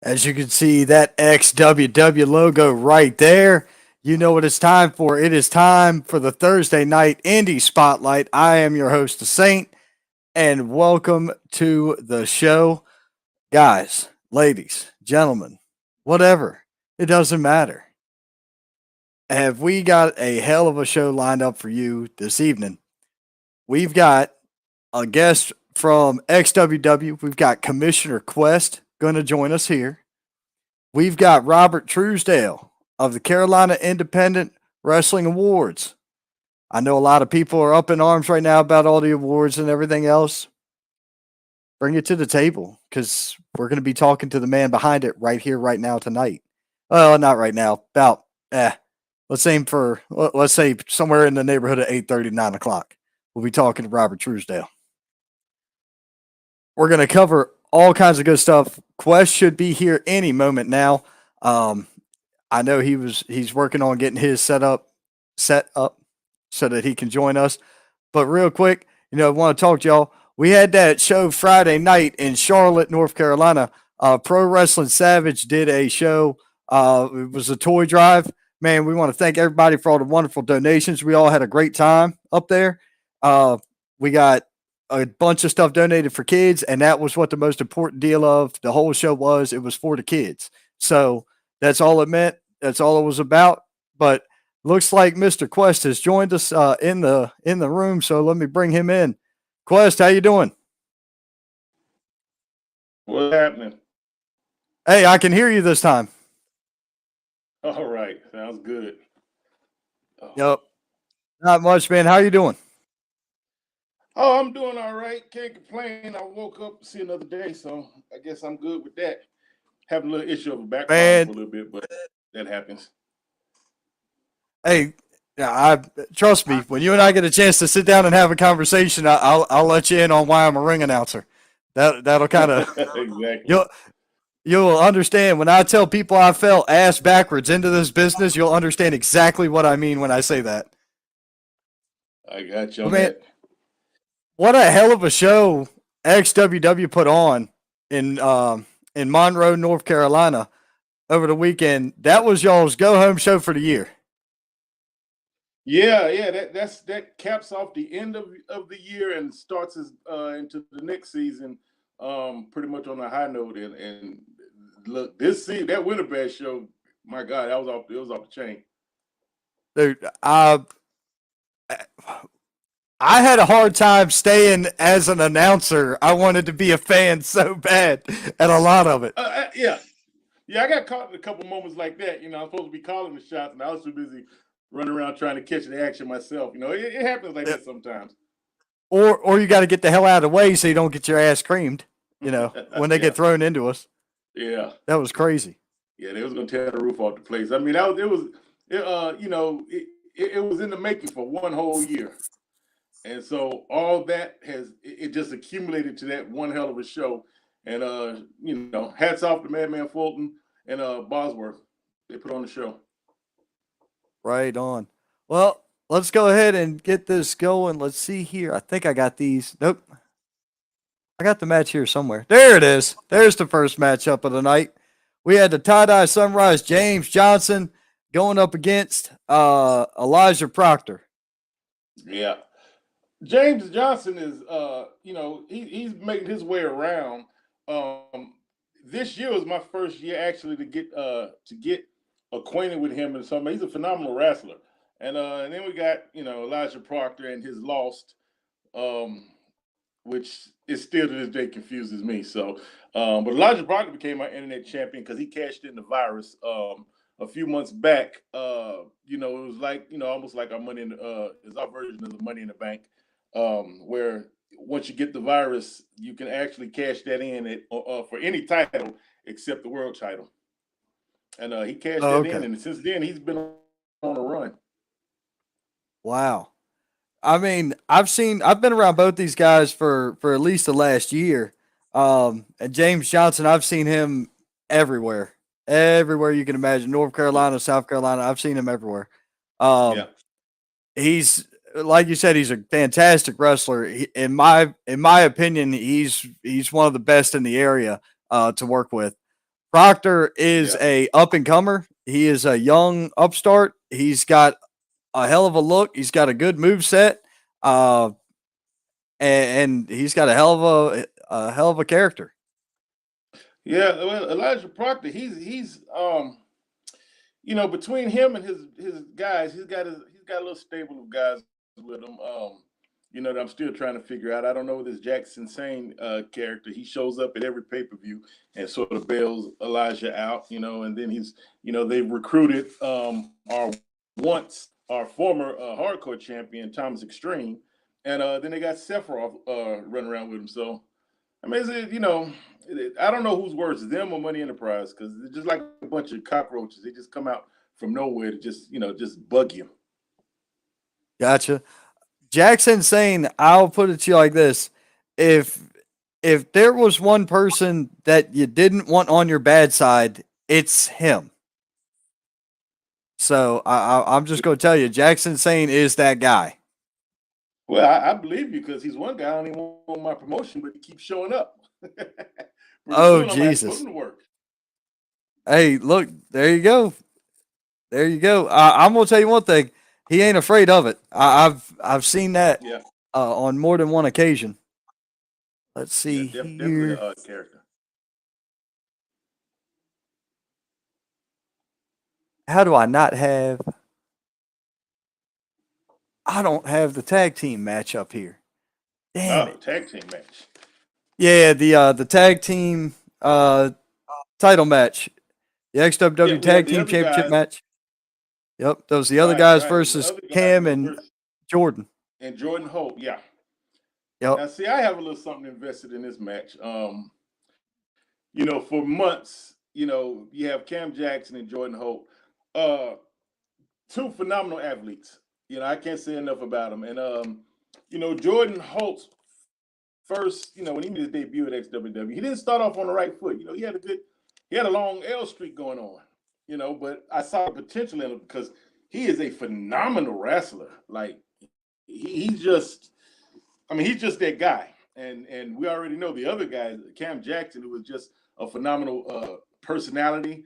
As you can see, that XWW logo right there. You know what it's time for. It is time for the Thursday night Indie Spotlight. I am your host, The Saint, and welcome to the show. Guys, ladies, gentlemen, whatever, it doesn't matter. Have we got a hell of a show lined up for you this evening? We've got a guest from XWW. We've got Commissioner Kwest going to join us here. We've got Robert Truesdale of the Carolina Independent Wrestling Awards. I know a lot of people are up in arms right now about all the awards and everything else. Bring it to the table because we're going to be talking to the man behind it right here, right now, tonight. Well, not right now. Let's aim for, let's say, somewhere in the neighborhood of 8:30, 9 o'clock. We'll be talking to Robert Truesdale. We're going to cover all kinds of good stuff. Quest should be here any moment now. I know he's working on getting his set up so that he can join us. But real quick, I want to talk to y'all. We had that show Friday night in Charlotte, North Carolina. Pro Wrestling Savage did a show. It was a toy drive. Man, we want to thank everybody for all the wonderful donations. We all had a great time up there. We got a bunch of stuff donated for kids, and that was what the most important deal of the whole show was. It was for the kids. So that's all it meant. That's all it was about. But looks like Mr. Quest has joined us in the room. So let me bring him in. Quest, how you doing? What's happening? Hey, I can hear you this time. All right. Sounds good. Yep. Not much, man. How you doing? Oh, I'm doing all right. Can't complain. I woke up to see another day, so I guess I'm good with that. Having a little issue of a back problem for a little bit, but that happens. Hey, yeah, trust me. When you and I get a chance to sit down and have a conversation, I'll let you in on why I'm a ring announcer. That'll kind of exactly. You'll understand when I tell people I fell ass backwards into this business. You'll understand exactly what I mean when I say that. I got you. Man, what a hell of a show XWW put on in Monroe, North Carolina over the weekend. That was y'all's go home show for the year. Yeah. That caps off the end of the year and starts us into the next season pretty much on a high note. And look, this season, that Winter Bash show, my God, it was off the chain. Dude, I had a hard time staying as an announcer. I wanted to be a fan so bad, and a lot of it. Yeah, I got caught in a couple moments like that. I'm supposed to be calling the shots, and I was too busy running around trying to catch the action myself. It happens like that sometimes. Or you got to get the hell out of the way so you don't get your ass creamed. When they get thrown into us. Yeah, that was crazy. Yeah, they was gonna tear the roof off the place. I mean, it was in the making for one whole year. And so all that it just accumulated to that one hell of a show. And hats off to Madman Fulton and Bosworth. They put on the show. Right on. Well, let's go ahead and get this going. Let's see here. I think I got these. Nope. I got the match here somewhere. There it is. There's the first matchup of the night. We had the tie-dye Sunrise James Johnson going up against Elijah Proctor. Yeah. James Johnson is, he's making his way around. This year was my first year actually to get acquainted with him and something. He's a phenomenal wrestler. And then we got, Elijah Proctor and his Lost, which is still to this day confuses me. So, but Elijah Proctor became our internet champion because he cashed in the virus a few months back. It was like, almost like our is our version of the Money in the Bank. Where once you get the virus, you can actually cash that in for any title except the world title. And he cashed that in, and since then he's been on a run. Wow. I mean, I've been around both these guys for at least the last year. And James Johnson, I've seen him everywhere you can imagine. North Carolina, South Carolina, I've seen him everywhere. He's, like you said, he's a fantastic wrestler. In my opinion, he's one of the best in the area to work with. Proctor is Yeah. a up and comer. He is a young upstart. He's got a hell of a look. He's got a good move set. Uh, and he's got a hell of a character. Yeah, well, Elijah Proctor, he's between him and his guys, he's got a little stable of guys with him. That I'm still trying to figure out. I don't know this Jackson Sane character. He shows up at every pay-per-view and sort of bails Elijah out, and then they've recruited our former hardcore champion, Thomas Extreme, and then they got Sephiroth running around with him. So I mean, I don't know who's worse, them or Money Enterprise, because they're just like a bunch of cockroaches. They just come out from nowhere to just bug you. Gotcha. Jackson saying, I'll put it to you like this. If if there was one person that you didn't want on your bad side, it's him. So I'm just going to tell you, Jackson Sane is that guy. Well, I believe you because he's one guy I don't even want my promotion, but he keeps showing up. Pretty Oh soon I'm gonna have to put Jesus! him to work. Hey, look, there you go, there you go. I'm going to tell you one thing: he ain't afraid of it. I've seen that Yeah, on more than one occasion. Let's yeah, see definitely a here. hard character. How do I not have? I don't have the tag team match up here. Damn Oh, it! tag team match. Yeah, the tag team title match, the Yeah, XWW we had Tag the Team other Championship guys. match. Yep, those the other Right, guys right. It was the versus other guys Cam and versus Jordan. and Jordan Hope. Yeah. Yep. Now, see, I have a little something invested in this match. For months, you have Cam Jackson and Jordan Hope, uh, two phenomenal athletes. I can't say enough about them. And Jordan Holt's first, when he made his debut at XWW, he didn't start off on the right foot. He had a long L streak going on. But I saw the potential in him because he is a phenomenal wrestler. Like he's just, he's just that guy. And we already know the other guy, Cam Jackson, who was just a phenomenal personality,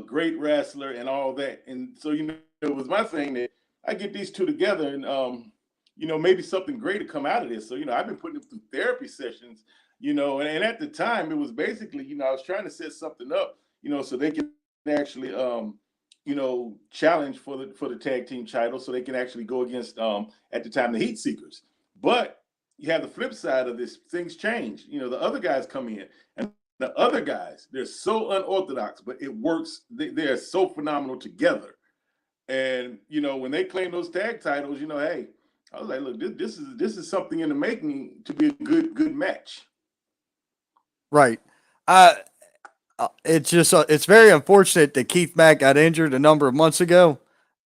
great wrestler, and all that. And so it was my thing that I get these two together, and maybe something great to come out of this. So I've been putting them through therapy sessions, and at the time it was basically, I was trying to set something up, so they can actually challenge for the tag team title, so they can actually go against at the time the Heat Seekers. But you have the flip side of this. Things change. The other guys come in, and the other guys, they're so unorthodox, but it works. They're so phenomenal together. And when they claim those tag titles, hey, I was like, look, this is something in the making to be a good match. Right. It's just it's very unfortunate that Keith Mack got injured a number of months ago,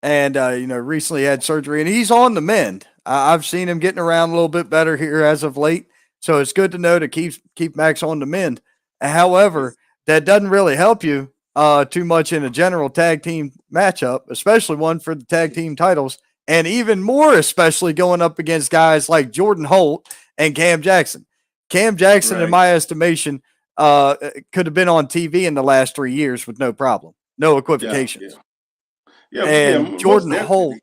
and recently had surgery, and he's on the mend. I've seen him getting around a little bit better here as of late, so it's good to know that Keith Mack's on the mend. However, that doesn't really help you too much in a general tag team matchup, especially one for the tag team titles, and even more especially going up against guys like Jordan Holt and Cam Jackson. Cam Jackson, in Right. my estimation, could have been on TV in the last 3 years with no problem, no Yeah. equivocations. Yeah. And Most definitely.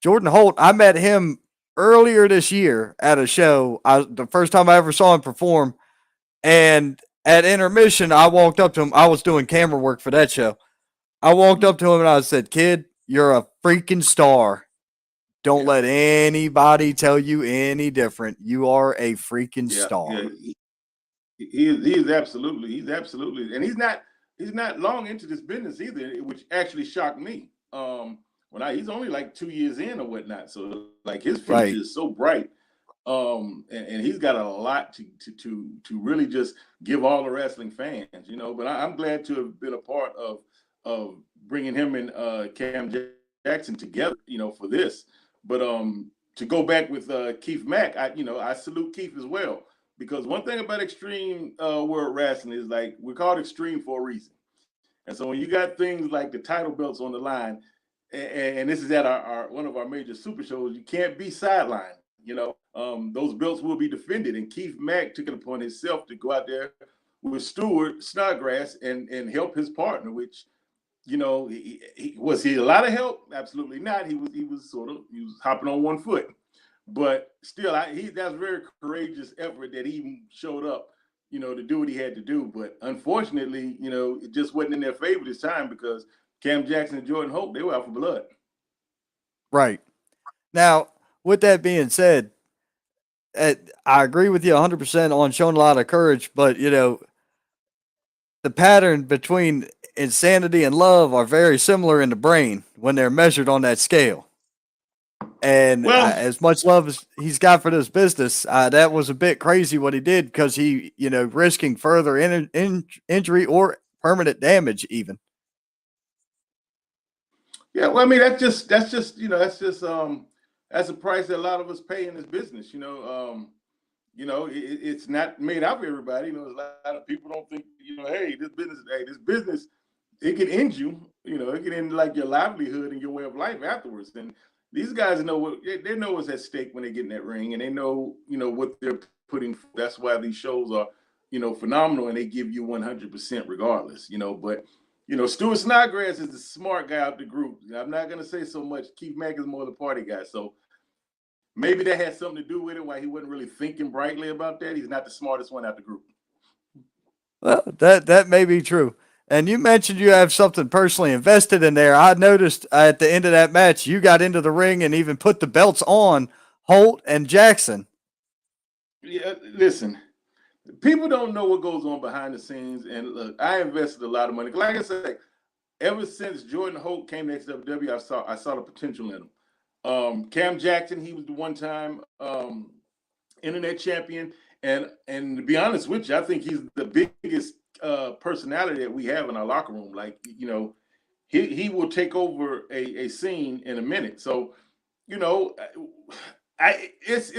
Jordan Holt, I met him earlier this year at a show. The first time I ever saw him perform, and at intermission, I walked up to him. I was doing camera work for that show. I walked up to him and I said, "Kid, you're a freaking star. Don't Yeah. let anybody tell you any different. You are a freaking Yeah. star." Yeah. He's absolutely, and he's not long into this business either, which actually shocked me. He's only like 2 years in or whatnot, so like his future Right. is so bright. And he's got a lot to really just give all the wrestling fans, But I'm glad to have been a part of bringing him and Cam Jackson together, for this. But to go back with Keith Mack, I salute Keith as well, because one thing about Extreme World Wrestling is like we're called Extreme for a reason. And so when you got things like the title belts on the line, and this is at our one of our major super shows, you can't be sidelined. Those belts will be defended. And Keith Mack took it upon himself to go out there with Stuart Snodgrass and help his partner, which, was he a lot of help? Absolutely not. He was hopping on one foot, but still, that's very courageous effort that he even showed up, to do what he had to do. But unfortunately, it just wasn't in their favor this time because Cam Jackson and Jordan Hope, they were out for blood. Right. Now, with that being said, I agree with you 100% on showing a lot of courage, but the pattern between insanity and love are very similar in the brain when they're measured on that scale. And as much love as he's got for this business, that was a bit crazy what he did because he, risking further injury or permanent damage even. Yeah, well, I mean, that's just that's a price that a lot of us pay in this business. It's not made out for everybody. A lot of people don't think, hey, this business, it can end you. It can end like your livelihood and your way of life afterwards. And these guys know they know what's at stake when they get in that ring, and they know, what they're putting. That's why these shows are, phenomenal, and they give you 100% regardless. But Stuart Snodgrass is the smart guy out the group. I'm not gonna say so much. Keith Mack is more the party guy, so maybe that had something to do with it. Why he wasn't really thinking brightly about that. He's not the smartest one out the group. Well, that may be true. And you mentioned you have something personally invested in there. I noticed at the end of that match, you got into the ring and even put the belts on Holt and Jackson. Yeah, listen, people don't know what goes on behind the scenes. And look, I invested a lot of money. Like I said, ever since Jordan Holt came to XWW, I saw the potential in him. Cam Jackson, he was the one-time internet champion. And to be honest with you, I think he's the biggest personality that we have in our locker room. Like, he will take over a scene in a minute. So, it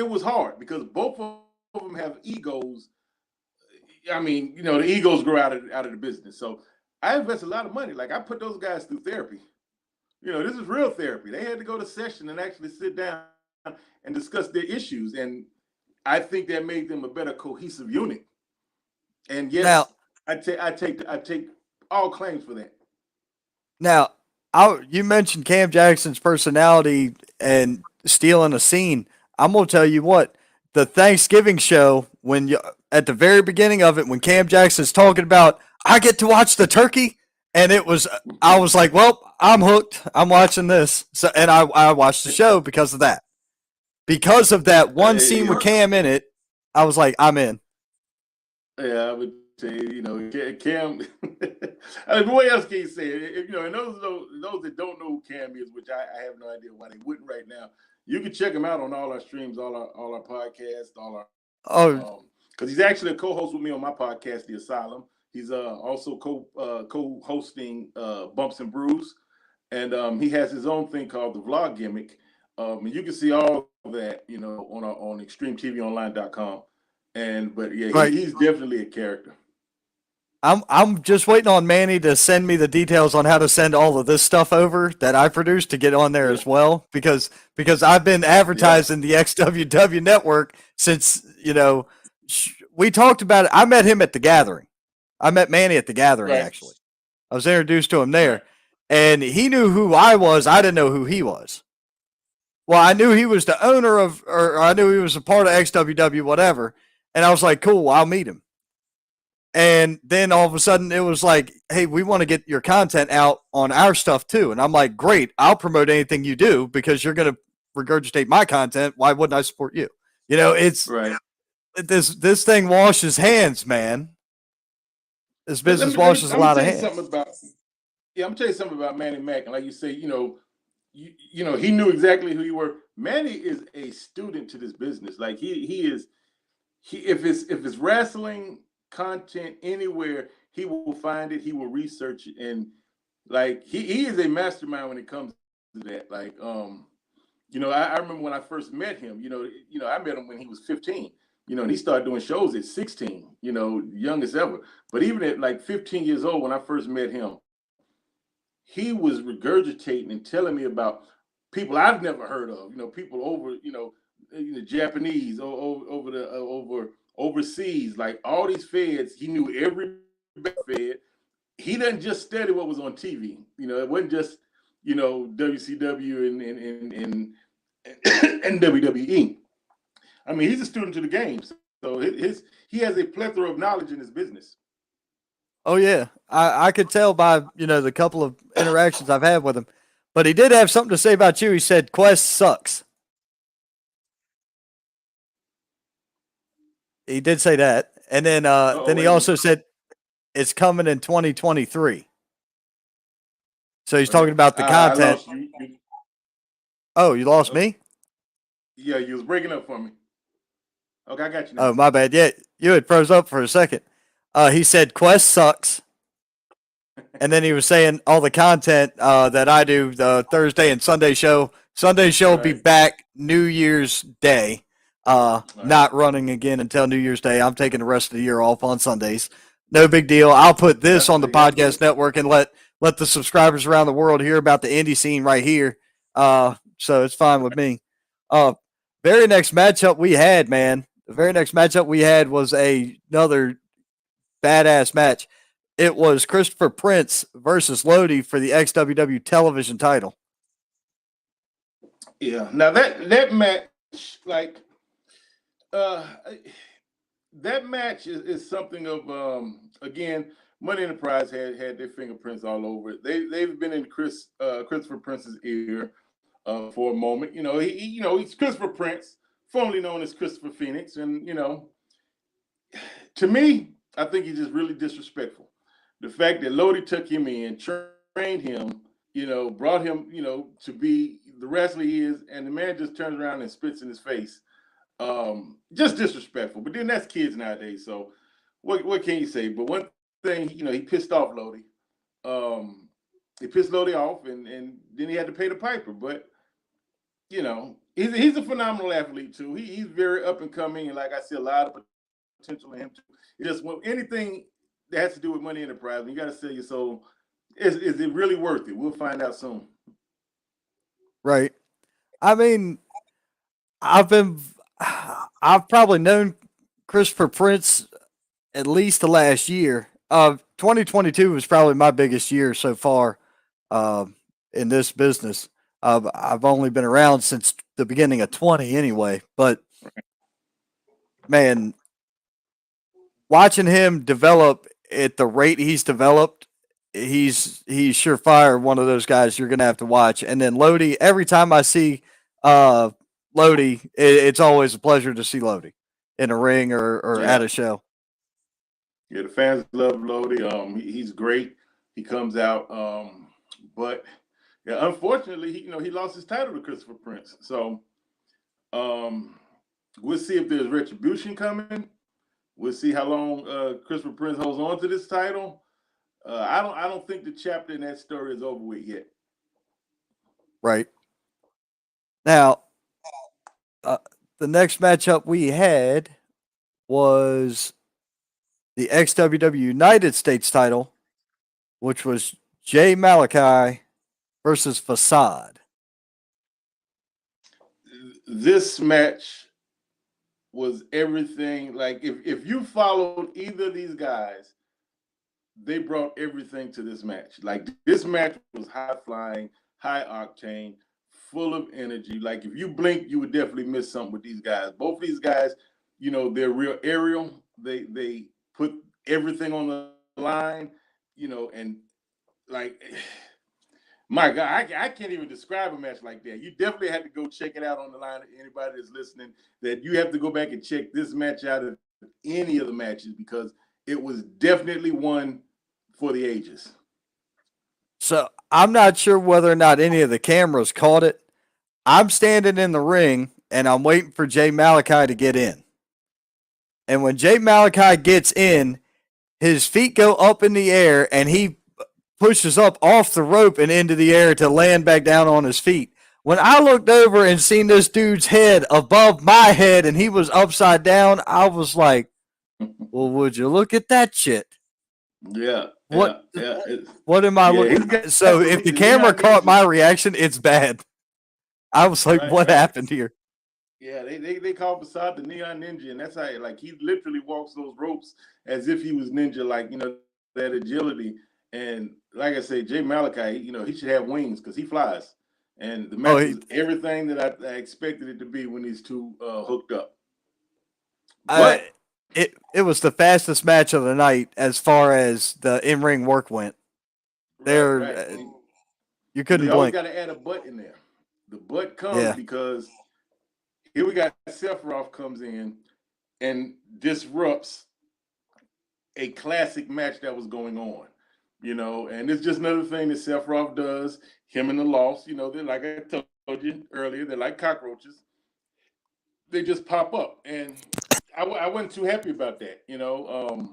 was hard because both of them have egos. I mean, the egos grow out of the business. So I invest a lot of money. Like, I put those guys through therapy. This is real therapy. They had to go to session and actually sit down and discuss their issues. And I think that made them a better cohesive unit. And yes, now, I take all claims for that. Now, you mentioned Cam Jackson's personality and stealing a scene. I'm gonna tell you what, the Thanksgiving show, when you at the very beginning of it, when Cam Jackson's talking about, I get to watch the turkey, and I was like, well, I'm hooked. I'm watching this. So, and I watched the show because of that. Because of that one scene with Cam in it, I was like, I'm in. Yeah, I would say, Cam. I mean, what else can you say? And those that don't know who Cam is, which I have no idea why they wouldn't right now. You can check him out on all our streams, all our podcasts, because he's actually a co-host with me on my podcast, The Asylum. He's also co-hosting Bumps and Brews, and he has his own thing called the Vlog Gimmick. And you can see all of that, on ExtremeTVOnline.com. But yeah, right. He's definitely a character. I'm just waiting on Manny to send me the details on how to send all of this stuff over that I produced to get on there as well, because I've been advertising the XWW network since, we talked about it. I met him at the Gathering. I met Manny at the Gathering, right. Actually. I was introduced to him there, and he knew who I was. I didn't know who he was. Well, I knew he was the owner of, or I knew he was a part of XWW, whatever, and I was like, cool, I'll meet him. And then all of a sudden it was like, hey, we want to get your content out on our stuff too. And I'm like, great, I'll promote anything you do because you're going to regurgitate my content. Why wouldn't I support you? It's right. This thing washes hands, man. This business washes a lot of hands. I'm going to tell you something about Manny Mack. And like you say, he knew exactly who you were. Manny is a student to this business. Like if it's wrestling content anywhere, he will find it, he will research it, and like he is a mastermind when it comes to that. Like I remember when I first met him, I met him when he was 15, and he started doing shows at 16, youngest ever. But even at like 15 years old, when I first met him, he was regurgitating and telling me about people I've never heard of, people over, Japanese over overseas, like all these feds, he knew every fed. He doesn't just study what was on TV. It wasn't just WCW and WWE. I mean, he's a student to the game, so he has a plethora of knowledge in his business. Oh yeah, I could tell by the couple of interactions I've had with him. But he did have something to say about you. He said Quest sucks. He did say that, and then he also said it's coming in 2023. So he's talking about the content. I lost you. Oh, you lost me? Yeah, you was breaking up for me. Okay, I got you now. Oh, my bad. Yeah, you had froze up for a second. He said Quest sucks. And then he was saying all the content that I do, the Thursday and Sunday show. Sunday show will be back New Year's Day. Not running again until New Year's Day. I'm taking the rest of the year off on Sundays. No big deal. I'll put this on the podcast network and let the subscribers around the world hear about the indie scene right here. So it's fine with me. Very next matchup we had, man. The very next matchup we had was another badass match. It was Christopher Prince versus Lodi for the XWW television title. Yeah. Now that match, like, that match is something of again, Money in the Prize had their fingerprints all over it. They've been in Christopher Prince's ear for a moment. He's Christopher Prince, formerly known as Christopher Phoenix, and to me, I think he's just really disrespectful. The fact that Lodi took him in, trained him, brought him, to be the wrestler he is, and the man just turns around and spits in his face. Just disrespectful. But then that's kids nowadays, so what can you say? But one thing, he pissed off Lodi. He pissed Lodi off, and then he had to pay the piper. But he's a phenomenal athlete too. He's very up and coming, and like I said, a lot of potential in him too. It just anything that has to do with Money Enterprise, and you got to sell your soul. Is it really worth it? We'll find out soon. Right. I mean, I've probably known Christopher Prince at least the last year. 2022 was probably my biggest year so far in this business. I've only been around since the beginning of 20 anyway, but man, watching him develop at the rate he's developed, he's surefire one of those guys you're going to have to watch. And then Lodi, every time I see Lodi, it's always a pleasure to see Lodi in a ring or at a show. Yeah, the fans love Lodi. He's great. He comes out, but yeah, unfortunately, he lost his title to Christopher Prince. So we'll see if there's retribution coming. We'll see how long Christopher Prince holds on to this title. I don't think the chapter in that story is over with yet. Right. Now, the next matchup we had was the XWW United States title, which was Jay Malachi versus Facade. This match was everything. Like, if you followed either of these guys, they brought everything to this match. Like, this match was high flying, high octane, full of energy. Like, if you blink, you would definitely miss something with these guys. Both of these guys, they're real aerial. They put everything on the line, and like, my God, I can't even describe a match like that. You definitely had to go check it out on the line. Anybody that's listening, that you have to go back and check this match out of any of the matches, because it was definitely one for the ages. So I'm not sure whether or not any of the cameras caught it. I'm standing in the ring and I'm waiting for Jay Malachi to get in. And when Jay Malachi gets in, his feet go up in the air and he pushes up off the rope and into the air to land back down on his feet. When I looked over and seen this dude's head above my head and he was upside down, I was like, well, would you look at that shit? Yeah. What? Yeah. What am I looking at? So if the camera caught my reaction, it's bad. I was like, what happened here? Yeah, they call Facade the Neon Ninja, and that's how like he literally walks those ropes as if he was ninja, like that agility. And like I say, Jay Malachi, he should have wings because he flies. And the Oh, match was everything that I expected it to be when these two hooked up. I, But it was the fastest match of the night as far as the in ring work went. right, There, right. you But couldn't they always blink. got to add a but in there. The but comes Yeah. because here we got Sephiroth comes in and disrupts a classic match that was going on, and it's just another thing that Sephiroth does. Him and the Lost, they're like I told you earlier, they're like cockroaches. They just pop up, and I wasn't too happy about that. I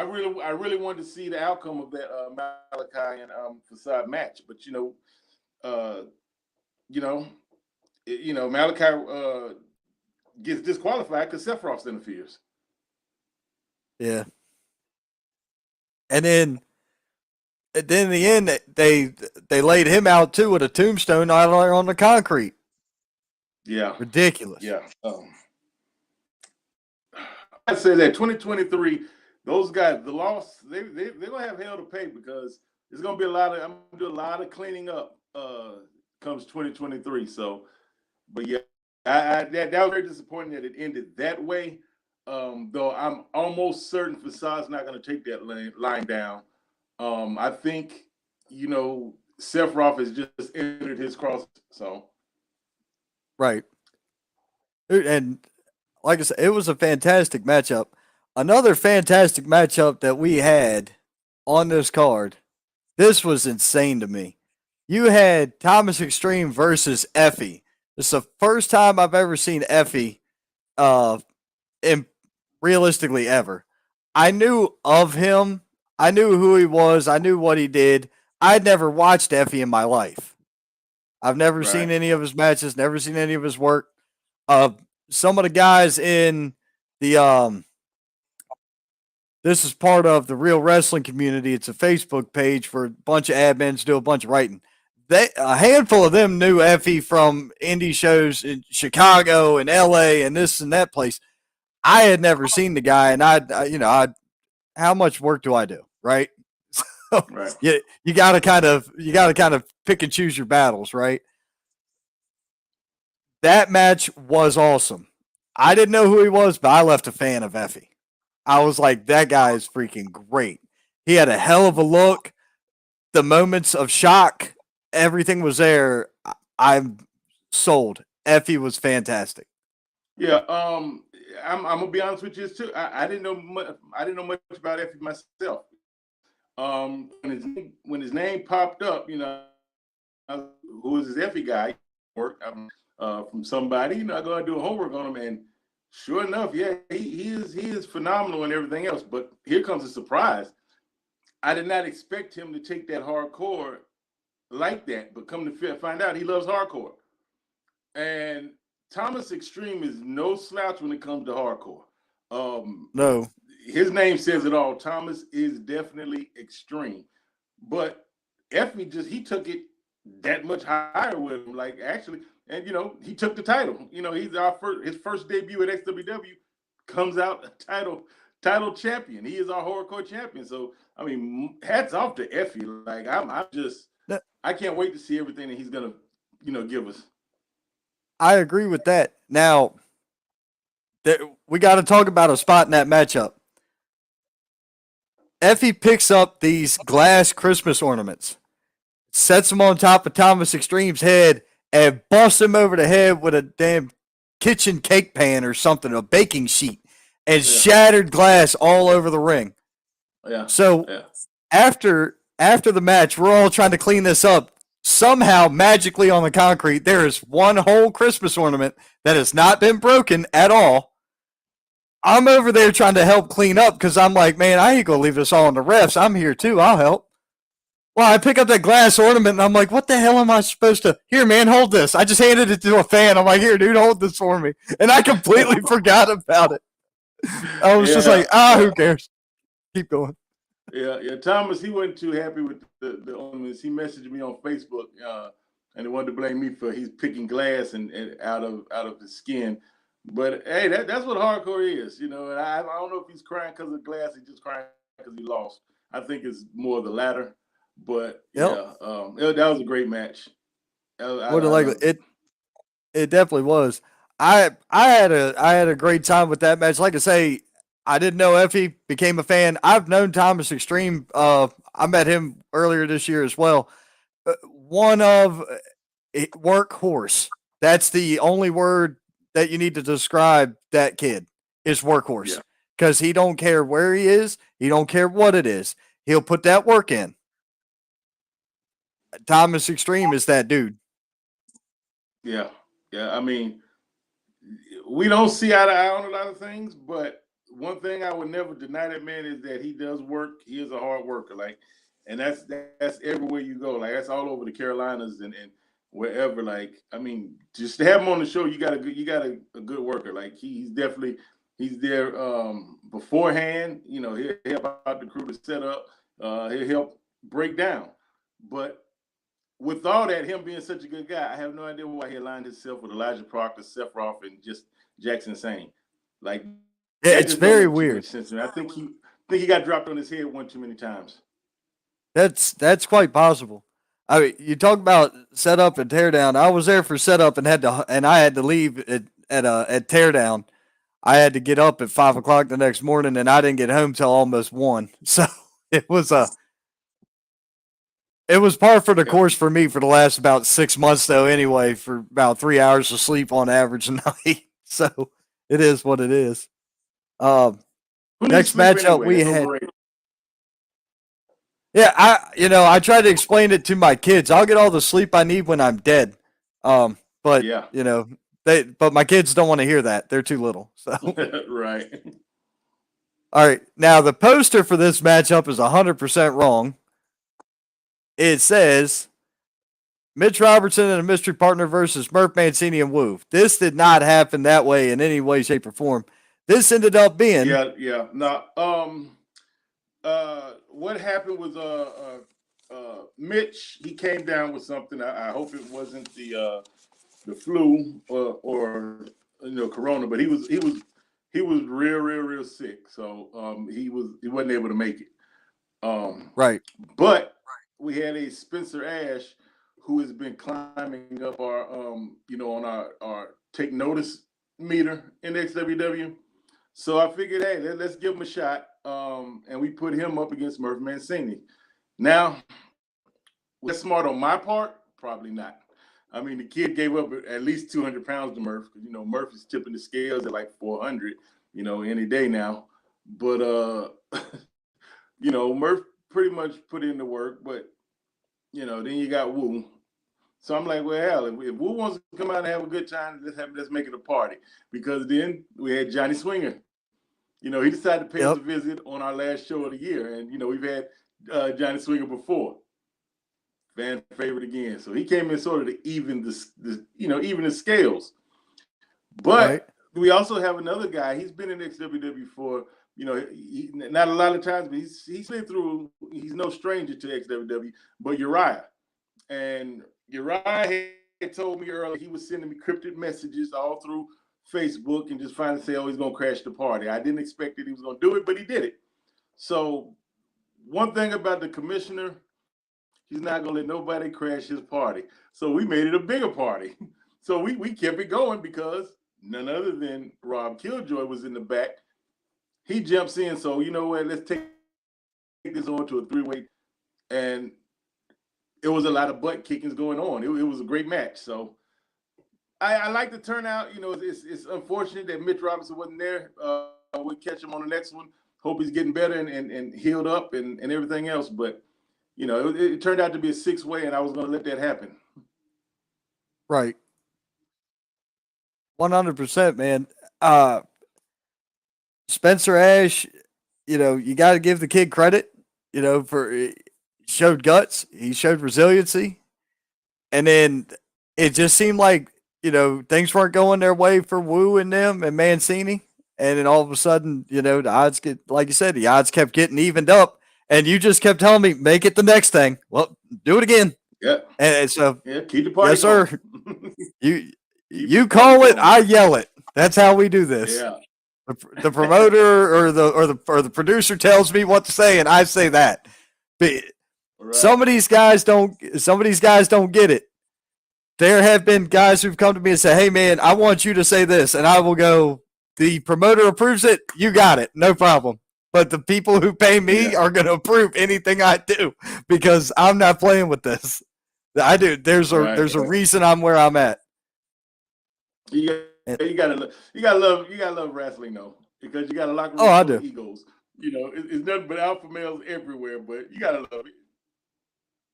really wanted to see the outcome of that Malachi and Facade match, but uh, you know, Malachi gets disqualified because Sephiroth interferes. Yeah. And then in the end, they laid him out too with a tombstone out there on the concrete. Yeah, Ridiculous. yeah. I say that 2023, those guys, the loss, they're gonna have hell to pay because there's gonna be I'm gonna do a lot of cleaning up comes 2023. So, but yeah, that was very disappointing that it ended that way. Though I'm almost certain Fasad's not gonna take that line down. I think Sephiroth has just entered his cross. So Right. And like I said, it was a fantastic matchup. Another fantastic matchup that we had on this card. This was insane to me. You had Thomas Extreme versus Effie. This is the first time I've ever seen Effie uh in realistically ever. I knew of him. I knew who he was. I knew what he did. I'd never watched Effie in my life. I've never right, seen any of his matches, never seen any of his work. Uh, some of the guys in the this is part of the Real Wrestling Community. It's a Facebook page for a bunch of admins do a bunch of writing. A handful of them knew Effie from indie shows in Chicago and LA and this and that place. I had never seen the guy, and I how much work do I do, right? So right. you got to kind of pick and choose your battles, right? That match was awesome. I didn't know who he was, but I left a fan of Effie. I was like, that guy is freaking great. He had a hell of a look. The moments of shock, everything was there. I'm sold. Effie was fantastic. Yeah, I'm gonna be honest with you too. I didn't know much. I didn't know much about Effie myself. When his name popped up, who is this Effie guy? Work from somebody. I go and do homework on him, and sure enough, yeah, he is phenomenal and everything else. But here comes a surprise. I did not expect him to take that hardcore like that, but come to find out, he loves hardcore. And Thomas Extreme is no slouch when it comes to hardcore. Um, No, his name says it all. Thomas is definitely extreme, but Effie he took it that much higher with him. Like actually, and he took the title. He's his first debut at XWW comes out title champion. He is our hardcore champion. So I mean, hats off to Effie. Like I'm just no, I can't wait to see everything that he's gonna give us. I agree with that. Now, we got to talk about a spot in that matchup. Effie picks up these glass Christmas ornaments, sets them on top of Thomas Extreme's head, and busts him over the head with a damn kitchen cake pan or something, a baking sheet, and Yeah, shattered glass all over the ring. yeah, So yeah. after the match, we're all trying to clean this up. Somehow, magically on the concrete, there is one whole Christmas ornament that has not been broken at all. I'm over there trying to help clean up because I'm like, man, I ain't gonna leave this all on the refs. I'm here too. I'll help. Well, I pick up that glass ornament and I'm like, what the hell am I supposed to? Here, man, hold this. I just handed it to a fan. I'm like, here, dude, hold this for me. And I completely forgot about it. I was just Yeah, like, yeah. who cares? Keep going. Yeah, yeah. Thomas, he wasn't too happy with the ornaments. He messaged me on Facebook and they wanted to blame me for he's picking glass and out of his skin. But hey, that's what hardcore is, you know. And I don't know if he's crying because of glass, he's just crying because he lost. I think it's more the latter. But Yep. yeah, that was a great match. More than likely, it definitely was. I had a great time with that match. Like I say, I didn't know Effie, became a fan. I've known Thomas Extreme. I met him earlier this year as well. One of workhorse. That's the only word that you need to describe that kid is workhorse. Yeah. Because he don't care where he is, he don't care what it is. He'll put that work in. Thomas Extreme is that dude. Yeah, yeah. I mean, we don't see eye to eye on a lot of things, but one thing I would never deny that man is that he does work. He is a hard worker, like, and that's everywhere you go. Like that's all over the Carolinas and wherever. Like, I mean, just to have him on the show, you got a good worker. Like he's definitely he's there beforehand. You know, he'll help out the crew to set up. He'll help break down, but with all that, him being such a good guy, I have no idea why he aligned himself with Elijah Proctor, Sephiroth, and just Jackson Sane. Like, yeah, it's very weird. Sense. I think he got dropped on his head one too many times. That's quite possible. I mean, you talk about setup and teardown. I was there for setup and I had to leave at teardown. I had to get up at 5 o'clock the next morning, and I didn't get home till almost 1. So it was it was par for the course for me for the last about 6 months, though. Anyway, for about 3 hours of sleep on average a night. So it is what it is. Next matchup we had. Yeah, I try to explain it to my kids. I'll get all the sleep I need when I'm dead. But yeah, but my kids don't want to hear that. They're too little. So right. All right. Now the poster for this matchup is 100% wrong. It says Mitch Robertson and a mystery partner versus Murph Mancini and Woo. This did not happen that way in any way, shape, or form. This ended up being yeah. Now, what happened was Mitch, he came down with something. I hope it wasn't the flu or corona, but he was real sick. So he wasn't able to make it. Right. But we had a Spencer Ash who has been climbing up our on our take notice meter in XWW. So I figured, hey, let's give him a shot. And we put him up against Murph Mancini. Now, was that smart on my part? Probably not. I mean, the kid gave up at least 200 pounds to Murph because Murph is tipping the scales at like 400, any day now. But Murph pretty much put in the work, but then you got Woo. So I'm like, well, hell, if Woo wants to come out and have a good time, let's make it a party. Because then we had Johnny Swinger. He decided to pay us a visit on our last show of the year. And, we've had Johnny Swinger before. Fan favorite again. So he came in sort of to even the scales. But we also have another guy. He's been in XWW for, not a lot of times, but he's been through, he's no stranger to XWW, but Uriah. And Uriah had told me earlier he was sending me cryptic messages all through Facebook and just finally say, oh, he's going to crash the party. I didn't expect that he was going to do it, but he did it. So one thing about the commissioner, he's not going to let nobody crash his party. So we made it a bigger party. So we kept it going because none other than Rob Killjoy was in the back. He jumps in. So, you know what, let's take this on to a 3-way. And it was a lot of butt kickings going on. It was a great match. So I like the turnout. It's unfortunate that Mitch Robinson wasn't there. We'll catch him on the next one. Hope he's getting better and healed up and everything else. But, it turned out to be a 6-way, and I was going to let that happen. Right. 100%, man. Spencer Ash, you got to give the kid credit, for he showed guts. He showed resiliency. And then it just seemed like, things weren't going their way for Woo and them and Mancini. And then all of a sudden, the odds like you said, the odds kept getting evened up. And you just kept telling me, make it the next thing. Well, do it again. Yeah. And so, Yeah. Keep the party yes, sir. going. You Keep you the party call it, going. I yell it. That's how we do this. Yeah. The promoter or the producer tells me what to say, and I say that. But Right. some of these guys don't get it. There have been guys who've come to me and say, "Hey, man, I want you to say this," and I will go. The promoter approves it. You got it, no problem. But the people who pay me are going to approve anything I do because I'm not playing with this. I do. There's a reason I'm where I'm at. You gotta love wrestling though, because you got a locker room I full of do. egos. It's nothing but alpha males everywhere, but you gotta love it.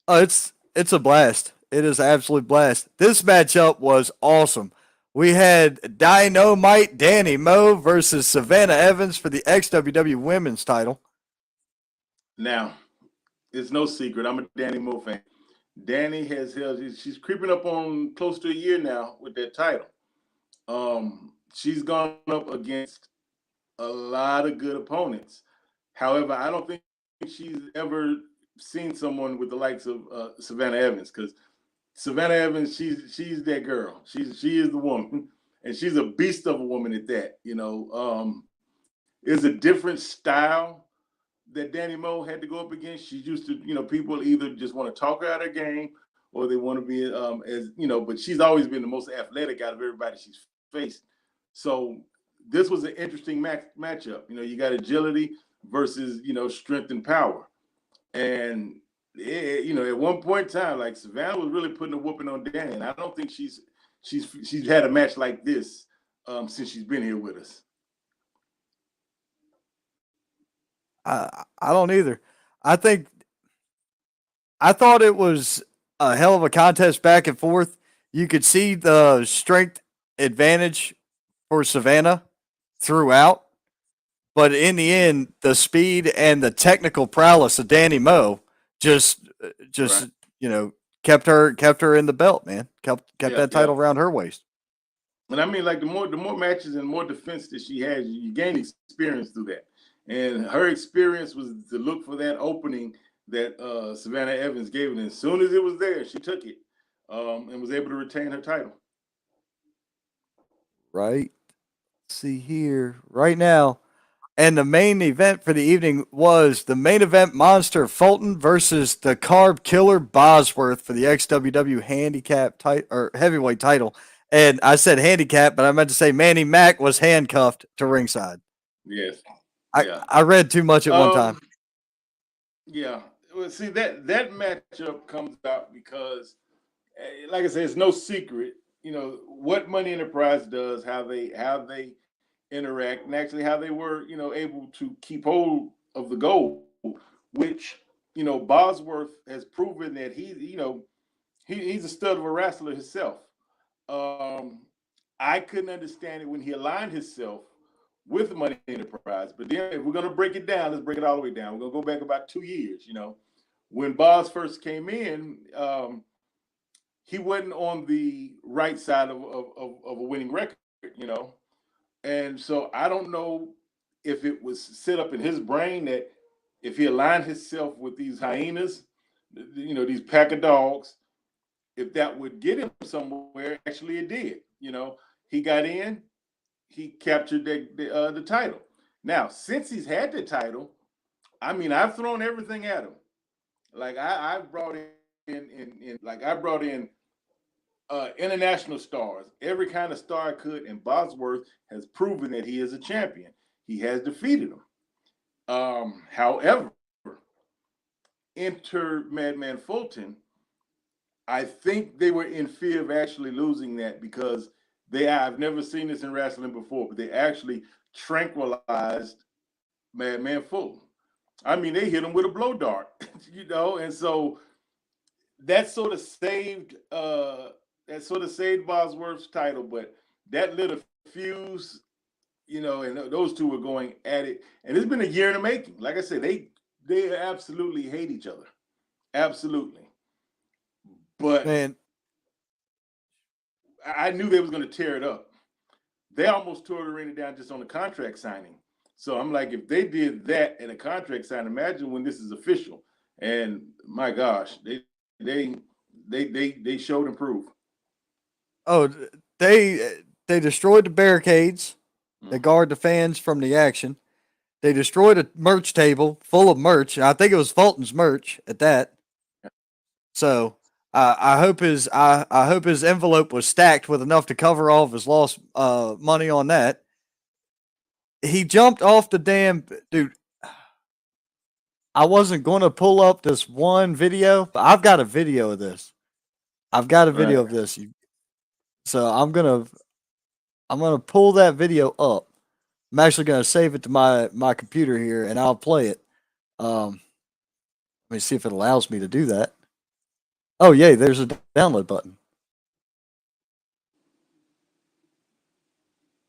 Oh, it's a blast. It is an absolute blast. This matchup was awesome. We had Dynamite Danny Moe versus Savannah Evans for the XWW Women's title. Now, it's no secret. I'm a Danny Moe fan. Danny she's creeping up on close to a year now with that title. She's gone up against a lot of good opponents. However, I don't think she's ever seen someone with the likes of Savannah Evans, because Savannah Evans, she's that girl. She is the woman, and she's a beast of a woman at that. It's a different style that Danny Moe had to go up against. She's used to, people either just want to talk her out of her game or they want to be but she's always been the most athletic out of everybody she's faced. So this was an interesting matchup. You got agility versus, strength and power. And at one point in time, like, Savannah was really putting a whooping on Danny, and I don't think she's had a match like this since she's been here with us. I don't either. I thought it was a hell of a contest back and forth. You could see the strength advantage for Savannah throughout, but in the end, the speed and the technical prowess of Danny Moe just Right. kept her in the belt, man. Kept that title around her waist. And I mean, like, the more matches and more defense that she has, you gain experience through that. And her experience was to look for that opening that Savannah Evans gave it. And as soon as it was there, she took it and was able to retain her title. Right. Let's see here right now. And the main event for the evening was the main event monster Fulton versus the Carb Killer Bosworth for the XWW handicap or heavyweight title. And I said handicap, but I meant to say Manny Mac was handcuffed to ringside. Yes. I read too much at one time. Yeah. Well, see, that matchup comes out because, like I said, it's no secret, what Money Enterprise does, how they interact, and actually how they were, able to keep hold of the gold, which, Bosworth has proven that he's a stud of a wrestler himself. I couldn't understand it when he aligned himself with the Money Enterprise. But then, if we're going to break it down, let's break it all the way down. We're going to go back about 2 years. When Boz first came in, he wasn't on the right side of a winning record, And so I don't know if it was set up in his brain that if he aligned himself with these hyenas, these pack of dogs, if that would get him somewhere. Actually, it did. He got in, he captured the title. Now, since he's had the title, I mean, I've thrown everything at him. Like, I've brought in international stars, every kind of star I could, and Bosworth has proven that he is a champion. He has defeated him. However, enter Madman Fulton. I think they were in fear of actually losing that because I've never seen this in wrestling before, but they actually tranquilized Madman Fulton. I mean, they hit him with a blow dart, and so that sort of saved Bosworth's title, but that lit a fuse, and those two were going at it, and it's been a year in the making. Like I said, they absolutely hate each other, absolutely. But Man, I knew they was going to tear it up. They almost tore the arena down just on the contract signing. So I'm like, if they did that in a contract sign, imagine when this is official. And my gosh, they showed and proved. Oh, they destroyed the barricades that guard the fans from the action. They destroyed a merch table full of merch. I think it was Fulton's merch at that. So I hope his envelope was stacked with enough to cover all of his lost money on that. He jumped off the damn dude. I wasn't going to pull up this one video, but I've got a video of this. I've got a video of this. So I'm gonna pull that video up. I'm actually gonna save it to my computer here, and I'll play it. Let me see if it allows me to do that. Oh, yay! There's a download button.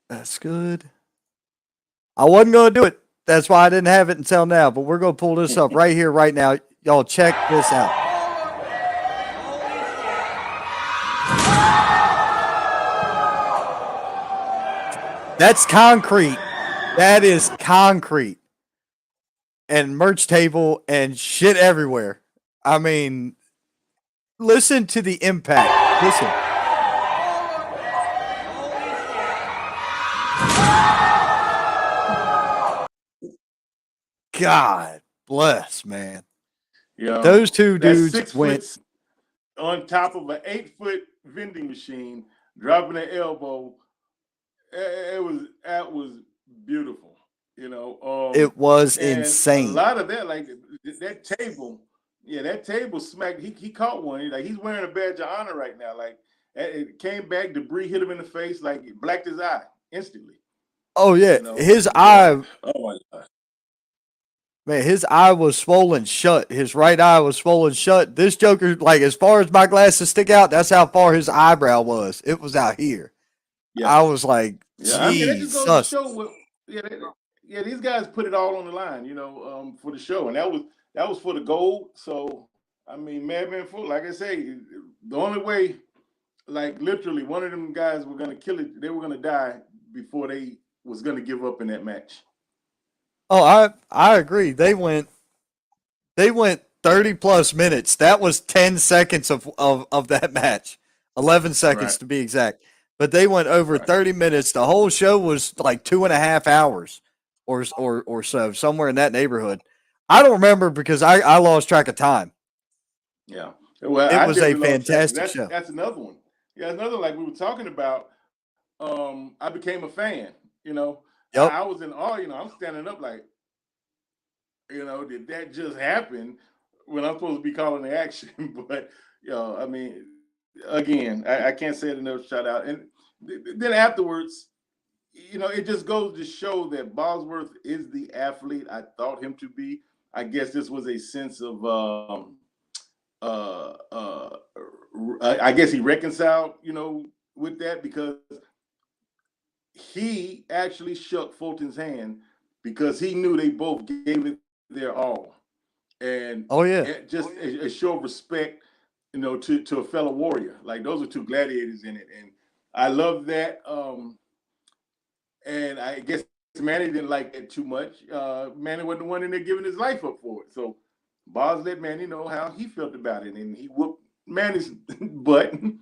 That's good. I wasn't gonna do it. That's why I didn't have it until now. But we're gonna pull this up right here, right now. Y'all check this out. That's concrete. That is concrete. And merch table and shit everywhere. I mean, listen to the impact. Listen. God bless, man. Yeah, those two dudes went on top of an 8-foot vending machine, dropping an elbow. That was beautiful. It was and insane. A lot of that, like that table, that table smacked. He caught one. Like he's wearing a badge of honor right now. Like it came back, debris hit him in the face, like it blacked his eye instantly. Oh yeah, his eye. Oh my God. Man, his eye was swollen shut. His right eye was swollen shut. This Joker, like as far as my glasses stick out, that's how far his eyebrow was. It was out here. Yeah. I was like, I mean, that just goes to show what. These guys put it all on the line, for the show, and that was for the gold. So, I mean, Madman Full, like I say, the only way, like literally, one of them guys were gonna kill it. They were gonna die before they was gonna give up in that match. Oh, I agree. They went 30 plus minutes. That was 10 seconds of that match. 11 seconds to be exact. But they went over 30 minutes. The whole show was like 2.5 hours or so, somewhere in that neighborhood. I don't remember because I lost track of time. Yeah. Well, it was a fantastic show. That's another one. Yeah, another like we were talking about. I became a fan, Yep. I was in awe, I'm standing up like, did that just happen when I'm supposed to be calling the action? But, I mean, again, I can't say it enough, shout out. And then afterwards, it just goes to show that Bosworth is the athlete I thought him to be. I guess this was a sense of, I guess he reconciled, with that because he actually shook Fulton's hand because he knew they both gave it their all. And just a show of respect, to a fellow warrior. Like those are two gladiators in it. And I love that. And I guess Manny didn't like it too much. Manny wasn't the one in there giving his life up for it. So Boz let Manny know how he felt about it. And he whooped Manny's butt, and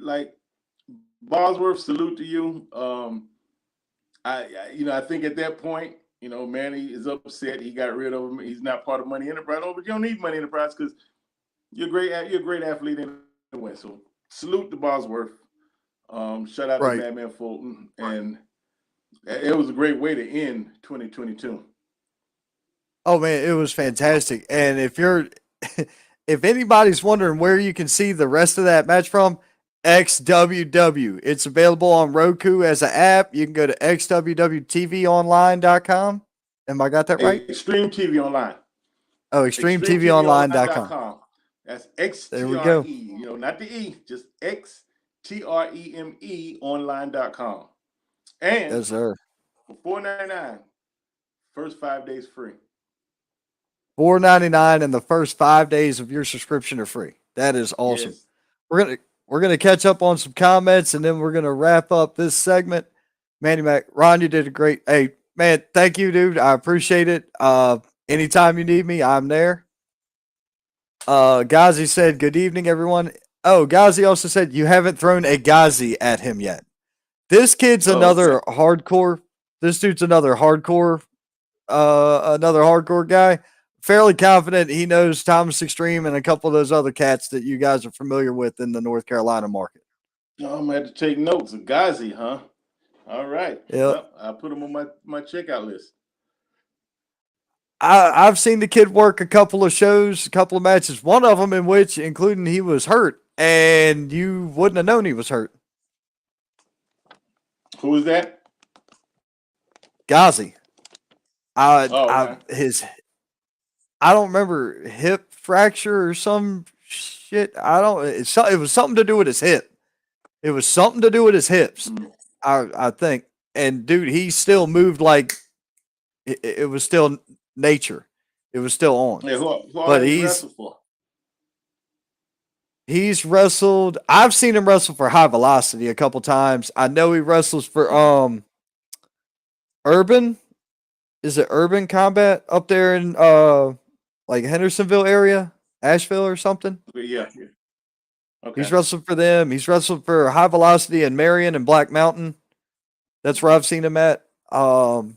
like, Bosworth, salute to you. I think at that point, Manny is upset. He got rid of him. He's not part of Money Enterprise. Oh, but you don't need Money Enterprise because you're a great athlete anyway. So salute to Bosworth. Shout out to Madman Fulton, and it was a great way to end 2022. Oh man, it was fantastic. And if anybody's wondering where you can see the rest of that match from, XWW. It's available on Roku as an app. You can go to xwwtvonline.com. Am I got that right? Extreme TV Online. Oh, extremetvonline.com. That's XTRE. There we go. Not the E, just XTREME online.com. And yes, sir. For $4.99, first 5 days free. $4.99 and the first 5 days of your subscription are free. That is awesome. Yes. We're gonna catch up on some comments and then we're gonna wrap up this segment. Manny Mac, Ron, you did a great. Hey, man, thank you, dude. I appreciate it. Anytime you need me, I'm there. Ghazi said, "Good evening, everyone." Oh, Ghazi also said, "You haven't thrown a Ghazi at him yet." This kid's Oh, okay. another hardcore. This dude's another hardcore guy. Fairly confident he knows Thomas Extreme and a couple of those other cats that you guys are familiar with in the North Carolina market. Oh, I'm gonna have to take notes. A Ghazi, huh? All right. Yep. Well, I'll put him on my checkout list. I've seen the kid work a couple of shows, a couple of matches, one of them in which, including he was hurt, and you wouldn't have known he was hurt. Who is that? Ghazi. Oh, okay. I don't remember hip fracture or some shit. It was something to do with his hip. It was something to do with his hips. I think. And dude, he still moved like it was still nature. It was still on. Yeah, who But he wrestled for? he's wrestled. I've seen him wrestle for High Velocity a couple times. I know he wrestles for Urban. Is it Urban Combat up there in like Hendersonville area, Asheville or something? Yeah. Okay. He's wrestled for them. He's wrestled for High Velocity in Marion and Black Mountain. That's where I've seen him at. Man,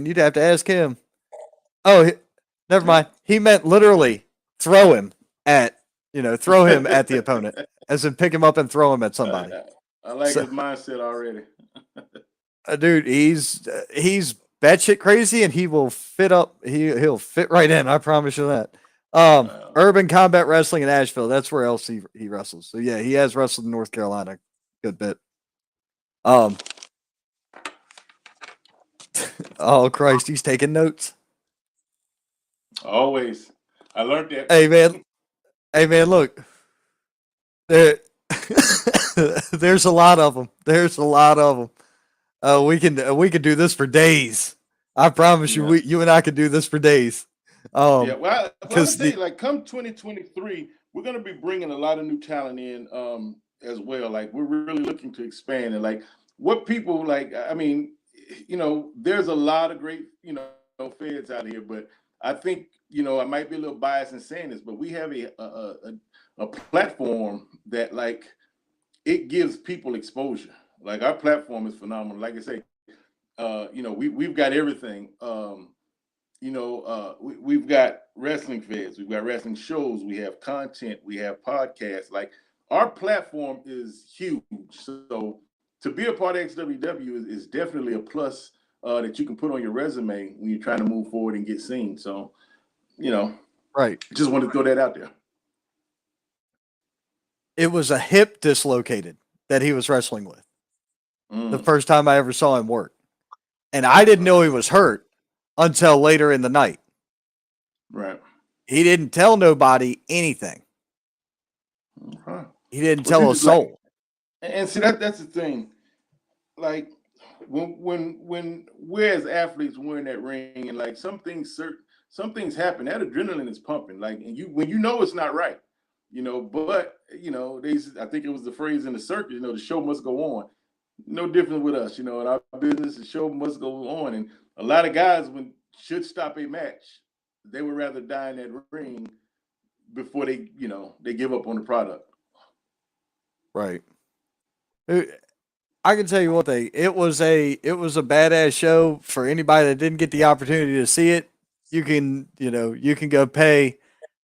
you'd have to ask him. Oh, never mind. He meant literally throw him at the opponent, as in pick him up and throw him at somebody. I like his mindset already. Dude, he's batshit crazy, and he will fit up. He'll fit right in. I promise you that. Urban Combat Wrestling in Asheville. That's where else he wrestles. So yeah, he has wrestled in North Carolina a good bit. Oh Christ, he's taking notes. Always. I learned that. Hey man, look. There's a lot of them. We can do this for days. I promise you, you and I can do this for days. Well, I say, like, come 2023, we're going to be bringing a lot of new talent in as well. Like, we're really looking to expand, and like what people like. I mean, there's a lot of great feds out here, but I think I might be a little biased in saying this, but we have a platform that like it gives people exposure. Like our platform is phenomenal. Like I say, we've got everything. We've got wrestling feds, we've got wrestling shows, we have content, we have podcasts. Like our platform is huge. So to be a part of XWW is definitely a plus that you can put on your resume when you're trying to move forward and get seen. So, right. Just want to throw that out there. It was a hip dislocated that he was wrestling with. The first time I ever saw him work. And I didn't know he was hurt until later in the night. Right. He didn't tell nobody anything. He didn't tell a soul. And see that's the thing. Like when we're as athletes, we're in that ring, and like some things happen. That adrenaline is pumping. Like, and when it's not right, but I think it was the phrase in the circus, the show must go on. No different with us, in our business, the show must go on. And a lot of guys should stop a match, they would rather die in that ring before they give up on the product. Right. I can tell you one thing. It was a badass show for anybody that didn't get the opportunity to see it. You can go pay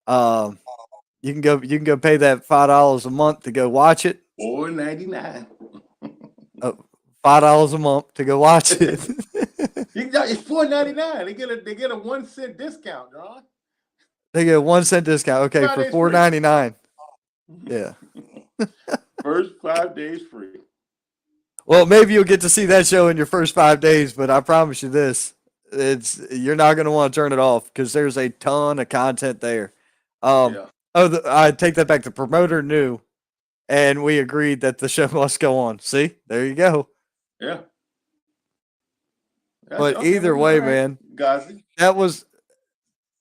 you can go pay that $5 a month to go watch it. $4.99. $5 a month to go watch it. It's $4.99. They get a 1 cent discount, Ron. They get a 1 cent discount. Okay, for $4.99. Yeah. First 5 days free. Well, maybe you'll get to see that show in your first 5 days, but I promise you this: you're not going to want to turn it off because there's a ton of content there. I take that back. The promoter knew, and we agreed that the show must go on. See, there you go. Yeah. But either way, man,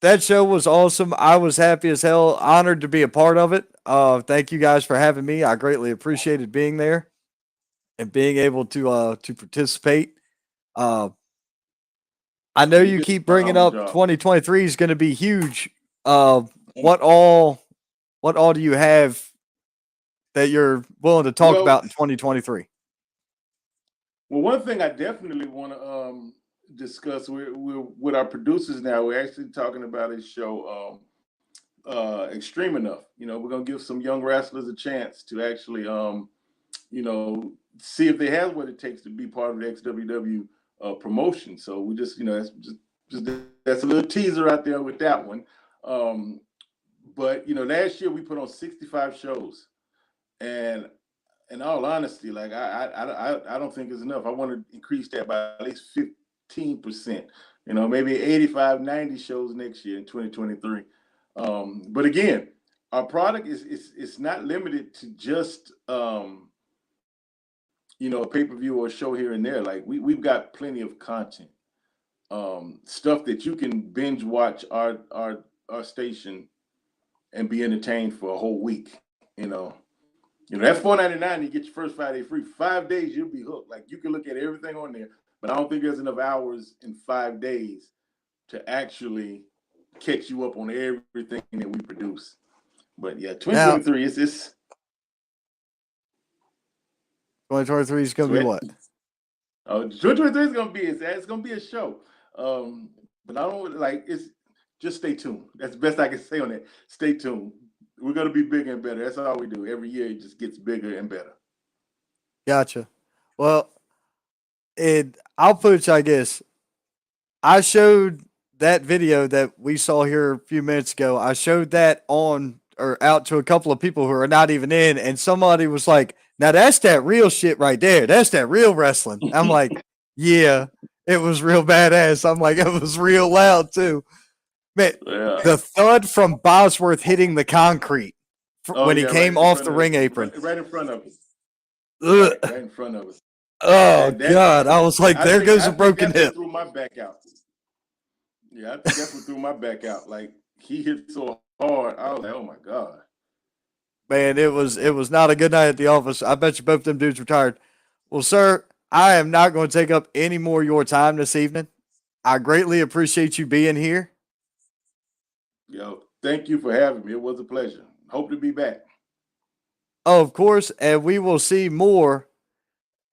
that show was awesome. I was happy as hell, honored to be a part of it. Thank you guys for having me. I greatly appreciated being there and being able to participate. I know you keep bringing up 2023 is going to be huge. what all do you have that you're willing to talk about in 2023? Well, one thing I definitely want to discuss we're with our producers now. We're actually talking about a show, Extreme Enough. We're gonna give some young wrestlers a chance to actually, see if they have what it takes to be part of the XWW promotion. So we just, just that's a little teaser out there with that one. But last year we put on 65 shows, and in all honesty, like I don't think it's enough. I want to increase that by at least 15%. Maybe 85, 90 shows next year in 2023. But again, our product is not limited to just a pay-per-view or a show here and there. Like we've got plenty of content, stuff that you can binge watch our station and be entertained for a whole week. That's $4.99. You get your first 5 day free. 5 days, you'll be hooked. Like you can look at everything on there, but I don't think there's enough hours in 5 days to actually catch you up on everything that we produce. But yeah, 2023 is this. 2023 is going to be what? 2023 is going to be it's going to be a show. But I don't like it's. Just stay tuned. That's the best I can say on that. Stay tuned. We're going to be bigger and better. That's all we do. Every year it just gets bigger and better. Gotcha. Well, I'll put it like this. I showed that video that we saw here a few minutes ago. I showed that out to a couple of people who are not even in, and somebody was like, now that's that real shit right there. That's that real wrestling. I'm like, yeah, it was real badass. I'm like, it was real loud too. Man, the thud from Bosworth hitting the concrete when he came off the ring apron. Right in front of us. Right in front of us. Oh, God. I was like, there goes a broken hip. Threw my back out. Yeah, I think that's what threw my back out. Like, he hit so hard. I was like, oh, my God. Man, it was not a good night at the office. I bet you both them dudes were tired. Well, sir, I am not going to take up any more of your time this evening. I greatly appreciate you being here. Yo, thank you for having me. It was a pleasure. Hope to be back. Oh, of course, and we will see more.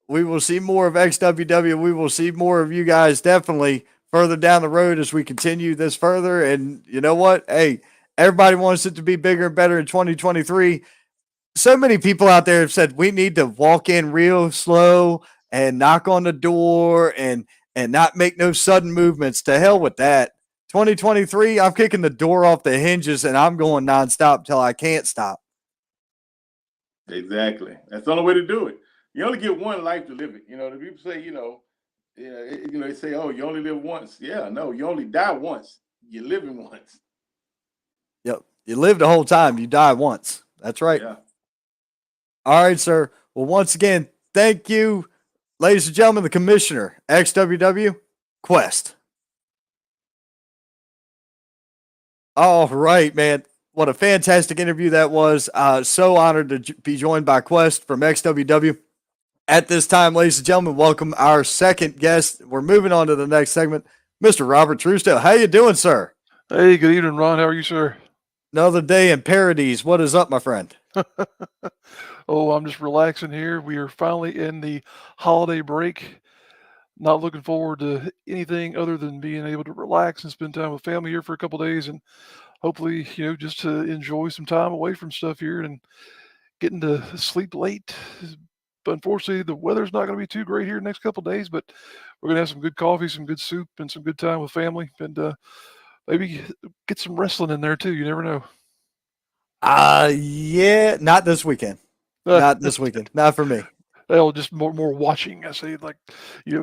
We will see more of XWW. We will see more of you guys definitely further down the road as we continue this further. And you know what? Hey, everybody wants it to be bigger and better in 2023. So many people out there have said we need to walk in real slow and knock on the door and not make no sudden movements. To hell with that. 2023, I'm kicking the door off the hinges and I'm going nonstop till I can't stop. Exactly. That's the only way to do it. You only get one life to live it. The people say, they say, oh, you only live once. Yeah, no, you only die once. You're living once. Yep. You live the whole time. You die once. That's right. Yeah. All right, sir. Well, once again, thank you, ladies and gentlemen, the Commissioner, XWW Kwest. All right, man. What a fantastic interview that was. So honored to be joined by Kwest from XWW. At this time, ladies and gentlemen, welcome our second guest. We're moving on to the next segment, Mr. Robert Truesdale. How you doing, sir? Hey, good evening, Ron. How are you, sir? Another day in paradise. What is up, my friend? Oh, I'm just relaxing here. We are finally in the holiday break. Not looking forward to anything other than being able to relax and spend time with family here for a couple days, and hopefully, just to enjoy some time away from stuff here and getting to sleep late. But unfortunately, the weather's not going to be too great here the next couple days, but we're going to have some good coffee, some good soup, and some good time with family, and maybe get some wrestling in there too. You never know. Yeah, not this weekend. Not this weekend. Not for me. Well, just more watching. I say, like, I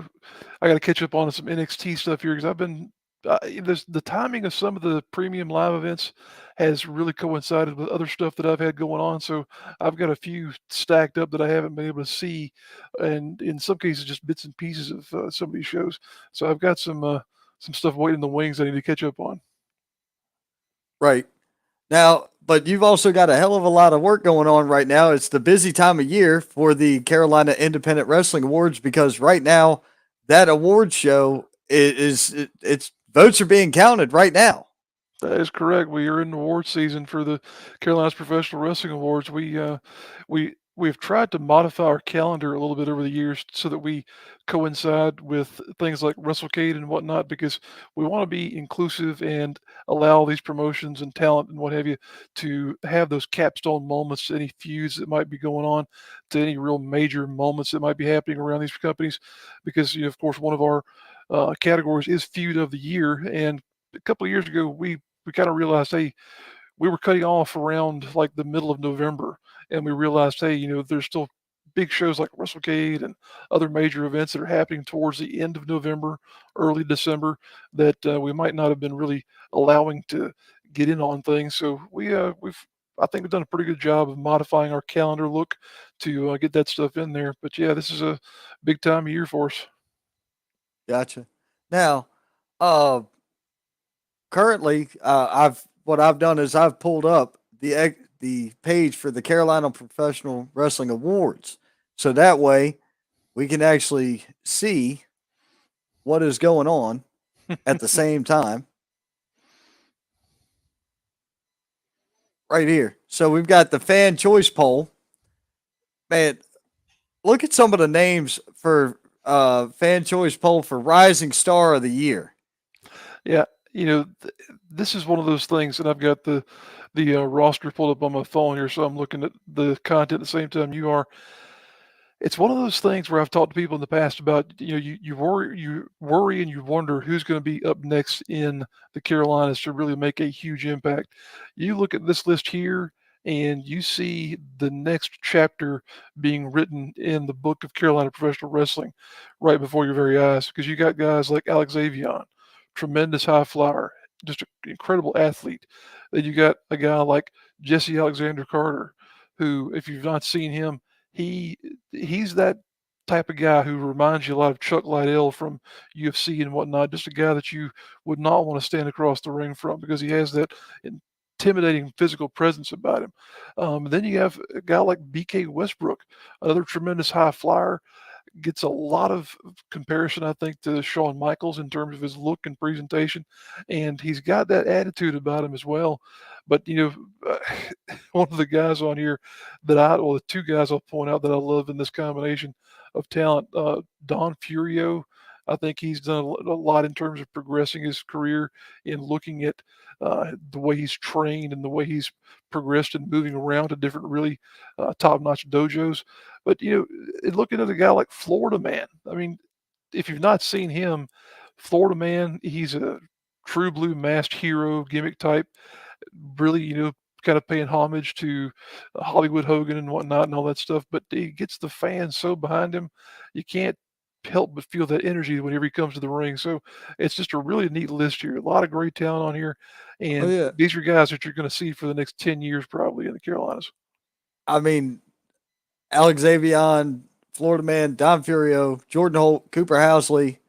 got to catch up on some NXT stuff here because I've been the timing of some of the premium live events has really coincided with other stuff that I've had going on. So I've got a few stacked up that I haven't been able to see, and in some cases just bits and pieces of some of these shows. So I've got some stuff waiting in the wings I need to catch up on. Right. Now, but you've also got a hell of a lot of work going on right now. It's the busy time of year for the Carolina Independent Wrestling Awards because right now that award show it's votes are being counted right now. That is correct. We are in award season for the Carolinas Professional Wrestling Awards. We've tried to modify our calendar a little bit over the years so that we coincide with things like WrestleCade and whatnot, because we want to be inclusive and allow these promotions and talent and what have you to have those capstone moments to any feuds that might be going on, to any real major moments that might be happening around these companies. Because, of course, one of our categories is feud of the year, and a couple of years ago we kind of realized, hey, we were cutting off around like the middle of November, and we realized, hey, there's still big shows like WrestleCade and other major events that are happening towards the end of November, early December, that we might not have been really allowing to get in on things. So I think we've done a pretty good job of modifying our calendar look to get that stuff in there. But yeah, this is a big time of year for us. Gotcha. Now, uh, currently, what I've done is I've pulled up the page for the Carolina Professional Wrestling Awards, so that way we can actually see what is going on at the same time. Right here. So we've got the fan choice poll. Man, look at some of the names for fan choice poll for Rising Star of the Year. Yeah, this is one of those things, and I've got the roster pulled up on my phone here, so I'm looking at the content at the same time you are. It's one of those things where I've talked to people in the past about, you worry and you wonder who's going to be up next in the Carolinas to really make a huge impact. You look at this list here and you see the next chapter being written in the book of Carolina professional wrestling right before your very eyes, because you got guys like Alex Avion, tremendous high flyer, just an incredible athlete. Then you got a guy like Jesse Alexander Carter, who, if you've not seen him, he he's that type of guy who reminds you a lot of Chuck Liddell from UFC and whatnot. Just a guy that you would not want to stand across the ring from, because he has that intimidating physical presence about him. Then you have a guy like BK Westbrook, another tremendous high flyer, gets a lot of comparison, I think, to Shawn Michaels in terms of his look and presentation, and he's got that attitude about him as well. But one of the guys on here the two guys I'll point out that I love in this combination of talent, Don Furio. I think he's done a lot in terms of progressing his career in looking at the way he's trained and the way he's progressed and moving around to different really top-notch dojos. But and looking at a guy like Florida Man, I mean, if you've not seen him, Florida Man, he's a true blue masked hero gimmick type, really, kind of paying homage to Hollywood Hogan and whatnot and all that stuff. But he gets the fans so behind him, you can't help but feel that energy whenever he comes to the ring. So it's just a really neat list here. A lot of great talent on here, Oh and yeah. these are guys that you're going to see for the next 10 years probably in the Carolinas. I mean, Alex Avion, Florida Man, Don Furio, Jordan Holt, Cooper Housley,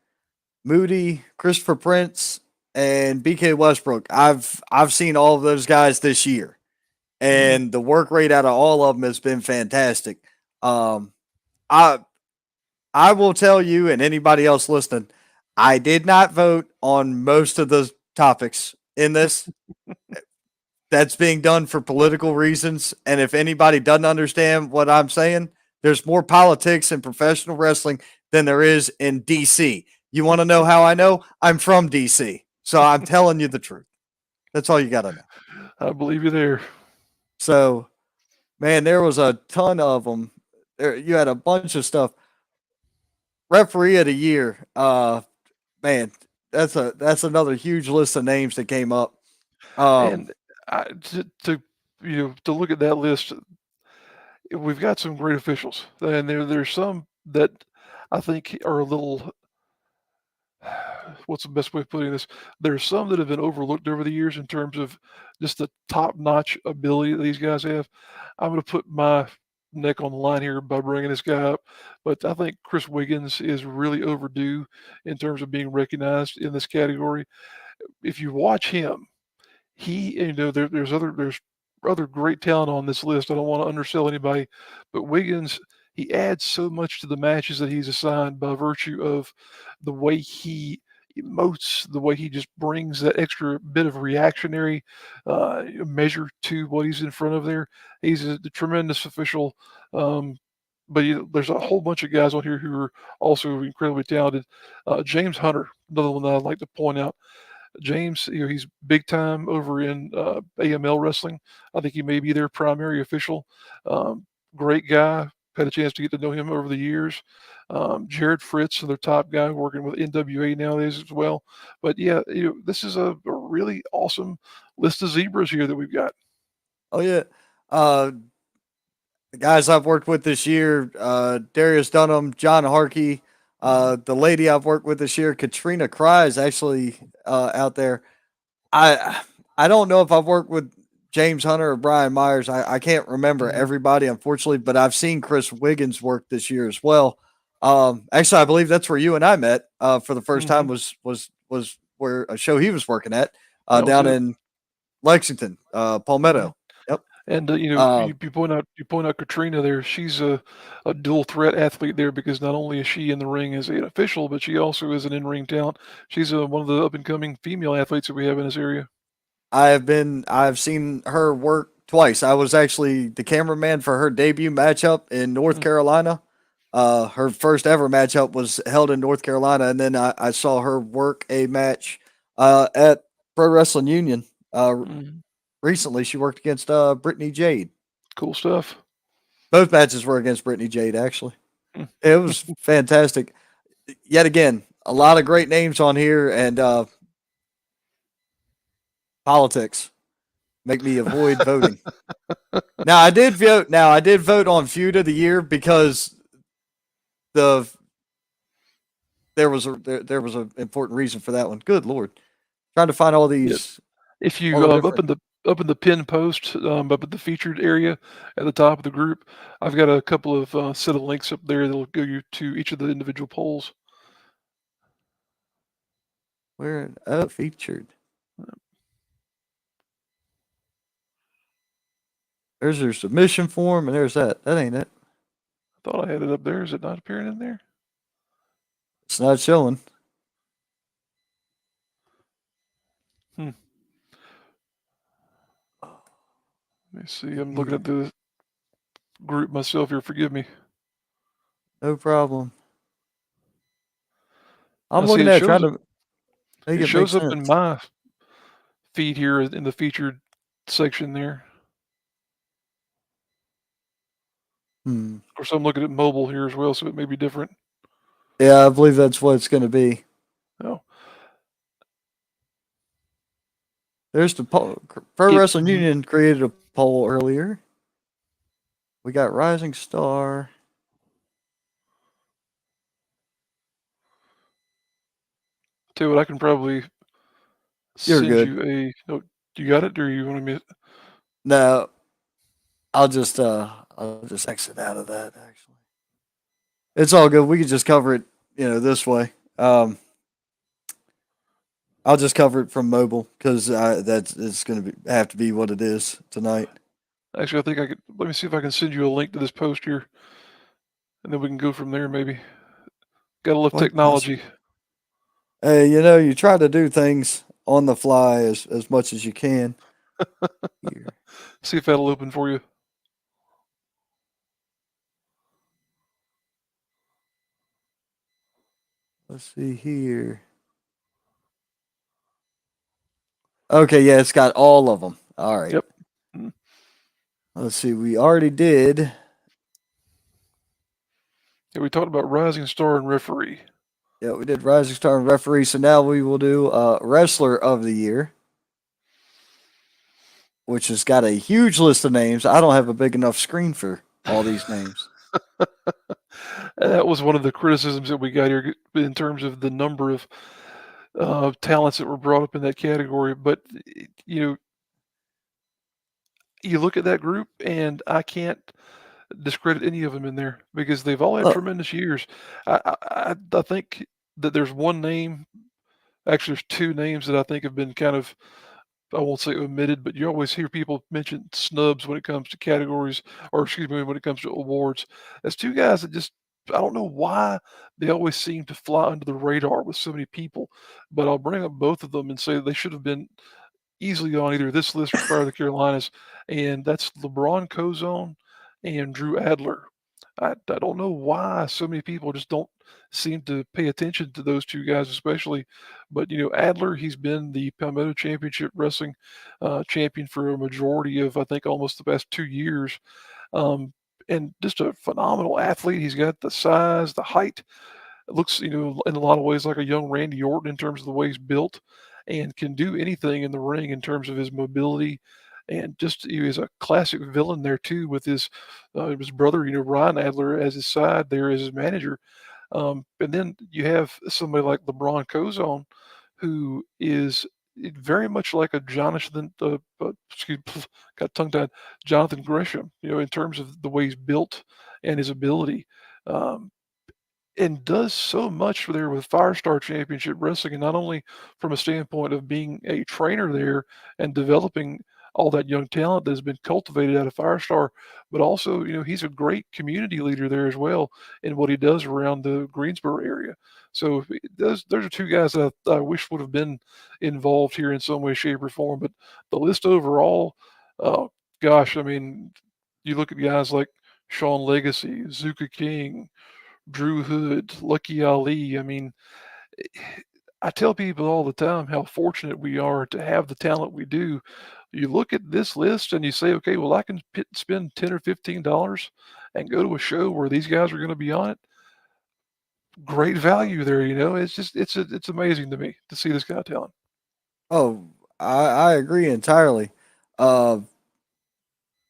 Moody, Christopher Prince, and BK Westbrook. I've seen all of those guys this year, and the work rate out of all of them has been fantastic. I I will tell you and anybody else listening, I did not vote on most of the topics in this. That's being done for political reasons. And if anybody doesn't understand what I'm saying, there's more politics in professional wrestling than there is in DC. You want to know how I know? I'm from DC. So I'm telling you the truth. That's all you got to know. I believe you there. So, man, there was a ton of them. You had a bunch of stuff. Referee of the year. Man, that's another huge list of names that came up. And to look at that list, we've got some great officials, and there's some that I think are a little. What's the best way of putting this? There's some that have been overlooked over the years in terms of just the top-notch ability that these guys have. I'm going to put my neck on the line here by bringing this guy up, but I think Chris Wiggins is really overdue in terms of being recognized in this category. If you watch him, there's other great talent on this list. I don't want to undersell anybody, but Wiggins, he adds so much to the matches that he's assigned by virtue of the way he emotes, the way he just brings that extra bit of reactionary measure to what he's in front of there. He's a tremendous official. But there's a whole bunch of guys on here who are also incredibly talented. James Hunter, another one that I'd like to point out. James, he's big time over in AML wrestling. I think he may be their primary official. Great guy. Had a chance to get to know him over the years. Jared Fritz, their top guy, working with NWA nowadays as well. But yeah, this is a really awesome list of zebras here that we've got. Oh yeah. The guys I've worked with this year, Darius Dunham, John Harkey, the lady I've worked with this year, Katrina Cry, is actually out there. I don't know if I've worked with James Hunter or Brian Myers. I can't remember everybody, unfortunately, but I've seen Chris Wiggins work this year as well. Actually, I believe that's where you and I met for the first time. Was where a show he was working at down in Lexington, Palmetto. Yep. And you point out Katrina there. She's a dual threat athlete there, because not only is she in the ring as an official, but she also is an in-ring talent. She's one of the up and coming female athletes that we have in this area. I've seen her work twice. I was actually the cameraman for her debut matchup in North Carolina. Her first ever matchup was held in North Carolina, and then I saw her work a match at Pro Wrestling Union. Recently, she worked against Brittany Jade. Cool stuff. Both matches were against Brittany Jade, actually. It was fantastic. Yet again, a lot of great names on here, and politics make me avoid voting. Now I did vote on Feud of the Year because there was an important reason for that one. Good Lord, trying to find all these. If you up in the pin post, up at the featured area at the top of the group, I've got a couple of set of links up there that'll go you to each of the individual polls. Where featured? There's your submission form, and there's that. That ain't it. I thought I had it up there. Is it not appearing in there? It's not showing. Let me see. I'm looking at the group myself here. Forgive me. No problem. I'm looking at it, trying to make it shows up in my feed here in the featured section there. Of course, I'm looking at mobile here as well, so it may be different. Yeah, I believe that's what it's going to be. Oh. There's the poll. Pro Wrestling Union created a poll earlier. We got Rising Star. Tell you what, I can probably send you a. No, you got it, or you want me? No, I'll just exit out of that. Actually, it's all good. We can just cover it, this way. I'll just cover it from mobile because it's going to have to be what it is tonight. Actually, I think I could. Let me see if I can send you a link to this post here, and then we can go from there. Maybe. Gotta love technology. Hey, you try to do things on the fly as much as you can. See if that'll open for you. Let's see here. Okay, yeah, it's got all of them. All right. Yep. Let's see. We already did. Yeah, we talked about Rising Star and Referee. Yeah, we did Rising Star and Referee. So now we will do Wrestler of the Year, which has got a huge list of names. I don't have a big enough screen for all these names. That was one of the criticisms that we got here in terms of the number of talents that were brought up in that category. But, you look at that group, and I can't discredit any of them in there because they've all had tremendous years. I think that there's one name, actually there's two names that I think have been kind of, I won't say omitted, but you always hear people mention snubs when it comes to categories, or excuse me, when it comes to awards. That's two guys that just I don't know why they always seem to fly under the radar with so many people, but I'll bring up both of them and say they should have been easily on either this list or Fire of the Carolinas, and that's LeBron Cozone and Drew Adler. I don't know why so many people just don't seem to pay attention to those two guys, especially. But Adler, he's been the Palmetto Championship Wrestling champion for a majority of, I think, almost the past 2 years. Um, and just a phenomenal athlete. He's got the size, the height. Looks, in a lot of ways like a young Randy Orton in terms of the way he's built, and can do anything in the ring in terms of his mobility. And just he is a classic villain there too, with his brother, Ryan Adler, as his side there as his manager. And then you have somebody like LeBron Cozone, who is very much like a Jonathan, excuse me, got tongue tied, Jonathan Gresham, in terms of the way he's built and his ability. Um, and does so much there with Firestar Championship Wrestling, and not only from a standpoint of being a trainer there and developing all that young talent that has been cultivated out of Firestar, but also, he's a great community leader there as well in what he does around the Greensboro area. So those are two guys that I wish would have been involved here in some way, shape, or form. But the list overall, gosh, I mean, you look at guys like Sean Legacy, Zuka King, Drew Hood, Lucky Ali. I mean, I tell people all the time how fortunate we are to have the talent we do. You look at this list and you say, okay, well, I can spend $10 or $15 and go to a show where these guys are going to be on it. Great value there, It's just it's amazing to me to see this kind of talent. Oh, I agree entirely. Uh,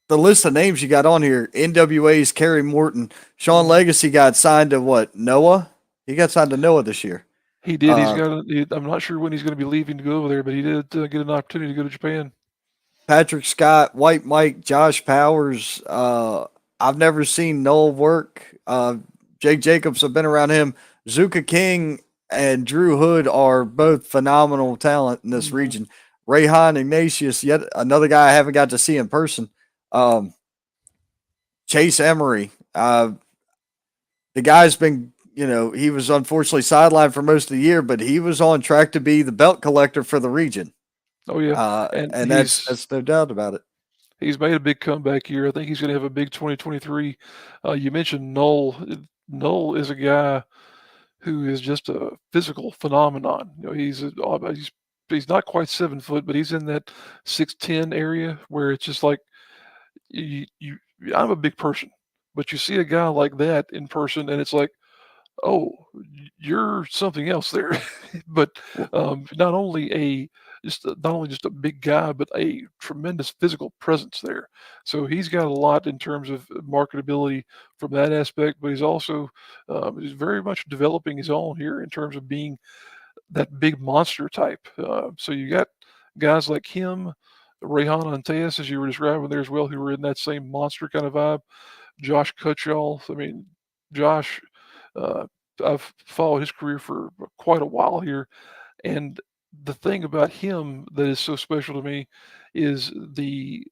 the list of names you got on here: NWA's Kerry Morton, Sean Mhm. Legacy got signed to what? Noah. He got signed to Noah this year. He did. Uh, I'm not sure when he's going to be leaving to go over there, but he did get an opportunity to go to Japan. Patrick Scott, White Mike, Josh Powers. I've never seen Noel work. Jake Jacobs, I've been around him. Zuka King and Drew Hood are both phenomenal talent in this Mhm. region. Rayhan Ignatius, yet another guy I haven't got to see in person. Um, Chase Emery. The guy's been, he was unfortunately sidelined for most of the year, but he was on track to be the belt collector for the region. Oh yeah, and And that's no doubt about it. he's made a big comeback here. I think he's going to have a big 2023. You mentioned Noel. Noel is a guy who is just a physical phenomenon. He's not quite 7 foot, but he's in that 6'10" area where it's just like you. I'm a big person, but you see a guy like that in person, and it's like, oh, you're something else there. But not only just a big guy, but a tremendous physical presence there. So he's got a lot in terms of marketability from that aspect, but he's very much developing his own here in terms of being that big monster type. So you got guys like him, Rayhan Anteas, as you were describing there as well, who were in that same monster kind of vibe. Josh Cutchall. I mean, Josh, uh, I've followed his career for quite a while here, and the thing about him that is so special to me is the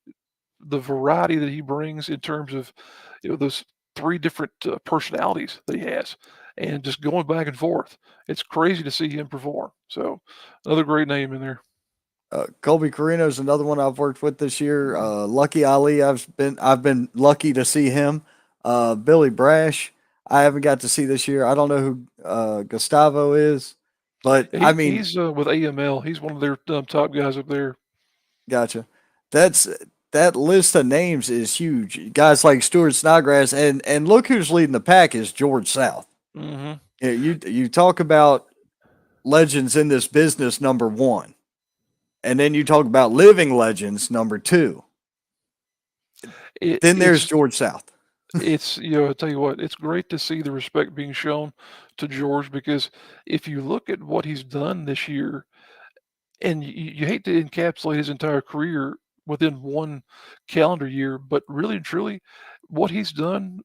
variety that he brings in terms of those three different personalities that he has, and just going back and forth. It's crazy to see him perform. So another great name in there. Colby Carino is another one I've worked with this year. Mhm. Lucky Ali, I've been lucky to see him. Billy Brash, I haven't got to see this year. I don't know who Gustavo is, but I mean, He's with AML. He's one of their top guys up there. gotcha. That's that list of names is huge. Guys like Stuart Snodgrass, and look who's leading the pack is George South. Hmm. Yeah, you talk about legends in this business, number one, and then you talk about living legends, number two. Then there's It's George South. I tell you what, it's great to see the respect being shown to George, because if you look at what he's done this year, and you hate to encapsulate his entire career within one calendar year, but really and truly, what he's done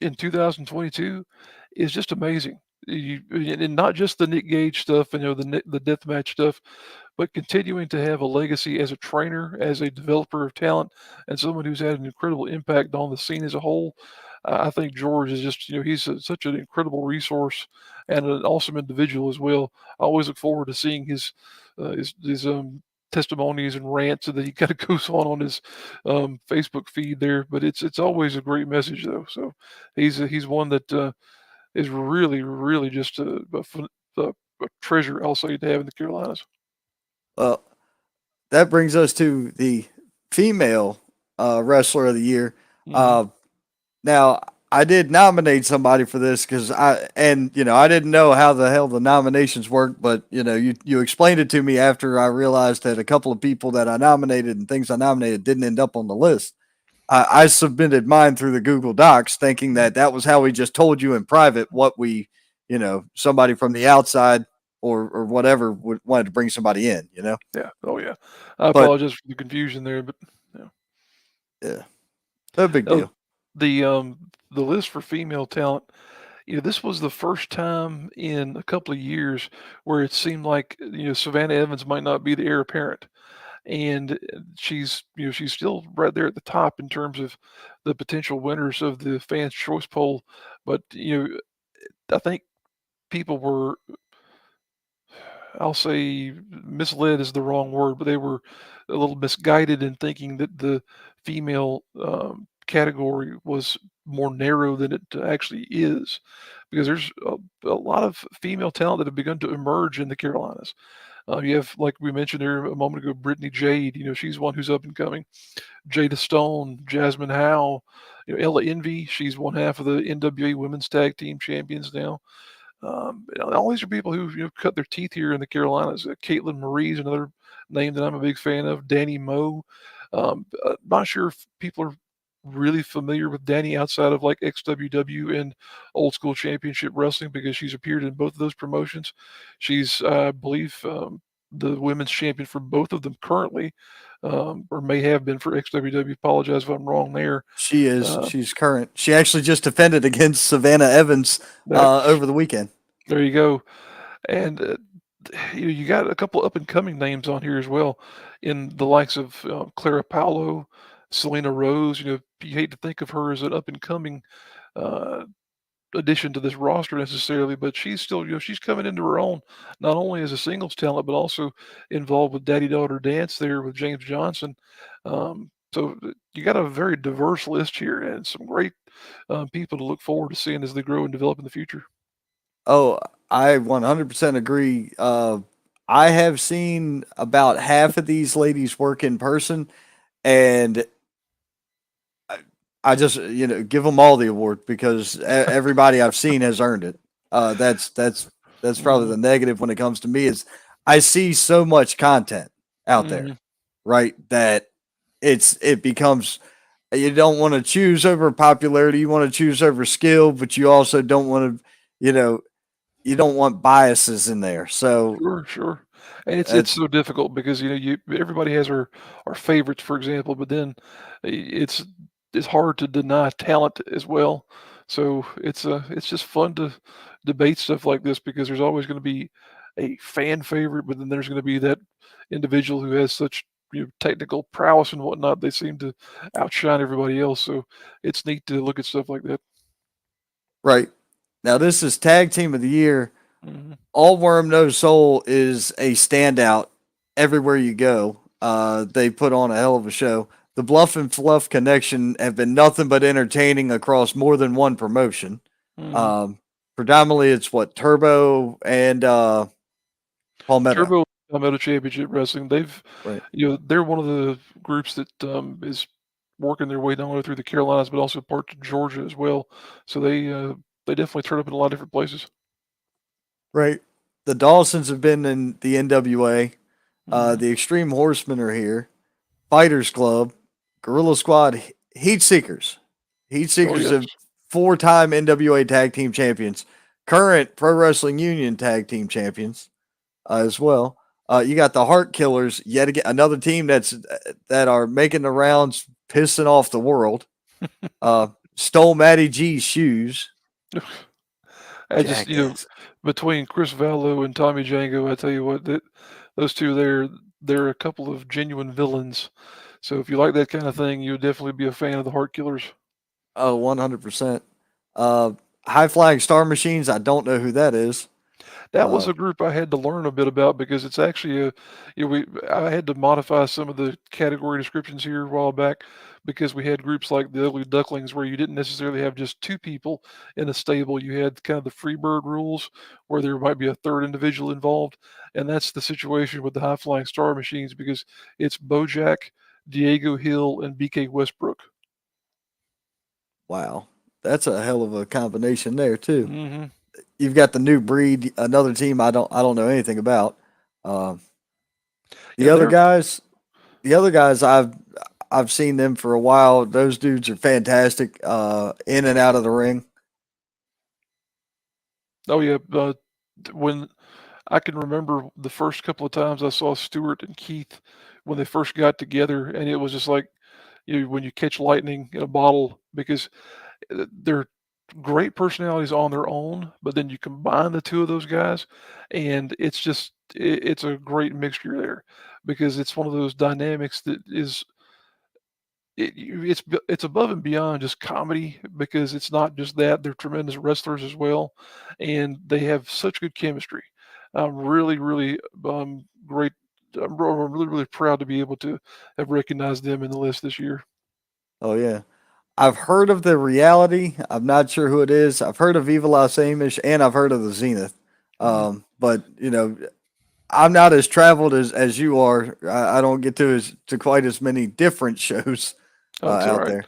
in 2022 is just amazing. And not just the Nick Gage stuff and the deathmatch stuff, but continuing to have a legacy as a trainer, as a developer of talent, and someone who's had an incredible impact on the scene as a whole. I think George is just, he's such an incredible resource and an awesome individual as well. I always look forward to seeing his testimonies and rants that he kind of goes on his Facebook feed there. But it's always a great message though. So he's one that is really really just a treasure, I'll say, to have in the Carolinas. Well, that brings us to the female wrestler of the year. Mhm. Now, I did nominate somebody for this because I didn't know how the hell the nominations work, but you explained it to me after I realized that a couple of people that I nominated and things I nominated didn't end up on the list. I submitted mine through the Google Docs, thinking that was how we just told you in private what we, somebody from the outside or whatever wanted to bring somebody in, Yeah. Oh yeah. I But apologize for the confusion there, but yeah. yeah, no big Oh, deal. the list for female talent, this was the first time in a couple of years where it seemed like, Savannah Evans might not be the heir apparent. And she's still right there at the top in terms of the potential winners of the fans choice poll. But, I think people were, I'll say, misled is the wrong word, but they were a little misguided in thinking that the female category was more narrow than it actually is, because there's a lot of female talent that have begun to emerge in the Carolinas. You have, like we mentioned there a moment ago, Brittany Jade. She's one who's up and coming. Jada Stone, Jasmine Howe, Ella Envy. She's one half of the NWA Women's Tag Team Champions now. All these are people who cut their teeth here in the Carolinas. Caitlin Marie is another name that I'm a big fan of. Danny Moe. Not sure if people are really familiar with Danny outside of like XWW and Old School Championship Wrestling, because she's appeared in both of those promotions. She's, I believe, the women's champion for both of them currently, or may have been for XWW. Apologize if I'm wrong there. She is. Uh, She's current. She actually just defended against Savannah Evans that over the weekend. There you go. And you got a couple up and coming names on here as well, in the likes of Clara Paolo, Selena Rose. You hate to think of her as an up and coming uh, addition to this roster necessarily, but she's still, she's coming into her own, not only as a singles talent, but also involved with Daddy Daughter Dance there with James Johnson. So you got a very diverse list here and some great people to look forward to seeing as they grow and develop in the future. Oh, I 100% agree. I have seen about half of these ladies work in person, and I just give them all the award because everybody I've seen has earned it. That's probably the Mhm. negative when it comes to me is I see so much content out there, Mhm. right? That it becomes you don't want to choose over popularity, you want to choose over skill, but you also don't want to, you don't want biases in there. So Sure, sure. And it's that's so difficult because you everybody has our favorites, for example, but then it's hard to deny talent as well. So it's just fun to debate stuff like this, because there's always going to be a fan favorite, but then there's going to be that individual who has such technical prowess and whatnot. They seem to outshine everybody else. So it's neat to look at stuff like that. right. Now this is tag team of the year. Hmm. All Worm No Soul is a standout everywhere you go. They put on a hell of a show. The Bluff and Fluff Connection have been nothing but entertaining across more than one promotion. Hmm. Um, Predominantly, it's what Turbo and Palmetto, Turbo Palmetto Championship Wrestling. right? They're one of the groups that is working their way not only through the Carolinas but also parts of Georgia as well. So they definitely turn up in a lot of different places. Right. The Dawsons have been in the NWA. Hmm. The Extreme Horsemen are here. Fighters Club, Gorilla Squad, Heat Seekers. Heat Oh Seekers yes. have four-time NWA Tag Team Champions, current Pro Wrestling Union Tag Team Champions as well. You got the Heart Killers, yet again another team that are making the rounds, pissing off the world. Stole Matty G's shoes. I just Jackass. between Chris Vallo and Tommy Django, I tell you what, that those two there, they're a couple of genuine villains. So if you like that kind of thing, you'll definitely be a fan of the Heart Killers. Oh, 100%. High Flying Star Machines, I don't know who that is. That was a group I had to learn a bit about because it's actually I had to modify some of the category descriptions here a while back because we had groups like the Ugly Ducklings where you didn't necessarily have just two people in a stable. You had kind of the Freebird rules where there might be a third individual involved, and that's the situation with the High Flying Star Machines because it's Bojack, Diego Hill, and BK Westbrook. Wow. That's a hell of a combination there too. Hmm. You've got the new breed, another team I don't know anything about. Um, the Yeah, other they're guys, the other guys I've seen them for a while. Those dudes are fantastic, in and out of the ring. oh yeah. When I can remember the first couple of times I saw Stewart and Keith when they first got together, and it was just like when you catch lightning in a bottle because they're great personalities on their own, but then you combine the two of those guys, and it's a great mixture there because it's one of those dynamics that is it's above and beyond just comedy because it's not just that they're tremendous wrestlers as well, and they have such good chemistry. I'm really great. I'm really proud to be able to have recognized them in the list this year. Oh yeah. I've heard of the reality. I'm not sure who it is. I've heard of Viva Las Amish and I've heard of the Zenith. Mhm. But I'm not as traveled as you are. I don't get to quite as many different shows Oh, it's all out right. there.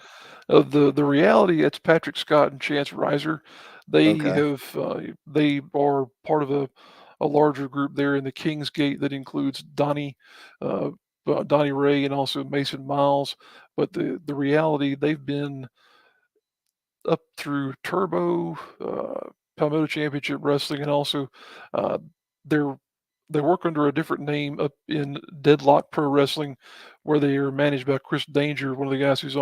The reality, it's Patrick Scott and Chance Riser. Okay. They are part of a larger group there in the King's Gate that includes uh, Donnie Ray and also Mason Miles. But the reality, they've been up through Turbo, Palmetto Championship Wrestling, and also uh, they're they work under a different name up in Deadlock Pro Wrestling, where they are managed by Chris Danger, one of the guys who's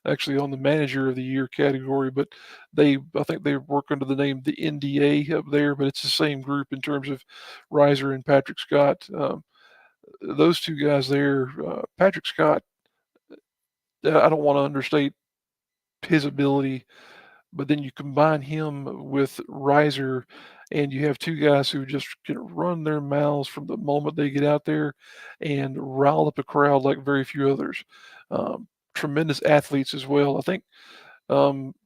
actually on the Manager of the Year category. But I think they work under the name the NDA up there, but it's the same group in terms of Riser and Patrick Scott. Those two guys there, Patrick Scott, I don't want to understate his ability, but then you combine him with Riser, and you have two guys who just can run their mouths from the moment they get out there and rile up a crowd like very few others. Tremendous athletes as well. I think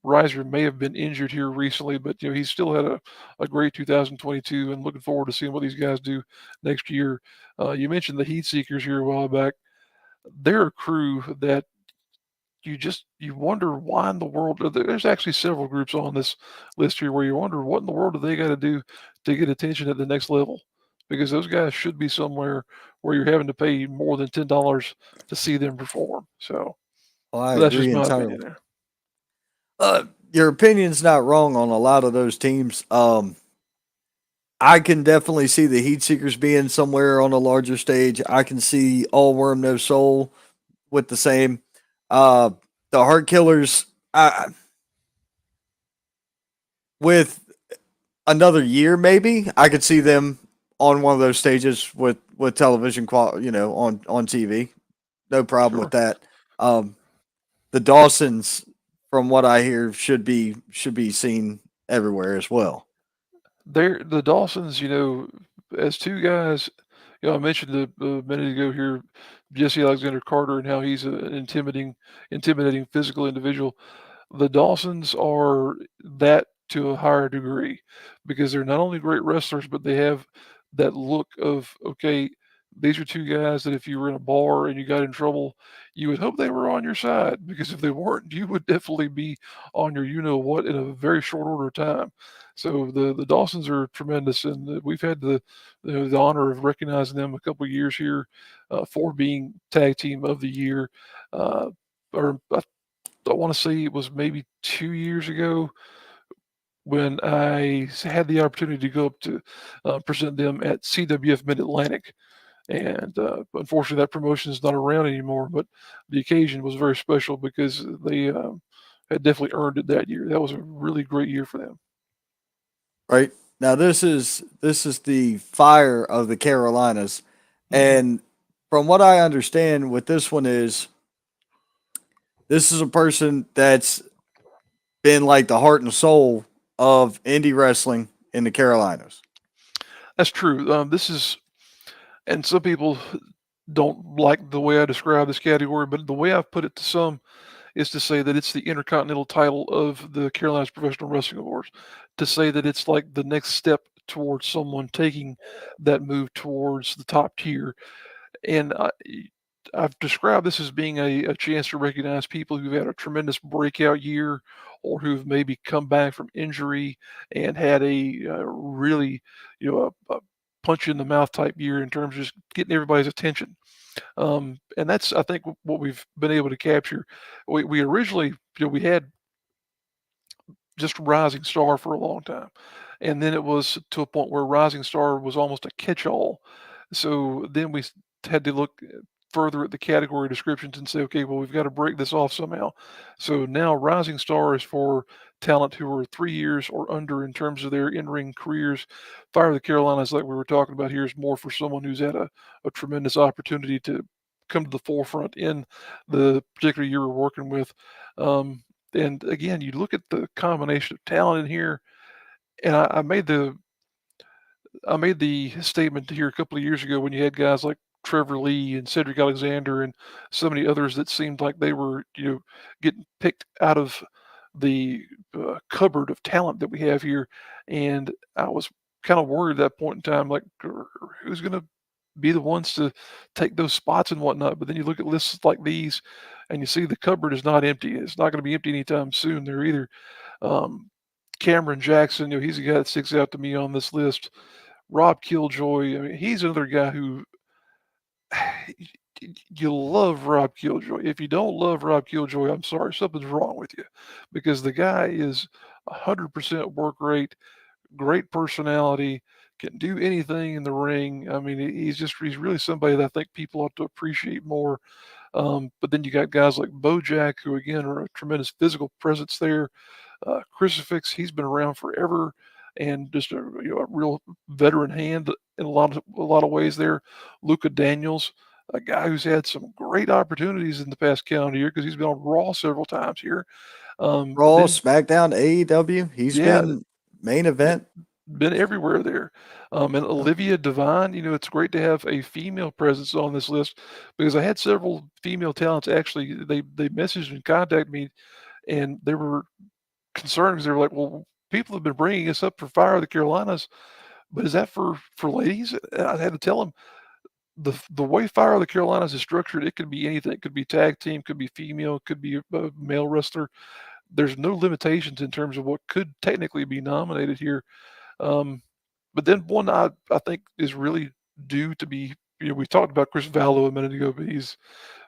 Riser may have been injured here recently, but he's still had a great 2022, and looking forward to seeing what these guys do next year. You mentioned the Heat Seekers here a while back. They're a crew that you wonder why in the world there's actually several groups on this list here where you wonder what in the world do they got to do to get attention at the next level, because those guys should be somewhere where you're having to pay more than $10 to see them perform. So Well, I that's agree just my entirely. opinion there. Your opinion's not wrong on a lot of those teams. I can definitely see the Heat Seekers being somewhere on a larger stage. I can see All Worm No Soul with the same. Uh, the Heart Killers, with another year, maybe I could see them on one of those stages with television quality, on TV. No problem with Sure. that. Um, the Dawsons, from what I hear, should be seen everywhere as well. The Dawsons, as two guys, I mentioned a minute ago here, Jesse Alexander Carter and how he's an intimidating physical individual. The Dawsons are that to a higher degree because they're not only great wrestlers, but they have that look of, okay, these are two guys that if you were in a bar and you got in trouble, you would hope they were on your side, because if they weren't, you would definitely be on your you know what in a very short order of time. So the Dawsons are tremendous, and we've had the honor of recognizing them a couple of years here for being tag team of the year. Uh, or I want to say it was maybe 2 years ago when I had the opportunity to go up to present them at CWF Mid Atlantic. And unfortunately, that promotion is not around anymore. But the occasion was very special because they had definitely earned it that year. That was a really great year for them. Right now, this is the fire of the Carolinas. And from what I understand with this one is this is a person that's been like the heart and soul of indie wrestling in the Carolinas. That's true. This is, and some people don't like the way I describe this category, but the way I've put it to some is to say that it's the intercontinental title of the Carolinas Professional Wrestling Awards, to say that it's like the next step towards someone taking that move towards the top tier. And I've described this as being a chance to recognize people who've had a tremendous breakout year or who've maybe come back from injury and had a really, a punch in the mouth type year in terms of just getting everybody's attention. And that's, I think, what we've been able to capture. We originally, we had just Rising Star for a long time, and then it was to a point where Rising Star was almost a catch-all. So then we had to look further at the category descriptions and say, okay, well, we've got to break this off somehow. So now Rising Star is for talent who are 3 years or under in terms of their in-ring careers. Fire of the Carolinas, like we were talking about here, is more for someone who's had a tremendous opportunity to come to the forefront in the particular year we're working with. And again, you look at the combination of talent in here, and I made the statement here a couple of years ago when you had guys like Trevor Lee and Cedric Alexander and so many others that seemed like they were, getting picked out of the cupboard of talent that we have here. And I was kind of worried at that point in time, like, who's going to be the ones to take those spots and whatnot. But then you look at lists like these and you see the cupboard is not empty. It's not going to be empty anytime soon. They're either um, Cameron Jackson, he's a guy that sticks out to me on this list. Rob Killjoy, I mean, he's another guy who you love Rob Killjoy. If you don't love Rob Killjoy, I'm sorry, something's wrong with you, because the guy is 100% work rate, great personality, can do anything in the ring. I mean, he's really somebody that I think people ought to appreciate more. But then you got guys like Bojack, who again are a tremendous physical presence there. Crucifix, he's been around forever and just a real veteran hand in a lot of ways there. Luca Daniels, a guy who's had some great opportunities in the past calendar year because he's been on Raw several times here. Raw, SmackDown, AEW, he's been main event. Been everywhere there. And Olivia Devine, it's great to have a female presence on this list because I had several female talents actually. They messaged and contacted me, and they were concerned because they were like, "Well, people have been bringing us up for Fire of the Carolinas, but is that for ladies?" And I had to tell them the way Fire of the Carolinas is structured, it could be anything. It could be tag team, could be female, could be a male wrestler. There's no limitations in terms of what could technically be nominated here. But then one I think is really due to be, we talked about Chris Vallow a minute ago, but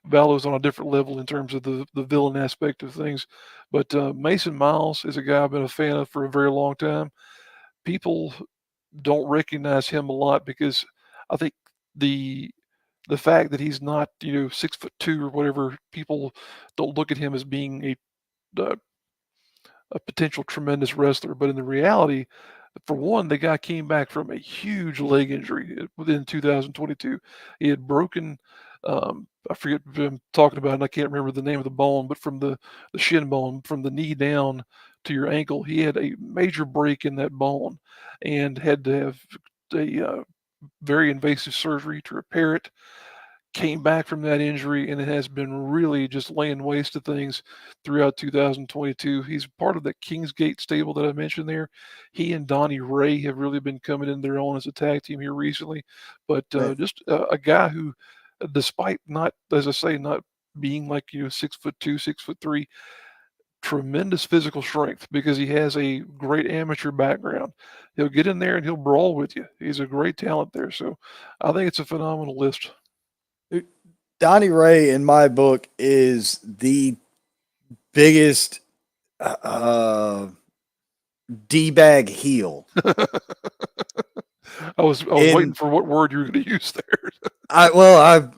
Vallow's on a different level in terms of the villain aspect of things. But Mason Miles is a guy I've been a fan of for a very long time. People don't recognize him a lot because I think the fact that he's not, 6'2" or whatever, people don't look at him as being a potential tremendous wrestler. But in the reality, for one, the guy came back from a huge leg injury within 2022. He had broken, I forget what I'm talking about, and I can't remember the name of the bone, but from the shin bone, from the knee down to your ankle, he had a major break in that bone and had to have a very invasive surgery to repair it. Came back from that injury and it has been really just laying waste to things throughout 2022. He's part of that Kingsgate stable that I mentioned there. He and Donnie Ray have really been coming in their own as a tag team here recently. But just a guy who, despite not, as I say, not being like 6'2", 6'3", tremendous physical strength because he has a great amateur background. He'll get in there and he'll brawl with you. He's a great talent there. So I think it's a phenomenal list. Donnie Ray, in my book, is the biggest D-bag heel. I was waiting for what word you were going to use there. I'm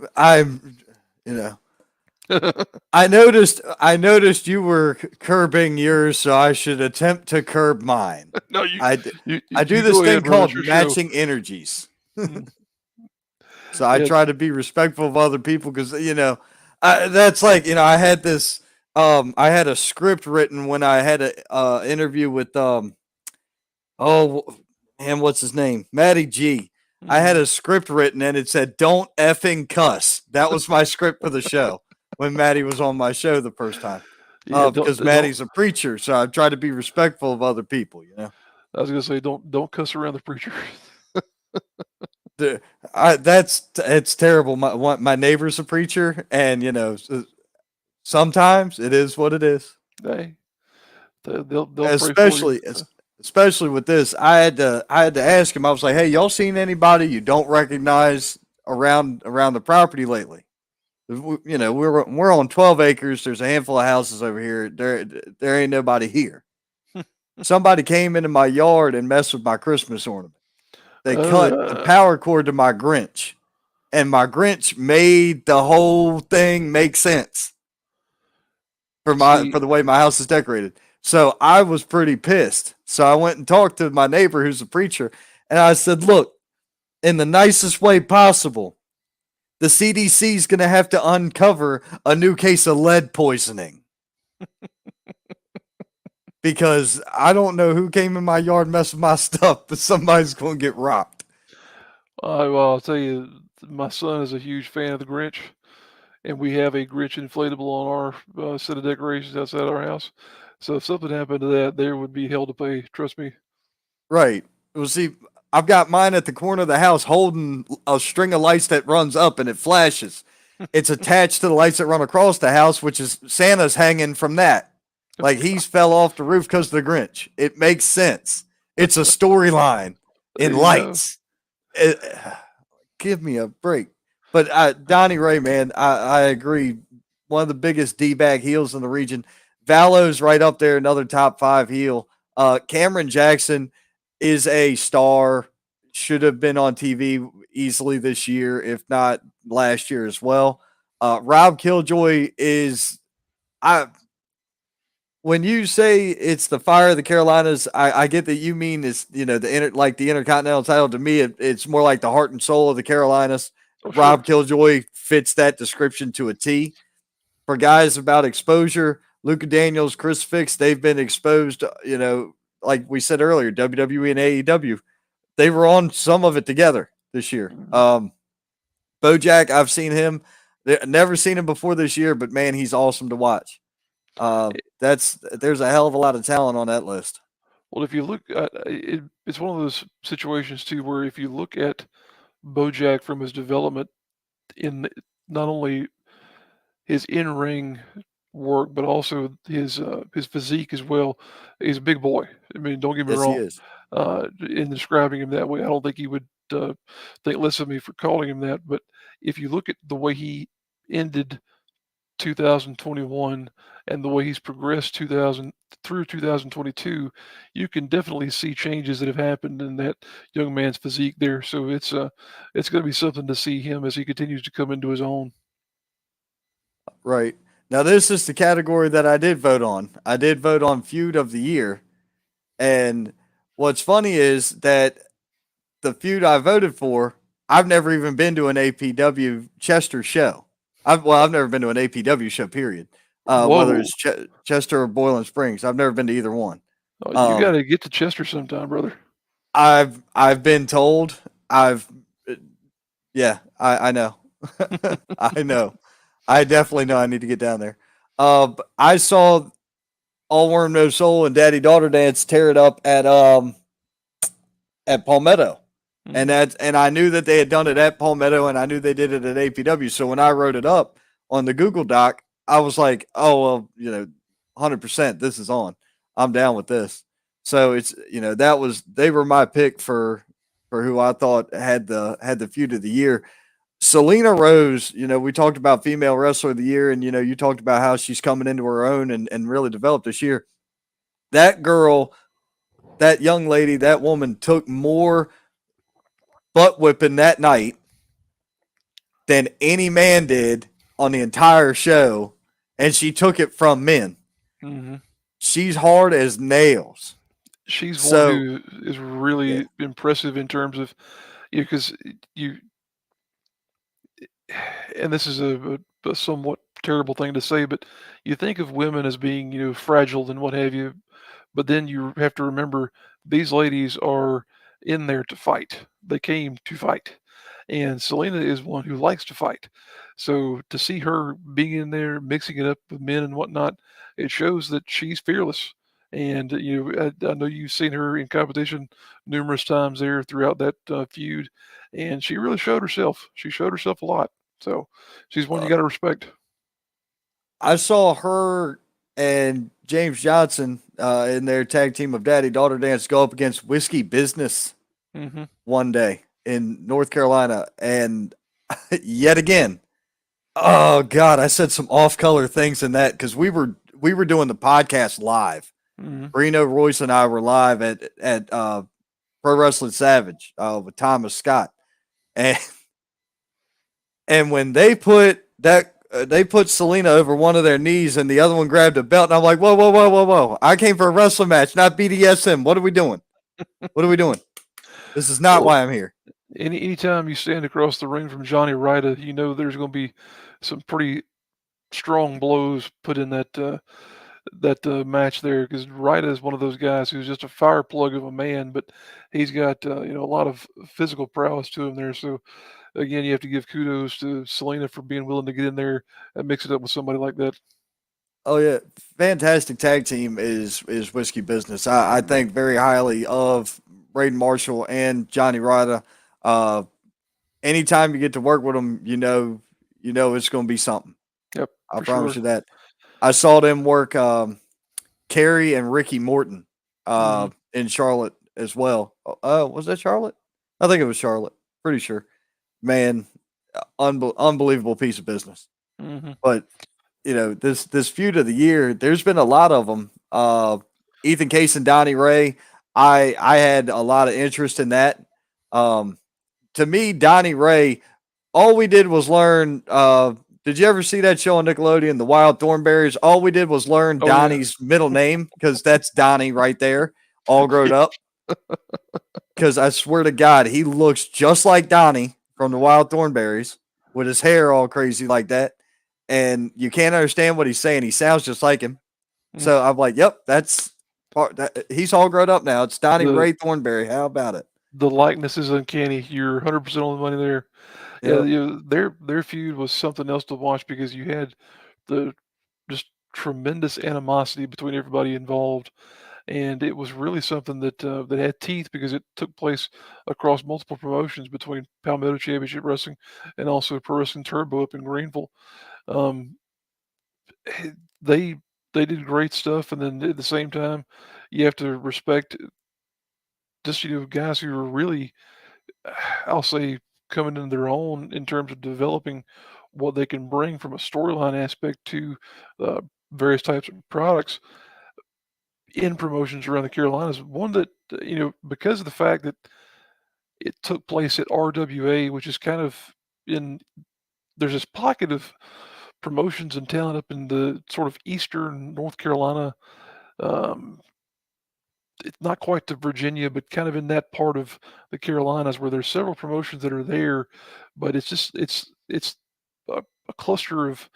I noticed you were curbing yours, so I should attempt to curb mine. No, I do this thing called matching energies. So I try to be respectful of other people because that's like I had this I had a script written when I had a interview with oh man, what's his name, Matty G. I had a script written and it said "Don't effing cuss." That was my script for the show when Matty was on my show the first time. Yeah, Because Matty's a preacher, so I try to be respectful of other people. I was gonna say don't cuss around the preacher. It's terrible. My neighbor's a preacher, and sometimes it is what it is. Hey, they'll pray for Especially you. especially with this, I had to ask him. I was like, "Hey, y'all seen anybody you don't recognize around the property lately?" We're on 12 acres. There's a handful of houses over here. There ain't nobody here. Somebody came into my yard and messed with my Christmas ornament. They cut the power cord to my Grinch, and my Grinch made the whole thing make sense for the way my house is decorated. So I was pretty pissed. So I went and talked to my neighbor who's a preacher, and I said, "Look, in the nicest way possible, the CDC is going to have to uncover a new case of lead poisoning." Because I don't know who came in my yard messing with my stuff, but somebody's going to get rocked. Well, I'll tell you, my son is a huge fan of the Grinch, and we have a Grinch inflatable on our set of decorations outside our house. So if something happened to that, there would be hell to pay. Trust me. Right. Well, see, I've got mine at the corner of the house holding a string of lights that runs up and it flashes. It's attached to the lights that run across the house, which is Santa's hanging from that. Like he's fell off the roof because of the Grinch. It makes sense. It's a storyline in lights. Give me a break. But Donnie Ray, man, I agree. One of the biggest D-bag heels in the region. Valo's right up there, another top 5 heel. Cameron Jackson is a star. Should have been on TV easily this year, if not last year as well. Rob Killjoy is when you say it's the fire of the Carolinas, I get that you mean is the Intercontinental title. To me, it's more like the heart and soul of the Carolinas. Oh, Rob sure. Killjoy fits that description to a T. For guys about exposure, Luka Daniels, Chris Fix, they've been exposed. Like we said earlier, WWE and AEW, they were on some of it together this year. Bojack, I've seen him. Never seen him before this year, but man, he's awesome to watch. There's a hell of a lot of talent on that list. Well, if you look at it's one of those situations too, where if you look at Bojack from his development in not only his in-ring work, but also his physique as well. He's a big boy. I mean, don't get me Yes, wrong. he is. In describing him that way, I don't think he would think less of me for calling him that. But if you look at the way he ended 2021 and the way he's progressed 2000 through 2022, you can definitely see changes that have happened in that young man's physique there. So it's going to be something to see him as he continues to come into his own. Right. Now, this is the category that I did vote on. I did vote on Feud of the Year. And what's funny is that the feud I voted for, I've never even been to an APW Chester show. I've never been to an APW show, period. Whether it's Chester or Boiling Springs. I've never been to either one. You got to get to Chester sometime, brother. I've been told. I know. I know. I definitely know I need to get down there. I saw All Worm No Soul and Daddy Daughter Dance tear it up at Palmetto. Mm-hmm. And I knew that they had done it at Palmetto, and I knew they did it at APW. So when I wrote it up on the Google Doc, I was like, oh, well, 100%, this is on. I'm down with this. So it's, they were my pick for who I thought had the feud of the year. Selena Rose, we talked about female wrestler of the year, and, you talked about how she's coming into her own and really developed this year. That girl, that young lady, that woman took more butt whipping that night than any man did on the entire show, and she took it from men. Mm-hmm. She's hard as nails. She's one who is really impressive in terms of, because and this is a somewhat terrible thing to say, but you think of women as being, fragile and what have you, but then you have to remember these ladies are in there to fight. They came to fight. And Selena is one who likes to fight. So to see her being in there, mixing it up with men and whatnot, it shows that she's fearless. And I know you've seen her in competition numerous times there throughout that feud, and she really showed herself. She showed herself a lot. So she's one you Uh, got to respect. I saw her and James Johnson in their tag team of Daddy Daughter Dance go up against Whiskey Business Hmm. one day in North Carolina, and yet again, oh God, I said some off color things in that because we were doing the podcast live. Hmm. Reno Royce and I were live at Pro Wrestling Savage with Thomas Scott, and and when they put Selena over one of their knees and the other one grabbed a belt, and I'm like, whoa, whoa, whoa, whoa, whoa! I came for a wrestling match, not BDSM. What are we doing? What are we doing? This is not Well, why I'm here. anytime you stand across the ring from Johnny Ryder, you know there's going to be some pretty strong blows put in that match there because Ryder is one of those guys who's just a fire plug of a man, but he's got a lot of physical prowess to him there. So again, you have to give kudos to Selena for being willing to get in there and mix it up with somebody like that. Oh yeah, fantastic tag team is Whiskey Business. I think very highly of Braden Marshall and Johnny Ryder. Uh, Anytime you get to work with them, you know it's going to be something. Yep, I for promise sure. you that. I saw them work Kerry and Ricky Morton Hmm. in Charlotte as well. Was that Charlotte? I think it was Charlotte. Pretty sure. Man, unbelievable piece of business. Hmm. But this feud of the year, there's been a lot of them. Ethan Case and Donnie Ray. I had a lot of interest in that. Um, to me, Donnie Ray, all we did was learn. Did you ever see that show on Nickelodeon, The Wild Thornberries? All we did was learn Oh yeah. Donnie's middle name because that's Donnie right there, all grown up. Because I swear to God, he looks just like Donnie from The Wild Thornberries with his hair all crazy like that. And you can't understand what he's saying. He sounds just like him. Mm. So I'm like, yep, that's part. He's all grown up now. It's Donnie The Ray Thornberry. How about it? the likeness is uncanny. You're 100% on the money there. Yeah, Yep. their feud was something else to watch because you had the just tremendous animosity between everybody involved, and it was really something that had teeth because it took place across multiple promotions between Palmetto Championship Wrestling and also Pro Wrestling Turbo up in Greenville. Um, eh, they they did great stuff, and then at the same time, you have to respect just guys who are really, I'll say, coming into their own in terms of developing what they can bring from a storyline aspect to uh, various types of products in promotions around the Carolinas. One that, because of the fact that it took place at RWA, which is kind of in, there's this pocket of promotions and talent up in the sort of eastern North Carolina. Um, it's not quite to Virginia, but kind of in that part of the Carolinas where there's several promotions that are there, but it's a cluster of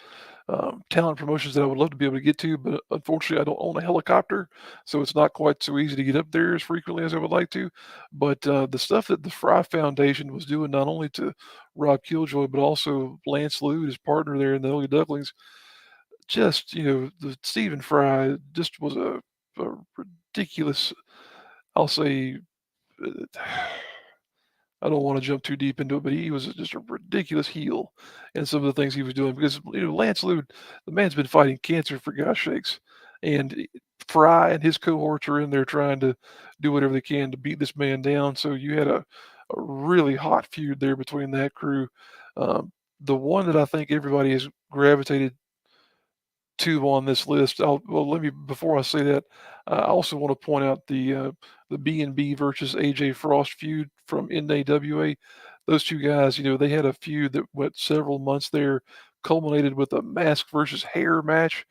talent promotions that I would love to be able to get to, but unfortunately, I don't own a helicopter, so it's not quite so easy to get up there as frequently as I would like to. But the stuff that the Fry Foundation was doing, not only to Rob Killjoy, but also Lance Lude, his partner there in the Ugly Ducklings, just the Stephen Fry just was a ridiculous. I'll say. I don't want to jump too deep into it, but he was just a ridiculous heel in some of the things he was doing because Lance Lude, the man's been fighting cancer for gosh sakes, and Fry and his cohorts are in there trying to do whatever they can to beat this man down. So you had a really hot feud there between that crew. Um, the one that I think everybody has gravitated two on this list. Well, let me before I say that, I also want to point out the B&B versus AJ Frost feud from NAWA. Those two guys, they had a feud that went several months there, culminated with a mask versus hair match,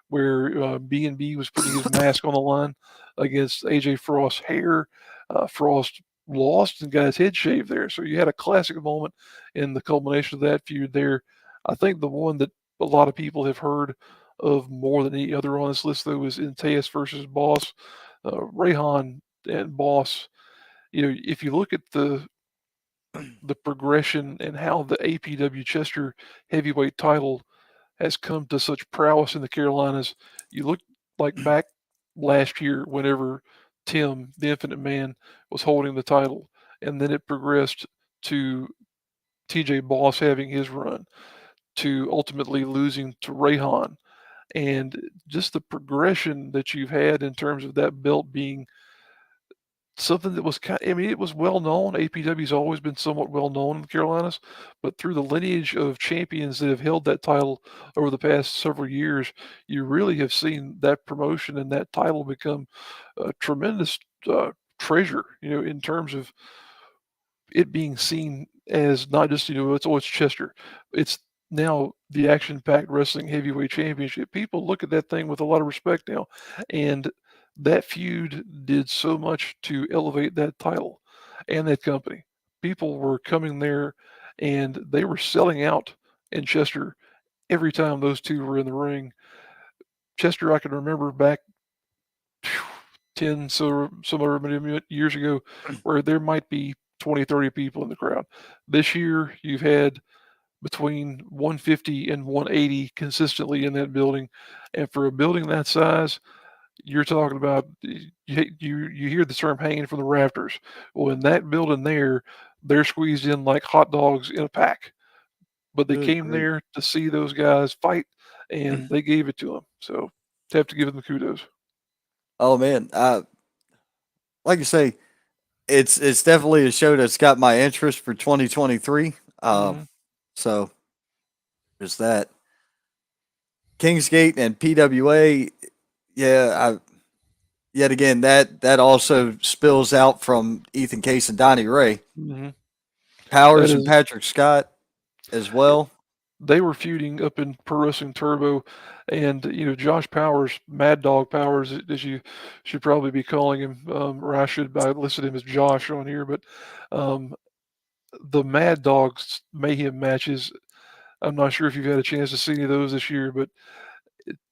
where B&B was putting his mask on the line against AJ Frost's hair. Frost lost and got his head shaved there. So you had a classic moment in the culmination of that feud there. I think the one that a lot of people have heard of more than any other on this list, though, is Inteus versus Boss. Rayhan and Boss, if you look at the progression and how the APW Chester heavyweight title has come to such prowess in the Carolinas, you look like back last year whenever Tim, the Infinite Man, was holding the title, and then it progressed to TJ Boss having his run, to ultimately losing to Rayhan. And just the progression that you've had in terms of that belt being something that was it was well known. APW's always been somewhat well known in the Carolinas, but through the lineage of champions that have held that title over the past several years, you really have seen that promotion and that title become a tremendous treasure, in terms of it being seen as not just, it's Chester. It's now the action-packed wrestling heavyweight championship. People look at that thing with a lot of respect now. And that feud did so much to elevate that title and that company. People were coming there and they were selling out in Chester every time those two were in the ring. Chester, I can remember back 10 some other years ago where there might be 20, 30 people in the crowd. This year, you've had between 150 and 180 consistently in that building. And for a building that size, you're talking about, you hear the term hanging from the rafters. Well, in that building there, they're squeezed in like hot dogs in a pack. But they Good came grief. there to see those guys fight, and they gave it to them. So have to give them kudos. Oh man, like you say, it's definitely a show that's got my interest for 2023. Mhm. So there's that. Kingsgate and PWA, yeah, yet again that also spills out from Ethan Case and Donnie Ray, Mhm. That Powers and is, Patrick Scott as well. they were feuding up in Pro Wrestling Turbo, and Josh Powers, Mad Dog Powers, as you should probably be calling him, or I listed him as Josh on here, but um, the Mad Dogs Mayhem matches. I'm not sure if you've had a chance to see any of those this year, but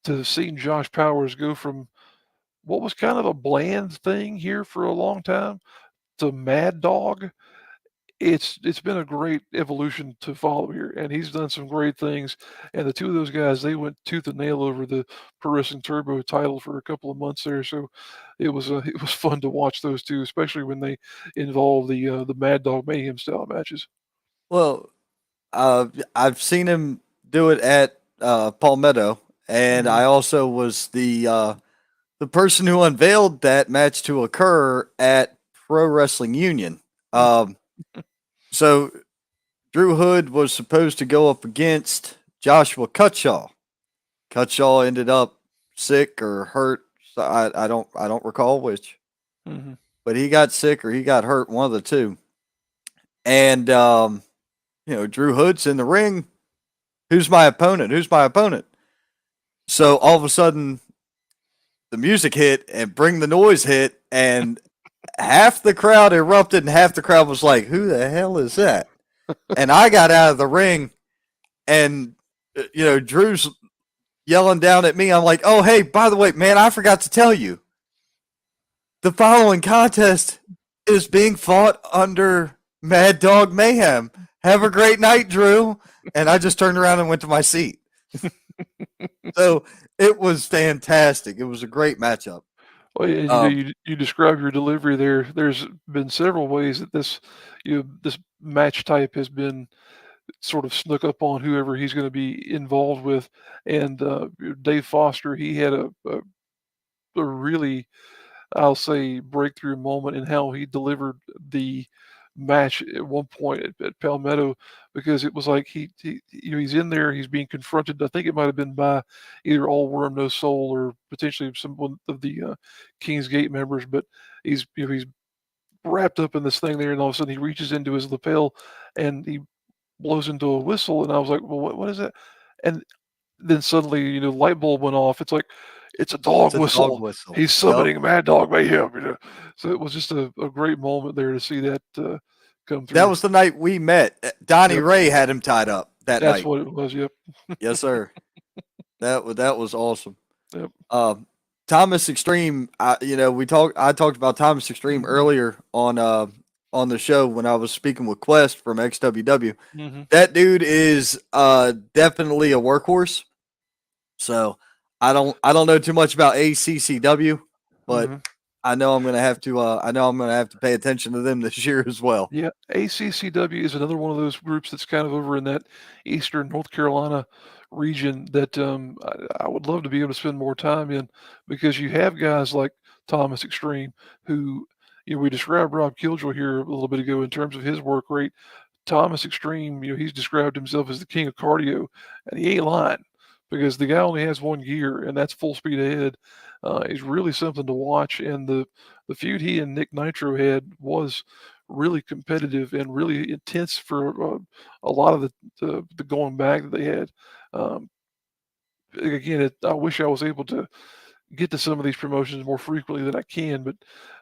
to seeing Josh Powers go from what was kind of a bland thing here for a long time to Mad Dog, it's been a great evolution to follow here, and he's done some great things. And the two of those guys, they went tooth and nail over the Pro Wrestling Turbo title for a couple of months there. So it was fun to watch those two, especially when they involve the Mad Dog Mayhem style matches. Well, I've seen him do it at Palmetto, and Mhm. I also was the person who unveiled that match to occur at Pro Wrestling Union. Um, so Drew Hood was supposed to go up against Joshua Cutshaw. Cutshaw ended up sick or hurt. So I don't recall which, Mhm. but he got sick or he got hurt, one of the two. And Drew Hood's in the ring. Who's my opponent? Who's my opponent? So all of a sudden, the music hit and Bring the Noise hit, and half the crowd erupted, and half the crowd was like, "Who the hell is that?" And I got out of the ring, and Drew's yelling down at me. I'm like, "Oh, hey, by the way, man, I forgot to tell you, the following contest is being fought under Mad Dog Mayhem. Have a great night, Drew." And I just turned around and went to my seat. So it was fantastic. It was a great matchup. Well, and Um, you describe your delivery there. There's been several ways that this match type has been sort of snuck up on whoever he's going to be involved with. And Dave Foster, he had a really, I'll say, breakthrough moment in how he delivered the match at one point at Palmetto, because it was like he's in there, he's being confronted. I think it might have been by either All Worm No Soul or potentially someone of the King's Gate members, but he's wrapped up in this thing there, and all of a sudden he reaches into his lapel and he blows into a whistle, and I was like, well, what is that? And then suddenly, light bulb went off. It's like it's a dog It's a dog whistle. whistle. He's Yup. summoning Mad Dog Mayhem. So it was just a great moment there to see that come That through. was the night we met. Donnie Yep. Ray had him tied up that That's night. what it was. Yep. Yes, sir. That was awesome. Yep. Thomas Extreme. I talked about Thomas Extreme earlier on the show when I was speaking with Quest from XWW. Mhm. That dude is definitely a workhorse. So I don't know too much about ACCW, but Mhm. I know I'm gonna have to pay attention to them this year as well. Yeah, ACCW is another one of those groups that's kind of over in that eastern North Carolina region that I would love to be able to spend more time in because you have guys like Thomas Extreme who, we described Rob Killjoy here a little bit ago in terms of his work rate. Thomas Extreme, he's described himself as the king of cardio, and he ain't lying because the guy only has one gear, and that's full speed ahead. He's really something to watch, and the feud he and Nick Nitro had was really competitive and really intense for a lot of the going back that they had. Um, again, I wish I was able to get to some of these promotions more frequently than I can, but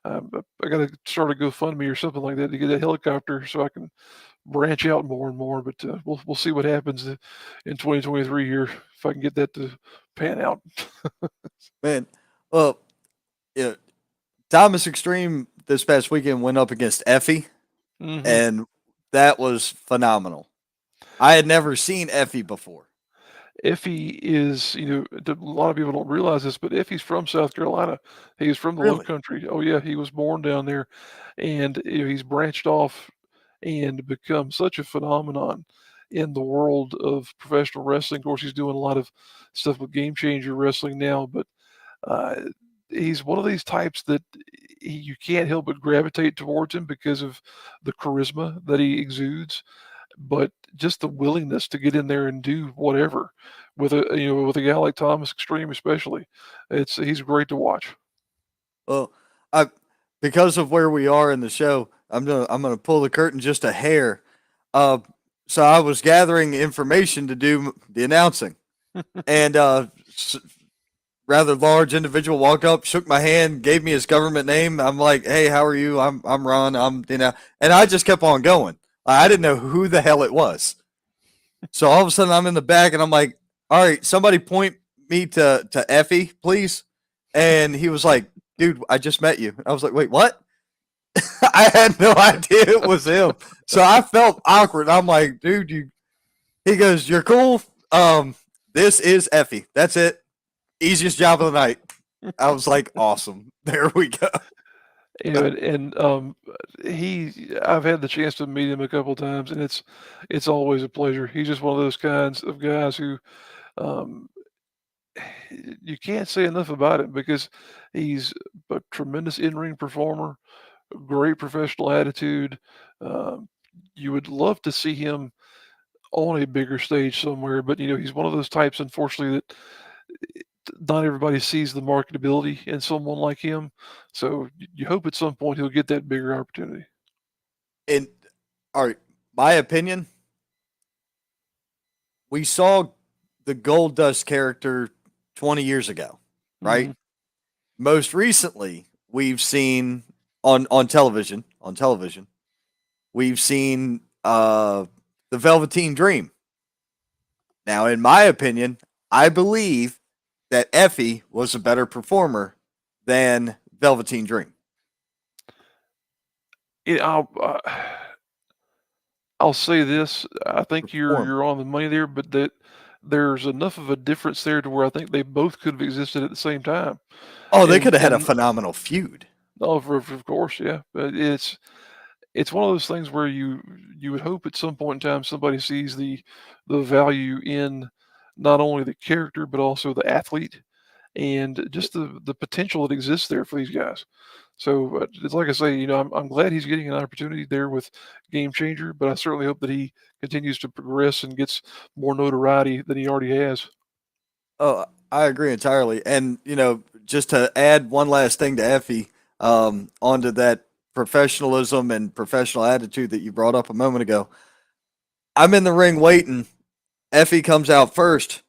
I got to start a GoFundMe or something like that to get a helicopter so I can branch out more and more. But we'll see what happens in 2023 here if I can get that to pan out. Man, well, yeah, Thomas Extreme this past weekend went up against Effie, Mhm. and that was phenomenal. I had never seen Effie before. Effie is, a lot of people don't realize this, but Effie's from South Carolina. He's from the Low Really? Country. Oh yeah, he was born down there, and he's branched off and become such a phenomenon in the world of professional wrestling. Of course, he's doing a lot of stuff with Game Changer Wrestling now, but uh, he's one of these types that you can't help but gravitate towards him because of the charisma that he exudes, but just the willingness to get in there and do whatever with a guy like Thomas Extreme especially. He's great to watch. Well, I because of where we are in the show, I'm gonna pull the curtain just a hair. Uh, so I was gathering information to do the announcing, and rather large individual walked up, shook my hand, gave me his government name. I'm like, "Hey, how are you? I'm Ron. and I just kept on going. I didn't know who the hell it was. So all of a sudden, I'm in the back, and I'm like, "All right, somebody point me to Effie, please." And he was like, "Dude, I just met you." I was like, "Wait, what?" I had no idea it was him. So I felt awkward. I'm like, "Dude, you." He goes, "You're cool. This is Effie. That's it. Easiest job of the night." I was like, "Awesome. There we go." And I've had the chance to meet him a couple times, and it's always a pleasure. He's just one of those kinds of guys who um, you can't say enough about him because he's a tremendous in-ring performer, great professional attitude. Um, you would love to see him on a bigger stage somewhere, but he's one of those types, unfortunately, that not everybody sees the marketability in someone like him. So you hope at some point he'll get that bigger opportunity. In all right, my opinion, we saw the Gold Dust character 20 years ago, right? Mhm. Most recently, we've seen on television, we've seen the Velveteen Dream. Now, in my opinion, I believe that Effie was a better performer than Velveteen Dream. Yeah, I'll say this. I think Performer. you're on the money there, but that there's enough of a difference there to where I think they both could have existed at the same time. Oh, they And could have had a and phenomenal feud. oh, of course, yeah. But it's one of those things where you would hope at some point in time somebody sees the value in not only the character but also the athlete and just the potential that exists there for these guys. So it's like I say, I'm glad he's getting an opportunity there with Game Changer, but I certainly hope that he continues to progress and gets more notoriety than he already has. Oh, I agree entirely. And just to add one last thing to Effie, onto that professionalism and professional attitude that you brought up a moment ago. I'm in the ring waiting. Effie comes out first,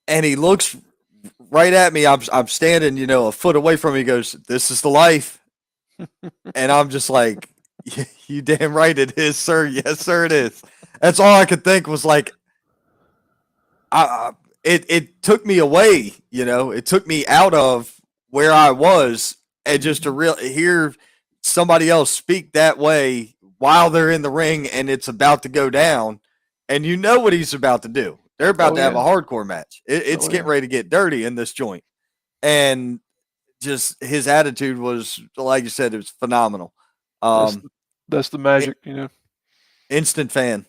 and he looks right at me. I'm standing, a foot away from me. He goes, "This is the life," and I'm just like, "You damn right it is, sir. Yes, sir, it is." That's all I could think was like, it took me away. It took me out of where I was, and just to hear somebody else speak that way while they're in the ring and it's about to go down, and you know what he's about to do. They're about Oh to have yeah. a hardcore match. It's Oh getting yeah. ready to get dirty in this joint, and just his attitude was, like you said, it was phenomenal. That's Um, the, that's the i- magic, you know. instant fan.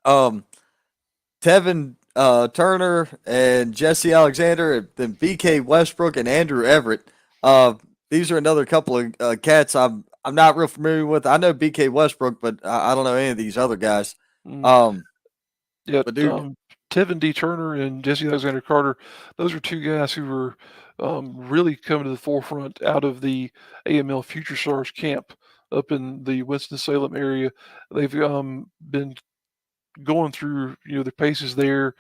Um, Tevin Turner and Jesse Alexander, then BK Westbrook and Andrew Everett. Uh, these are another couple of cats I'm not real familiar with. I know BK Westbrook, but I don't know any of these other guys. Mm. Um, Yeah, but dude, Tevin D. Turner and Jesse Alexander Carter, those are two guys who were really coming to the forefront out of the AML Future Stars camp up in the Winston-Salem area. They've been going through, their paces there.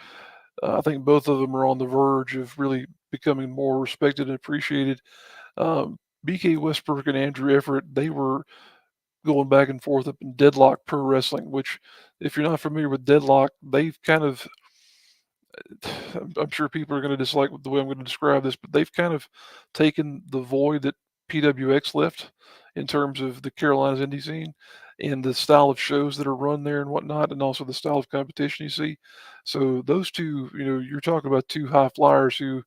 I think both of them are on the verge of really becoming more respected and appreciated. BK Westbrook and Andrew Everett, they were going back and forth up in Deadlock Pro Wrestling, which, if you're not familiar with Deadlock, they've kind of, I'm sure people are going to dislike the way I'm going to describe this, but they've kind of taken the void that PWX left in terms of the Carolinas indie scene and the style of shows that are run there and whatnot, and also the style of competition you see. So those two, you're talking about two high flyers who,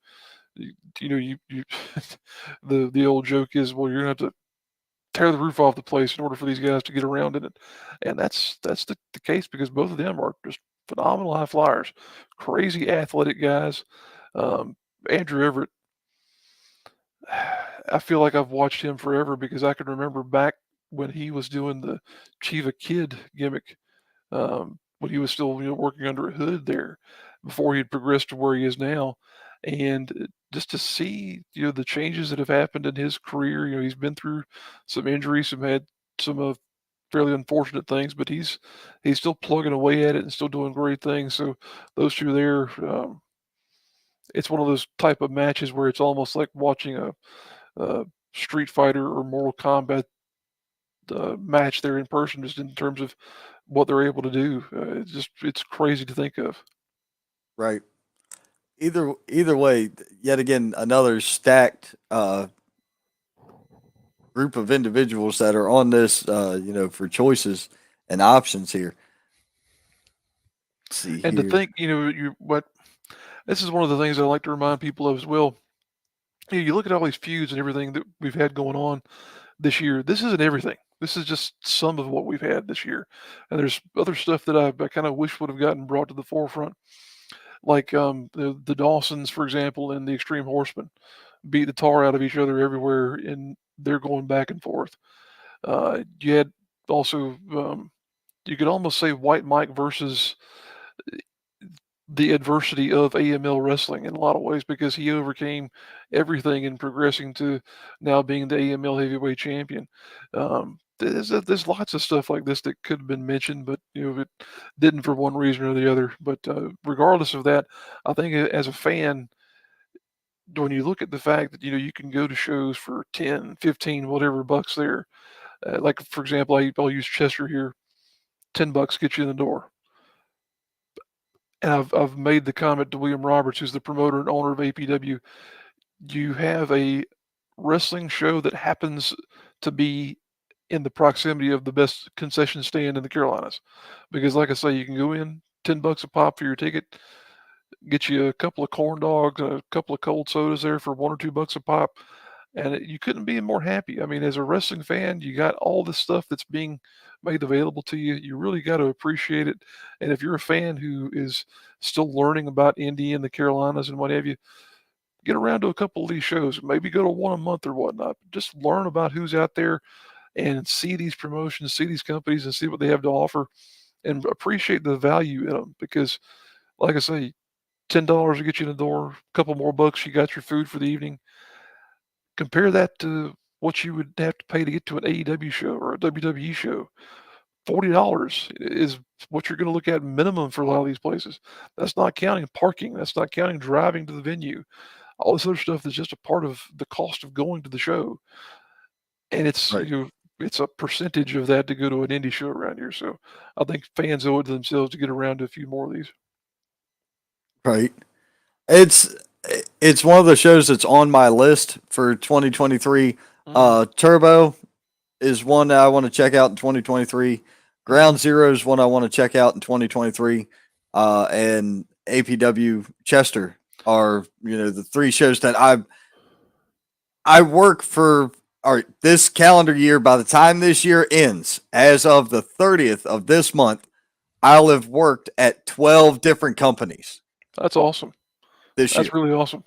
you the old joke is, well, you're gonna have to tear the roof off the place in order for these guys to get around in it. And that's the case because both of them are just phenomenal high flyers, crazy athletic guys. Um, Andrew Everett, I feel like I've watched him forever because I can remember back when he was doing the Chiva Kid gimmick, when he was still, working under a hood there before he had progressed to where he is now. And just to see, the changes that have happened in his career, he's been through some injuries, had some fairly unfortunate things, but he's still plugging away at it and still doing great things. So those two there, it's one of those type of matches where it's almost like watching a Street Fighter or Mortal Kombat match there in person, just in terms of what they're able to do. It's crazy to think of. right. Either way, yet again another stacked group of individuals that are on this, for choices and options here. Let's see And to here. think, you what this is one of the things I like to remind people of as well. You look at all these feuds and everything that we've had going on this year. This isn't everything. This is just some of what we've had this year, and there's other stuff that I kind of wish would have gotten brought to the forefront, like the Dawsons, for example, and the Extreme Horsemen beat the tar out of each other everywhere, and they're going back and forth. You had also, you could almost say White Mike versus the adversity of AML wrestling in a lot of ways because he overcame everything in progressing to now being the AML heavyweight champion. There's lots of stuff like this that could have been mentioned, but it didn't for one reason or the other. But regardless of that, I think as a fan, when you look at the fact that you can go to shows for 10, 15, whatever bucks there, like for example, I'll use Chester here. $10 get you in the door. And I've made the comment to William Roberts, who's the promoter and owner of APW. You have a wrestling show that happens to be in the proximity of the best concession stand in the Carolinas, because like I say, you can go in $10 a pop for your ticket, get you a couple of corn dogs and a couple of cold sodas there for $1 or $2 a pop, and you couldn't be more happy. I mean, as a wrestling fan, you got all this stuff that's being made available to you. You really got to appreciate it. And if you're a fan who is still learning about Indy and the Carolinas and what have you, get around to a couple of these shows. Maybe go to one a month or whatnot. Just learn about who's out there and see these promotions, see these companies, and see what they have to offer, and appreciate the value in them. Because, like I say, $10 to get you in the door, a couple more bucks, you got your food for the evening. Compare that to what you would have to pay to get to an AEW show or a WWE show. $40 is what you're going to look at minimum for a lot of these places. That's not counting parking. That's not counting driving to the venue. all this other stuff that's just a part of the cost of going to the show. And it's, Right. it's a percentage of that to go to an indie show around here. So I think fans owe it to themselves to get around to a few more of these. Right. It's it's one of the shows that's on my list for 2023. Turbo is one that I want to check out in 2023. Ground Zero is one I want to check out in 2023. And APW Chester are, the three shows that I work for. All right, this calendar year, by the time this year ends, as of the 30th of this month, I'll have worked at 12 different companies That's awesome. this That's year. really awesome.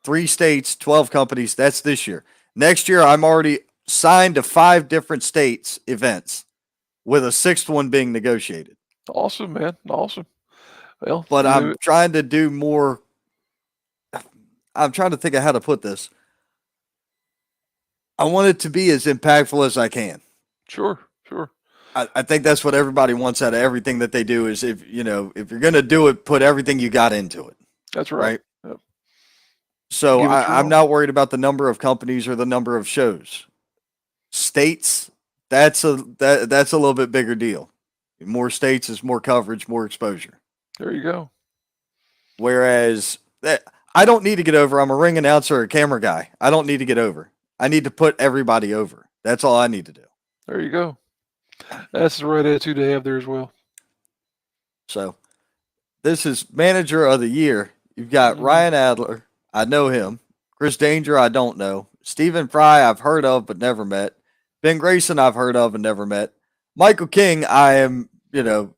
3 states, 12 companies. That's this year. Next year, I'm already signed to 5 different states events, with a 6th one being negotiated. Awesome, man. Awesome. Well, But I'm trying to do more. I'm trying to think of how to put this. I want it to be as impactful as I can. Sure. I think that's what everybody wants out of everything that they do is if you're going to do it, put everything you got into it. That's right. Yep. So Give it your I'm all. not worried about the number of companies or the number of shows. States, that's a little bit bigger deal. More states is more coverage, more exposure. There you go. Whereas I don't need to get over. I'm a ring announcer or a camera guy. I don't need to get over. I need to put everybody over. That's all I need to do. There you go. That's the right attitude to have there as well. So this is Manager of the Year. You've got Ryan Adler. I know him. Chris Danger, I don't know. Stephen Fry, I've heard of but never met. Ben Grayson, I've heard of and never met. Michael King, I'm the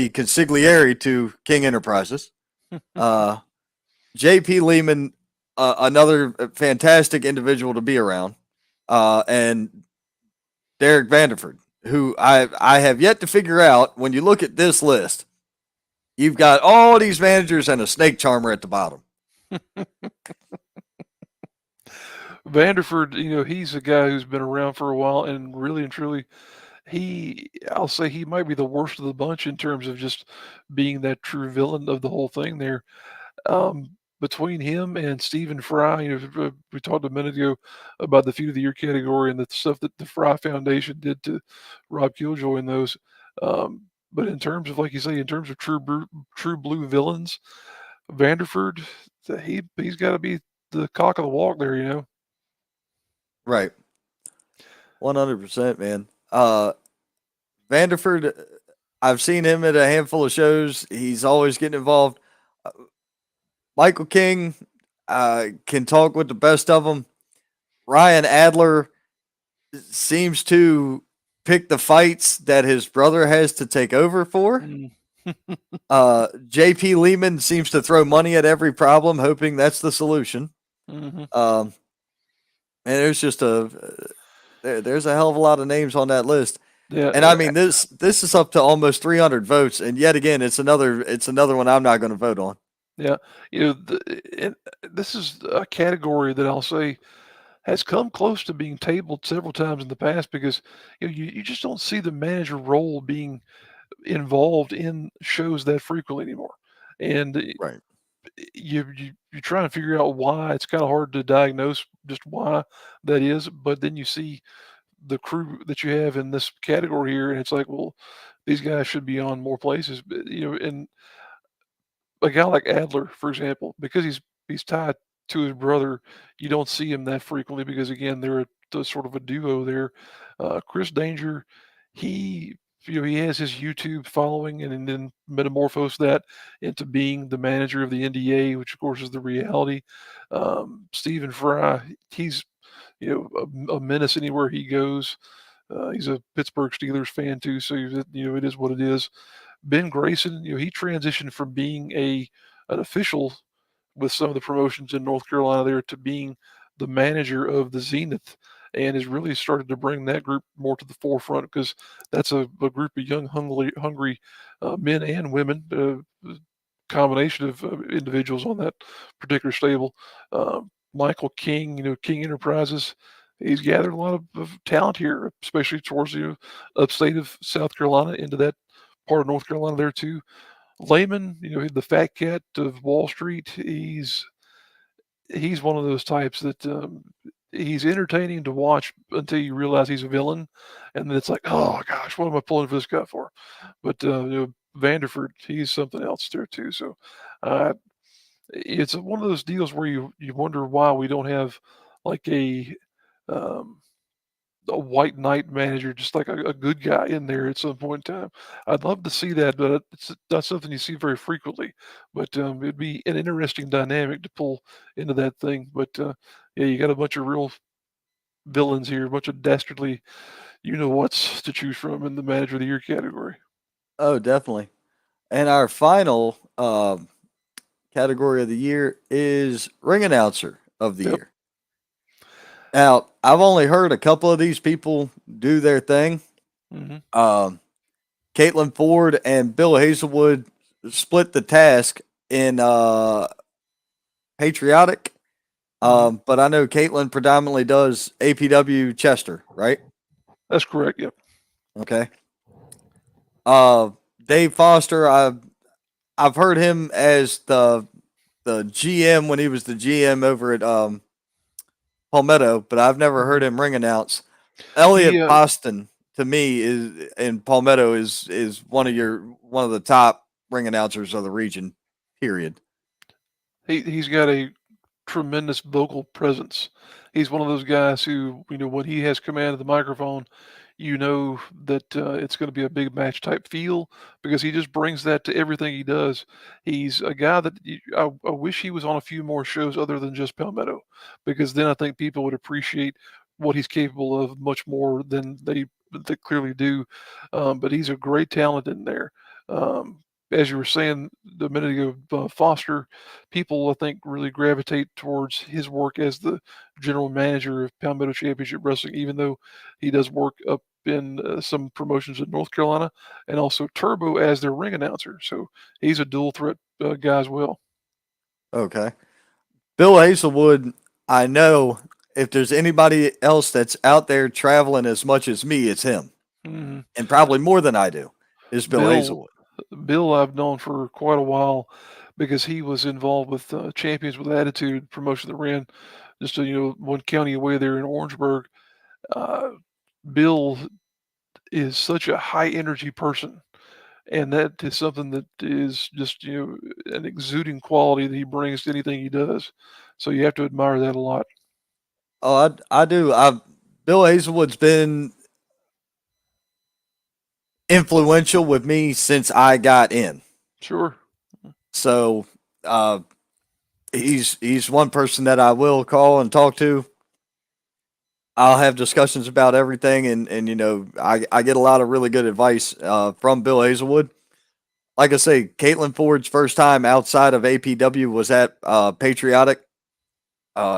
consigliere to King Enterprises. JP Lehman, another fantastic individual to be around. And Derek Vanderford, who I have yet to figure out. When you look at this list, you've got all these managers and a snake charmer at the bottom. Vanderford, he's a guy who's been around for a while, and really and truly, I'll say he might be the worst of the bunch in terms of just being that true villain of the whole thing there. Between him and Stephen Fry, we talked a minute ago about the Feud of the Year category and the stuff that the Fry Foundation did to Rob Killjoy in those. But in terms of, like you say, in terms of true blue villains, Vanderford, he's got to be the cock of the walk there, Right. 100%, man. Vanderford, I've seen him at a handful of shows. He's always getting involved. Michael King can talk with the best of them. Ryan Adler seems to pick the fights that his brother has to take over for. JP Lehman seems to throw money at every problem, hoping that's the solution. And there's just there's a hell of a lot of names on that list. Yeah, and I mean this is up to almost 300 votes, and yet again it's another one I'm not going to vote on. Yeah, this is a category that I'll say has come close to being tabled several times in the past because you just don't see the manager role being involved in shows that frequently anymore, and Right. You try and figure out why. It's kind of hard to diagnose just why that is, but then you see the crew that you have in this category here, and it's like, well, these guys should be on more places, and a guy like Adler, for example, because he's tied to his brother, you don't see him that frequently because again, they're sort of a duo there. Chris Danger, he he has his YouTube following and then metamorphosed that into being the manager of the NDA, which of course is the reality. Stephen Fry, he's a menace anywhere he goes. He's a Pittsburgh Steelers fan too, so it is what it is. Ben Grayson, he transitioned from being an official with some of the promotions in North Carolina there to being the manager of the Zenith, and has really started to bring that group more to the forefront because that's a group of young, hungry men and women, combination of individuals on that particular stable. Michael King, King Enterprises, he's gathered a lot of talent here, especially towards the upstate of South Carolina into that part of North Carolina there too. Lehman, the fat cat of Wall Street, he's one of those types that he's entertaining to watch until you realize he's a villain, and then it's like, oh gosh, what am I pulling for this guy for? But Vanderford, he's something else there too. So uh, it's one of those deals where you wonder why we don't have like um, a white knight manager, just like a good guy in there at some point in time. I'd love to see that, but it's not something you see very frequently. But it'd be an interesting dynamic to pull into that thing. But yeah, you got a bunch of real villains here, a bunch of dastardly, what's to choose from in the manager of the year category. Oh, definitely. And our final category of the year is ring announcer of the Yep. year. Now, I've only heard a couple of these people do their thing. hmm Caitlin Ford and Bill Hazelwood split the task in Patriotic. But I know Caitlin predominantly does APW Chester, right? That's correct. Yep. Okay. Dave Foster, I've heard him as the GM when he was the GM over at Palmetto, but I've never heard him ring announce. Elliot He Boston to me is in Palmetto is one of the top ring announcers of the region. Period. he's got a tremendous vocal presence. He's one of those guys who, when he has command of the microphone, that it's going to be a big match type feel because he just brings that to everything he does. He's a guy that I wish he was on a few more shows other than just Palmetto, because then I think people would appreciate what he's capable of much more than they clearly do. But he's a great talent in there. Um, as you were saying a minute ago, Foster, people I think really gravitate towards his work as the general manager of Palmetto Championship Wrestling, even though he does work up in some promotions in North Carolina and also Turbo as their ring announcer. So he's a dual threat guy as well. Okay. Bill Hazelwood, I know if there's anybody else that's out there traveling as much as me, it's him. hmm And probably more than I do, is Bill Bill, Hazelwood. Bill, I've known for quite a while because he was involved with Champions with Attitude promotion that ran just one county away there in Orangeburg. Uh, Bill is such a high energy person, and that is something that is just an exuding quality that he brings to anything he does. So you have to admire that a lot. Oh, I do. Bill Hazelwood's been influential with me since I got in. Sure. So uh, he's one person that I will call and talk to. I'll have discussions about everything, and I get a lot of really good advice from Bill Hazelwood. Like I say, Caitlin Ford's first time outside of APW was at Patriotic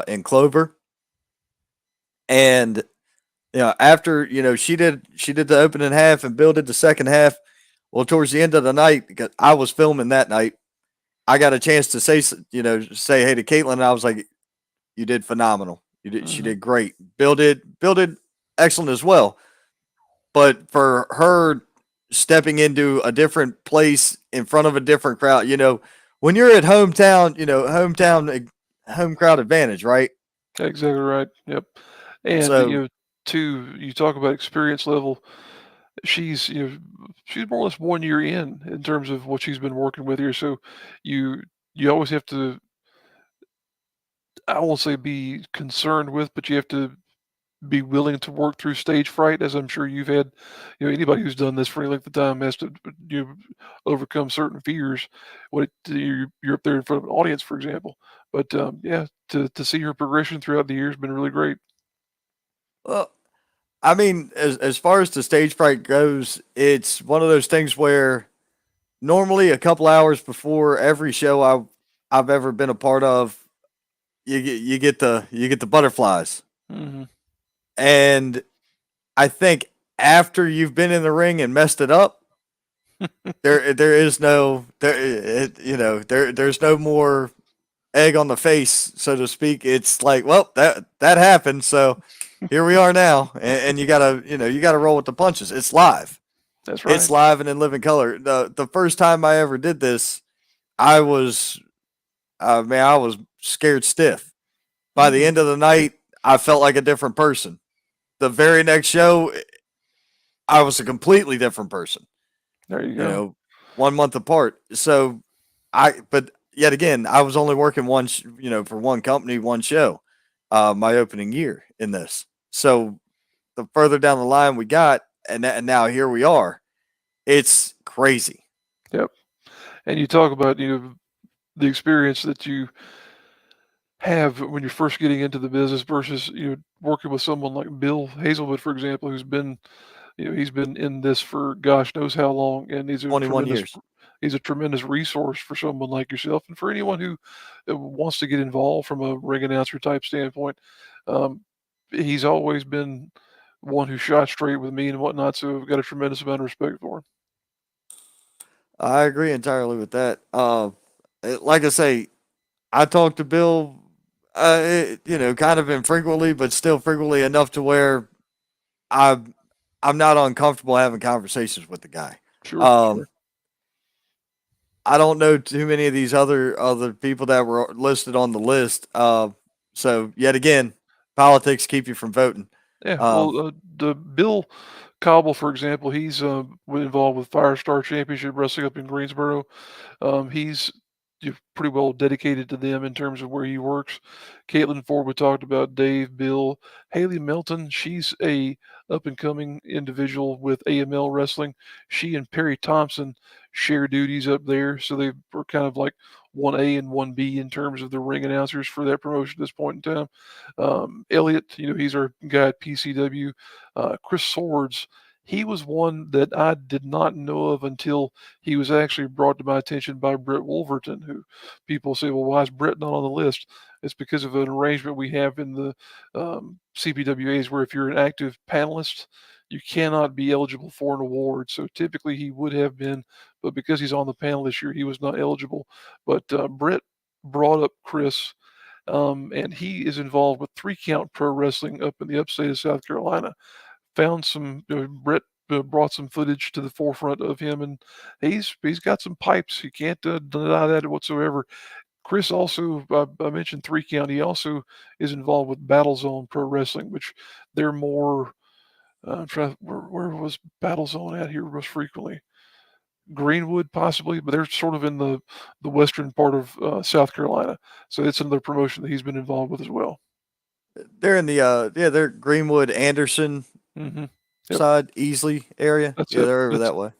in Clover, and after she did the opening half and Bill did the second half. Well, towards the end of the night, because I was filming that night, I got a chance to say hey to Caitlin, and I was like, "You did phenomenal. She hmm did great. Bill did excellent as well." But for her stepping into a different place in front of a different crowd, when you're at hometown, home crowd advantage, right? Exactly right. Yep. And So, you talk about experience level. She's she's more or less 1 year in terms of what she's been working with here. So you you always have to, I won't say be concerned with, but you have to be willing to work through stage fright, as I'm sure you've had. Anybody who's done this for any length of time has to overcome certain fears when you're up there in front of an audience, for example. But yeah, to see her progression throughout the year has been really great. well, I mean, as far as the stage fright goes, it's one of those things where normally a couple hours before every show I've ever been a part of, you get the butterflies, hmm and I think after you've been in the ring and messed it up, there is no there's no more egg on the face, so to speak. It's like, well, that happened, so here we are now, and you gotta roll with the punches. It's live. That's It's right. live and in living color. The first time I ever did this, I was man, I was scared stiff. By the end of the night, I felt like a different person. The very next show, I was a completely different person. There you You go. know, 1 month apart. So but yet again, I was only working for one company, one show, my opening year in this. So the further down the line we got, and now here we are. It's crazy. Yep. And you talk about, the experience that you have when you're first getting into the business versus, working with someone like Bill Hazelwood, for example, who's been, he's been in this for gosh knows how long, and 21 years. he's a tremendous resource for someone like yourself and for anyone who wants to get involved from a ring announcer type standpoint. Um, he's always been one who shot straight with me and whatnot, so I've got a tremendous amount of respect for him. I agree entirely with that. Like I say, I talk to Bill, kind of infrequently, but still frequently enough to where I'm not uncomfortable having conversations with the guy. Sure, Um, I don't know too many of these other people that were listed on the list. So yet again, politics keep you from voting. Yeah, Um, well, the Bill Cobble, for example, he's involved with Firestar Championship Wrestling up in Greensboro. He's pretty well dedicated to them in terms of where he works. Caitlin Ford, we talked about Dave, Bill, Haley Melton. She's a up and coming individual with AML Wrestling. She and Perry Thompson share duties up there, so they were kind of like 1A and 1B in terms of the ring announcers for that promotion at this point in time. Elliot, he's our guy at PCW. Chris Swords, he was one that I did not know of until he was actually brought to my attention by Brett Wolverton, who people say, well, why is Brett not on the list? It's because of an arrangement we have in the CPWAs where if you're an active panelist, you cannot be eligible for an award. So typically he would have been, but because he's on the panel this year, he was not eligible. But Brett brought up Chris, and he is involved with 3 Count Pro Wrestling up in the upstate of South Carolina. Found some Brett brought some footage to the forefront of him, and he's got some pipes. You can't deny that whatsoever. Chris also, I mentioned 3 Count. He also is involved with Battle Zone Pro Wrestling, which they're more. I'm trying. Where was Battle Zone at here most frequently? Greenwood, possibly, but they're sort of in the western part of South Carolina. So it's another promotion that he's been involved with as well. they're in the they're Greenwood Anderson Mm-hmm. Yep. side, Easley area. That's Yeah, it. they're over that way.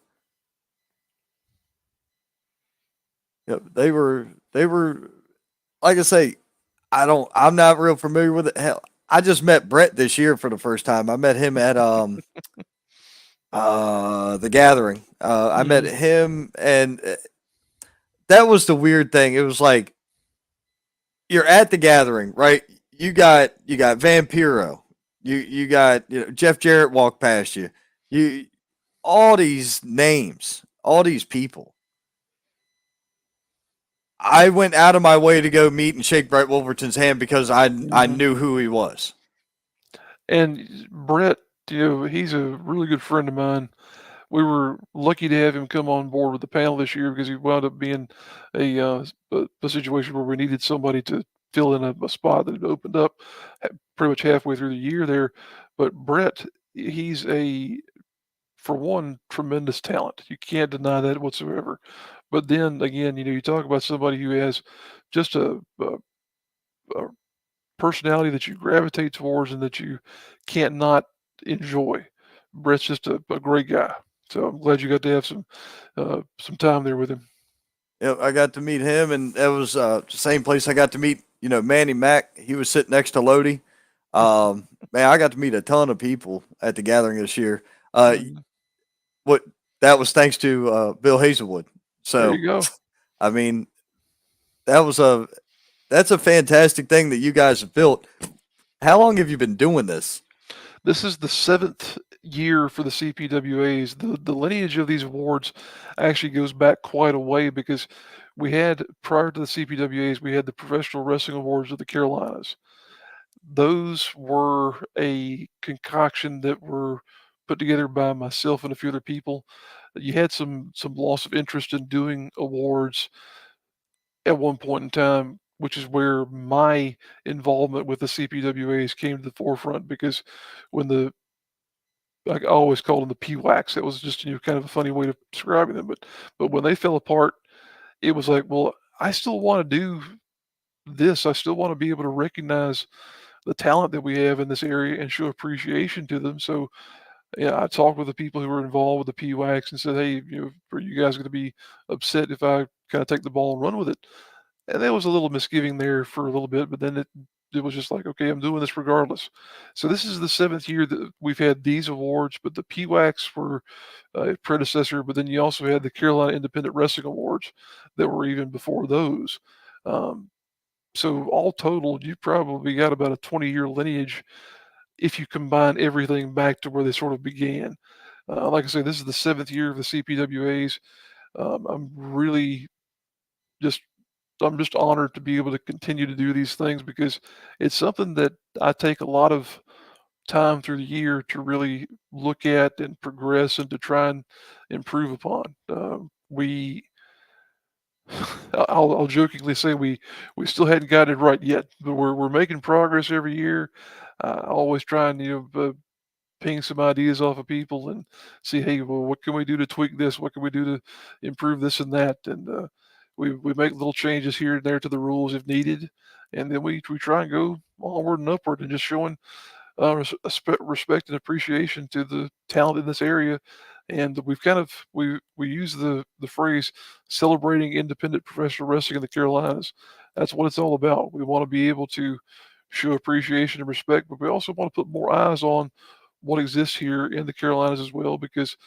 Yep, they were like I say, I'm not real familiar with it. Hell, I just met Brett this year for the first time. I met him at the gathering. I met Mhm. him, and that was the weird thing. It was like you're at the gathering, right? You got Vampiro. You got Jeff Jarrett walked past you. You all these names, all these people. I went out of my way to go meet and shake Brett Wolverton's hand because I Mhm. knew who he was. And Brett, he's a really good friend of mine. We were lucky to have him come on board with the panel this year because he wound up being a situation where we needed somebody to fill in a spot that had opened up pretty much halfway through the year there. But Brett, he's for one, tremendous talent. You can't deny that whatsoever. But then again, you talk about somebody who has just a personality that you gravitate towards and that you can't not enjoy. Brett's just a great guy. So I'm glad you got to have some time there with him. I got to meet him, and that was the same place I got to meet Manny Mack. He was sitting next to Lodi. Man, I got to meet a ton of people at the gathering this year. Mhm. What that was thanks to Bill Hazelwood. There So you go. I mean, that's a fantastic thing that you guys have built. How long have you been doing this? This is the 7th year for the CPWAs. The lineage of these awards actually goes back quite a way because we had, prior to the CPWAs, we had the Professional Wrestling Awards of the Carolinas. Those were a concoction that were put together by myself and a few other people. You had some loss of interest in doing awards at one point in time. which is where my involvement with the CPWAs came to the forefront, because when I always called them the PWACs. That was just, kind of a funny way of describing them. But when they fell apart, it was like, well, I still want to do this. I still want to be able to recognize the talent that we have in this area and show appreciation to them. So yeah, I talked with the people who were involved with the PWACs and said, hey, are you guys going to be upset if I kind of take the ball and run with it? And there was a little misgiving there for a little bit, but then it was just like, okay, I'm doing this regardless. So this is the 7th year that we've had these awards, but the PWACs were a predecessor, but then you also had the Carolina Independent Wrestling Awards that were even before those. Um, so all totaled, you probably got about a 20-year lineage if you combine everything back to where they sort of began. Like I say, this is the 7th year of the CPWAs. I'm really just I'm just honored to be able to continue to do these things, because it's something that I take a lot of time through the year to really look at and progress and to try and improve upon. We, I'll jokingly say we still hadn't got it right yet, but we're making progress every year. Always trying, ping some ideas off of people and see, hey, well, what can we do to tweak this? What can we do to improve this and that? And we make little changes here and there to the rules if needed, and then we try and go onward and upward and just showing respect and appreciation to the talent in this area. And we've kind of we use the phrase celebrating independent professional wrestling in the Carolinas. That's what it's all about. We want to be able to show appreciation and respect, but we also want to put more eyes on what exists here in the Carolinas as well, because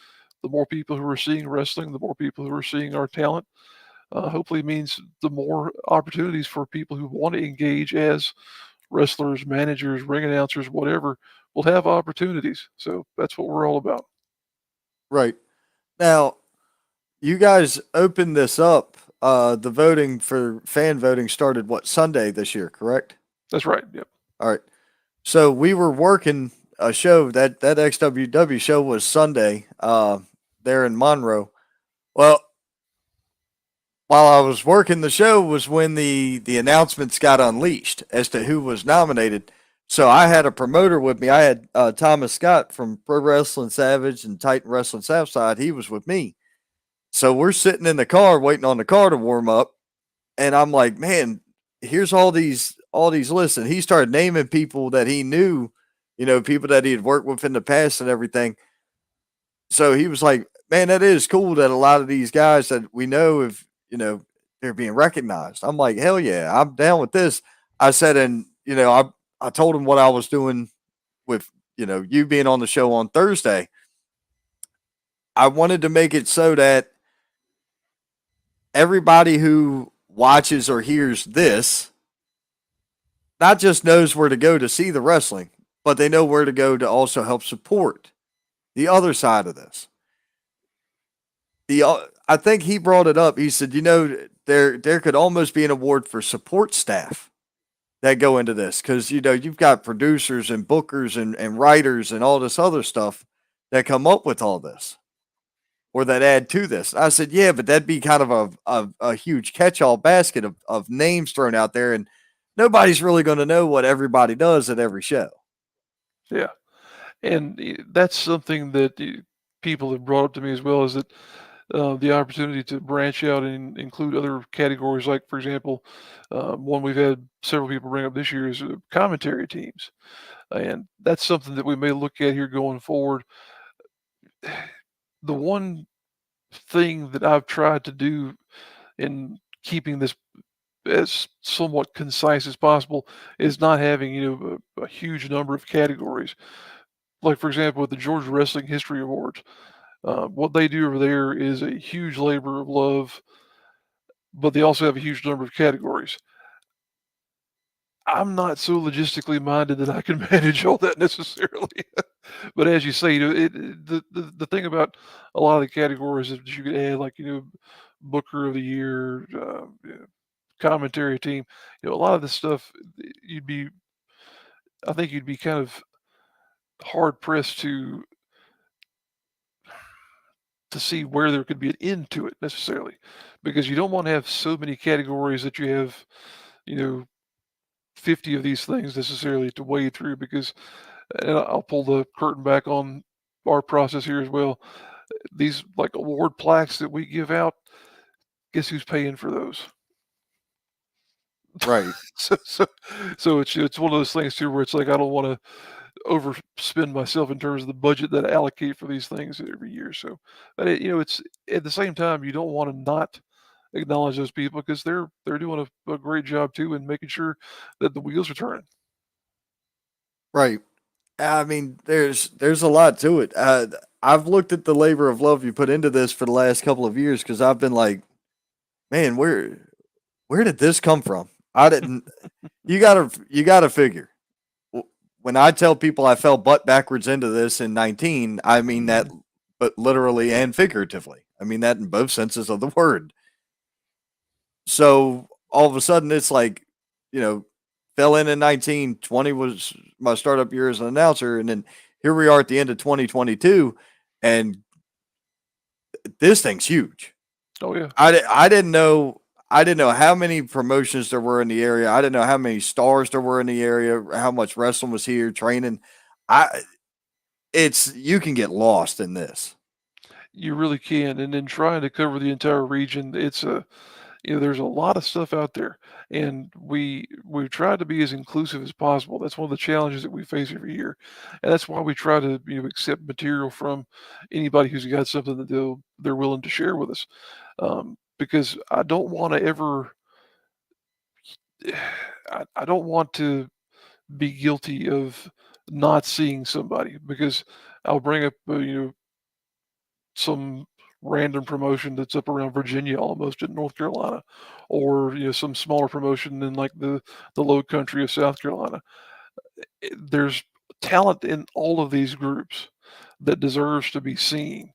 the more people who are seeing wrestling, the more people who are seeing our talent, hopefully means the more opportunities for people who want to engage as wrestlers, managers, ring announcers, whatever, will have opportunities. So that's what we're all about. Right. Now, you guys opened this up. The voting for fan voting started what, Sunday this year, correct? That's right. Yep. All right. So we were working a show that XWW show was Sunday, there in Monroe. Well, while I was working the show was when the announcements got unleashed as to who was nominated. So I had a promoter with me. I had Thomas Scott from Pro Wrestling Savage and Titan Wrestling Southside. He was with me. So we're sitting in the car waiting on the car to warm up, and I'm like, man, here's all these lists. And he started naming people that he knew, people that he had worked with in the past and everything. So he was like, man, that is cool that a lot of these guys that we know, if they're being recognized. I'm like, hell yeah, I'm down with this. I said, and I told him what I was doing with you being on the show on Thursday. I wanted to make it so that everybody who watches or hears this not just knows where to go to see the wrestling, but they know where to go to also help support the other side of this. I think he brought it up. He said, there could almost be an award for support staff that go into this, because you've got producers and bookers and writers and all this other stuff that come up with all this or that add to this. I said, yeah, but that'd be kind of a huge catch-all basket of names thrown out there, and nobody's really going to know what everybody does at every show. Yeah. And that's something that people have brought up to me as well, is that the opportunity to branch out and include other categories. Like, for example, one we've had several people bring up this year is commentary teams. And that's something that we may look at here going forward. The one thing that I've tried to do in keeping this as somewhat concise as possible is not having, a huge number of categories. Like, for example, with the Georgia Wrestling History Awards, what they do over there is a huge labor of love, but they also have a huge number of categories. I'm not so logistically minded that I can manage all that necessarily. But as you say, the thing about a lot of the categories that you could add, like, Booker of the Year, commentary team, a lot of this stuff, you'd be, I think you'd be kind of hard pressed to see where there could be an end to it necessarily, because you don't want to have so many categories that you have, 50 of these things necessarily to wade through because, and I'll pull the curtain back on our process here as well. These like award plaques that we give out, guess who's paying for those? Right. So it's one of those things too where it's like I don't want to overspend myself in terms of the budget that I allocate for these things every year. So, but it's at the same time you don't want to not acknowledge those people because they're doing a great job too and making sure that the wheels are turning. Right. I mean, there's a lot to it. I've looked at the labor of love you put into this for the last couple of years because I've been like, man, where did this come from? I didn't. You gotta figure. When I tell people I fell butt backwards into this in 19, I mean that, but literally and figuratively. I mean that in both senses of the word. So all of a sudden, it's like, you know, fell in 19, 20 was my startup year as an announcer, and then here we are at the end of 2022, and this thing's huge. Oh yeah. I didn't know how many promotions there were in the area. I didn't know how many stars there were in the area, how much wrestling was here, training. I it's you can get lost in this. You really can. And then trying to cover the entire region, it's a there's a lot of stuff out there, and we've tried to be as inclusive as possible. That's one of the challenges that we face every year, and that's why we try to accept material from anybody who's got something that they're willing to share with us. Because I don't want to ever, I don't want to be guilty of not seeing somebody because I'll bring up some random promotion that's up around Virginia almost in North Carolina, or some smaller promotion in like the low country of South Carolina. There's talent in all of these groups that deserves to be seen.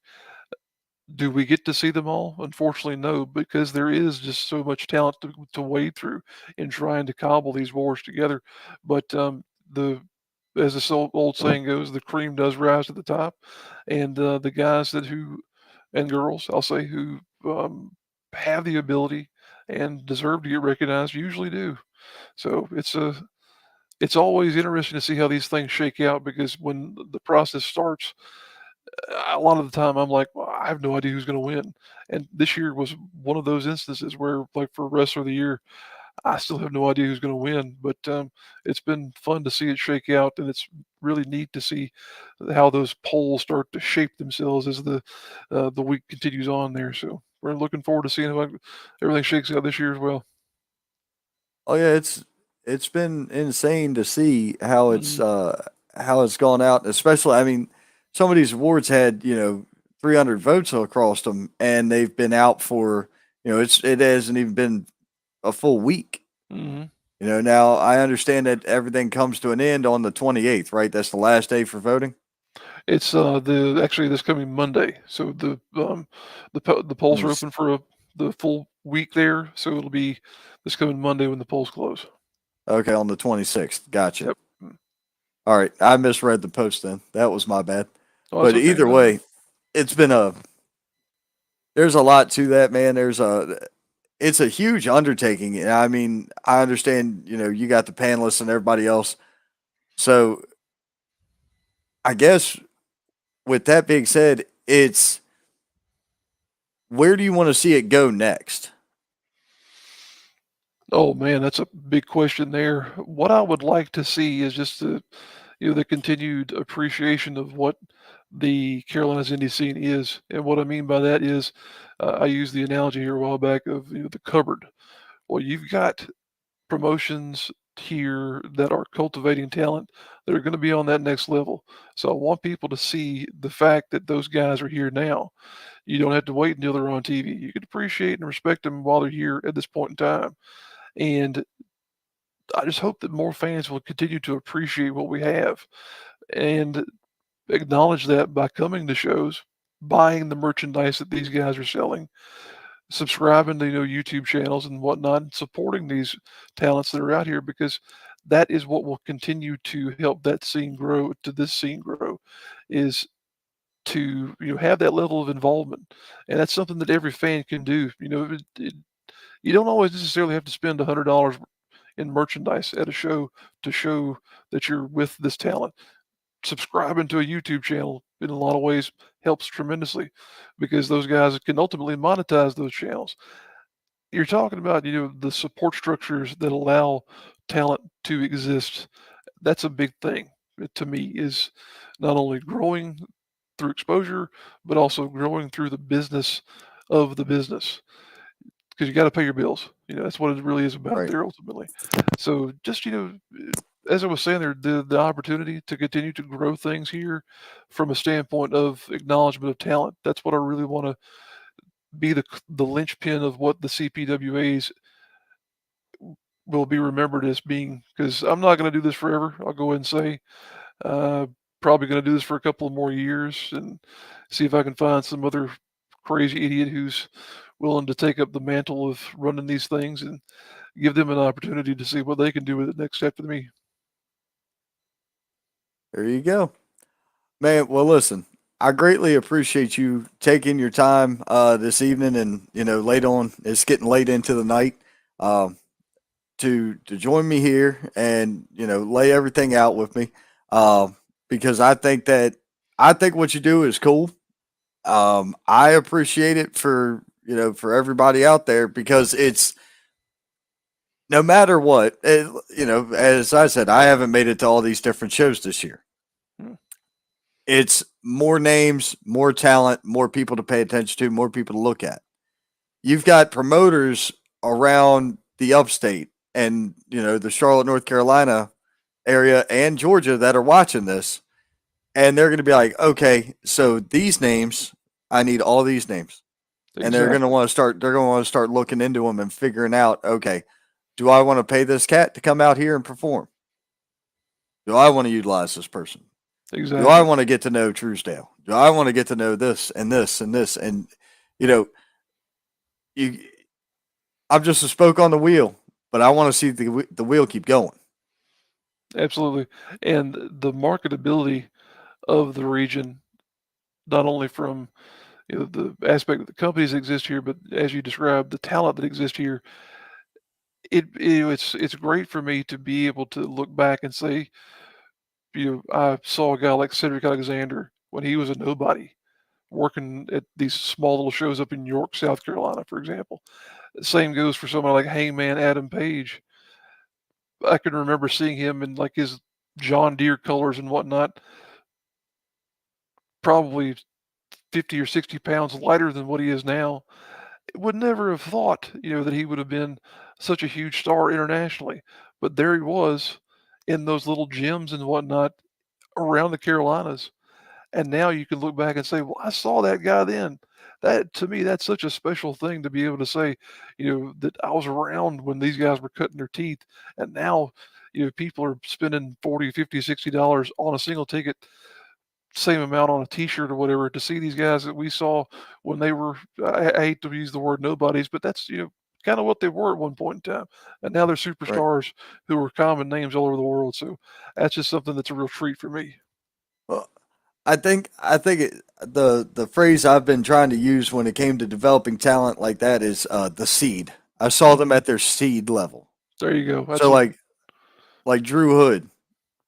Do we get to see them all? Unfortunately, no, because there is just so much talent to wade through in trying to cobble these wars together. But the as this old saying goes, the cream does rise to the top, and the guys that who and girls, I'll say, who have the ability and deserve to get recognized usually do. So it's always interesting to see how these things shake out because when the process starts, a lot of the time I'm like, well, I have no idea who's going to win. And this year was one of those instances where, like for Wrestler of the Year, I still have no idea who's going to win. But it's been fun to see it shake out, and it's really neat to see how those polls start to shape themselves as the week continues on there. So we're looking forward to seeing how everything shakes out this year as well. Oh yeah, it's been insane to see Mhm. how it's gone out. Especially, I mean, some of these awards had 300 votes across them, and they've been out for it hasn't even been a full week. Mhm. Now I understand that everything comes to an end on the 28th, right? That's the last day for voting. It's the actually this coming Monday. So the On polls are this, open for the full week there. So it'll be this coming Monday when the polls close. okay, on the 26th. Gotcha. Yep. All right, I misread the post then. That was my bad. Oh, that's But okay. either No. way, it's been there's a lot to that, man. It's a huge undertaking. And I mean, I understand, you got the panelists and everybody else. So I guess with that being said, it's where do you want to see it go next? Oh man, that's a big question there. What I would like to see is just the continued appreciation of what the Carolinas indie scene is, and what I mean by that is, I used the analogy here a while back of the cupboard. Well, you've got promotions here that are cultivating talent that are going to be on that next level. So I want people to see the fact that those guys are here now. You don't have to wait until they're on TV. You can appreciate and respect them while they're here at this point in time. And I just hope that more fans will continue to appreciate what we have and acknowledge that by coming to shows, buying the merchandise that these guys are selling, subscribing to YouTube channels and whatnot, and supporting these talents that are out here because that is what will continue to help that scene grow. To this scene grow, is to have that level of involvement, and that's something that every fan can do. You don't always necessarily have to spend $100 in merchandise at a show to show that you're with this talent. Subscribing to a YouTube channel in a lot of ways helps tremendously because those guys can ultimately monetize those channels. You're talking about, the support structures that allow talent to exist. That's a big thing to me, is not only growing through exposure, but also growing through the business of the business because you got to pay your bills. That's what it really is about Right. there ultimately. So just, as I was saying there, the opportunity to continue to grow things here from a standpoint of acknowledgement of talent. That's what I really want to be the linchpin of what the CPWAs will be remembered as being, because I'm not going to do this forever. I'll go ahead and say, uh, probably going to do this for a couple of more years and see if I can find some other crazy idiot who's willing to take up the mantle of running these things and give them an opportunity to see what they can do with it next after me. There you go. Man, well, listen, I greatly appreciate you taking your time this evening, and late on, it's getting late into the night, um, to join me here and lay everything out with me, because I think what you do is cool. I appreciate it for everybody out there because it's no matter what. As I said, I haven't made it to all these different shows this year. Hmm. It's more names, more talent, more people to pay attention to, more people to look at. You've got promoters around the upstate and, the Charlotte, North Carolina area and Georgia that are watching this. And they're going to be like, okay, so these names, I need all these names. And they're going to want to start looking into them and figuring out, okay, do I want to pay this cat to come out here and perform? Do I want to utilize this person? Exactly. Do I want to get to know Truesdale? Do I want to get to know this and this and this? And you know, you I'm just a spoke on the wheel, but I want to see the wheel keep going. Absolutely. And the marketability of the region, not only from the aspect that the companies that exist here, but as you described, the talent that exists here. It's great for me to be able to look back and say, I saw a guy like Cedric Alexander when he was a nobody working at these small little shows up in York, South Carolina, for example. Same goes for somebody like Hangman Adam Page. I can remember seeing him in like his John Deere colors and whatnot, probably 50 or 60 pounds lighter than what he is now. Would never have thought, that he would have been such a huge star internationally. But there he was in those little gyms and whatnot around the Carolinas. And now you can look back and say, well, I saw that guy then. That to me, that's such a special thing to be able to say, that I was around when these guys were cutting their teeth. And now, people are spending 40, 50, $60 on a single ticket, same amount on a t-shirt or whatever, to see these guys that we saw when they were, I hate to use the word nobodies, but that's, kind of what they were at one point in time. And now they're Right. superstars who are common names all over the world. So that's just something that's a real treat for me. Well, the phrase I've been trying to use when it came to developing talent like that is the seed. I saw them at their seed level. There you go. That's So like Drew Hood,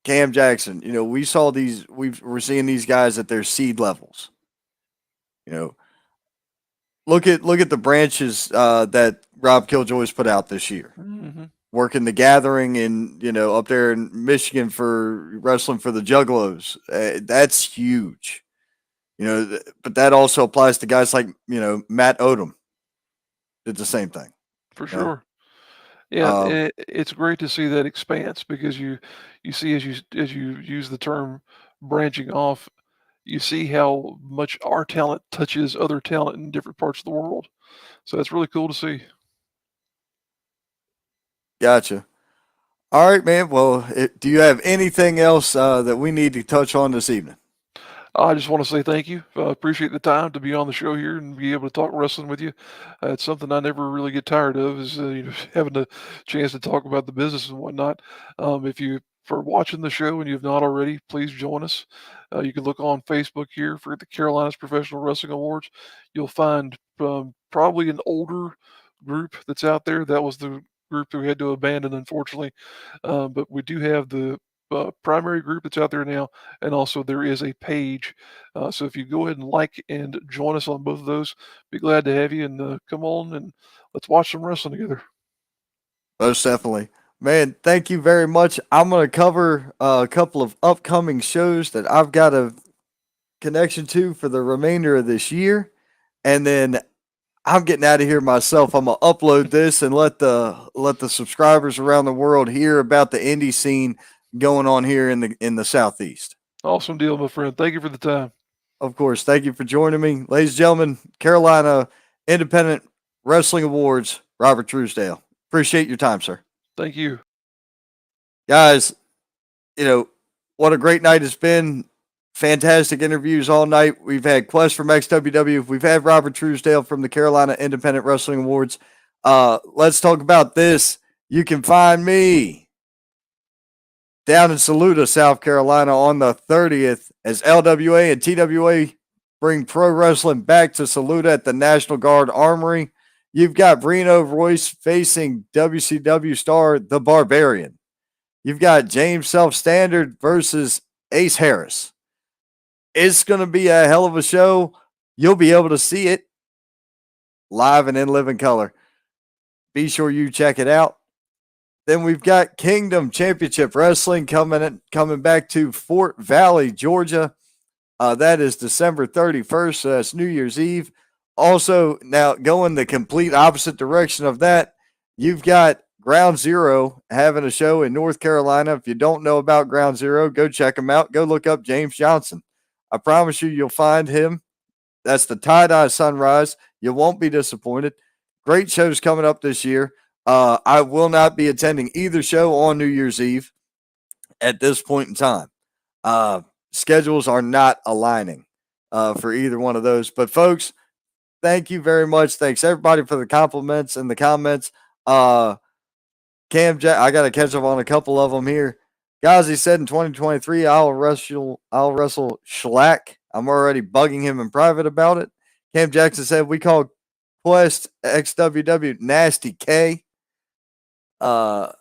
Cam Jackson, we saw these. We're seeing these guys at their seed levels. You know, look at the branches that Rob Killjoy's put out this year. Mhm. Working the gathering in up there in Michigan for wrestling for the Juggalos. That's huge. But that also applies to guys like Matt Odom. Did the same thing. For You know, sure. Yeah, and um, it's great to see that expanse because you see as you use the term branching off, you see how much our talent touches other talent in different parts of the world. So it's really cool to see. gotcha. All right, man. Well, do you have anything else that we need to touch on this evening? I just want to say thank you. Appreciate the time to be on the show here and be able to talk wrestling with you. It's something I never really get tired of is having the chance to talk about the business and whatnot. If you for watching the show and you've not already, please join us. You can look on Facebook here for the Carolinas Professional Wrestling Awards. You'll find probably an older group that's out there. That was the group that we had to abandon, unfortunately. But we do have the primary group that's out there now, and also there is a page. So if you go ahead and like and join us on both of those, be glad to have you, and come on and let's watch some wrestling together. Most definitely. Man, thank you very much. I'm going to cover a couple of upcoming shows that I've got a connection to for the remainder of this year. And then I'm getting out of here myself. I'm going to upload this and let the subscribers around the world hear about the indie scene going on here in the Southeast. Awesome deal, my friend. Thank you for the time. Of course, thank you for joining me. Ladies and gentlemen, Carolina Independent Wrestling Awards, Robert Truesdale. Appreciate your time, sir. Thank you. Guys, what a great night it's been. Fantastic interviews all night. We've had Kwest from XWW. We've had Robert Truesdale from the Carolina Independent Wrestling Awards. Let's talk about this. You can find me down in Saluda, South Carolina on the 30th as LWA and TWA bring pro wrestling back to Saluda at the National Guard Armory. You've got Reno Royce facing WCW star The Barbarian. You've got James Self-Standard versus Ace Harris. It's going to be a hell of a show. You'll be able to see it live and in living color. Be sure you check it out. Then we've got Kingdom Championship Wrestling coming back to Fort Valley, Georgia. That is December 31st. So that's New Year's Eve. Also, now going the complete opposite direction of that, you've got Ground Zero having a show in North Carolina. If you don't know about Ground Zero, go check them out. Go look up James Johnson. I promise you'll find him. That's the Tie-Dye Sunrise. You won't be disappointed. Great shows coming up this year. I will not be attending either show on New Year's Eve at this point in time. Schedules are not aligning for either one of those. But, folks, thank you very much. Thanks, everybody, for the compliments and the comments. Cam Jack, I got to catch up on a couple of them here. Guys, he said in 2023, I'll wrestle Schlack. I'm already bugging him in private about it. Cam Jackson said we call Quest XWW Nasty K. Ron,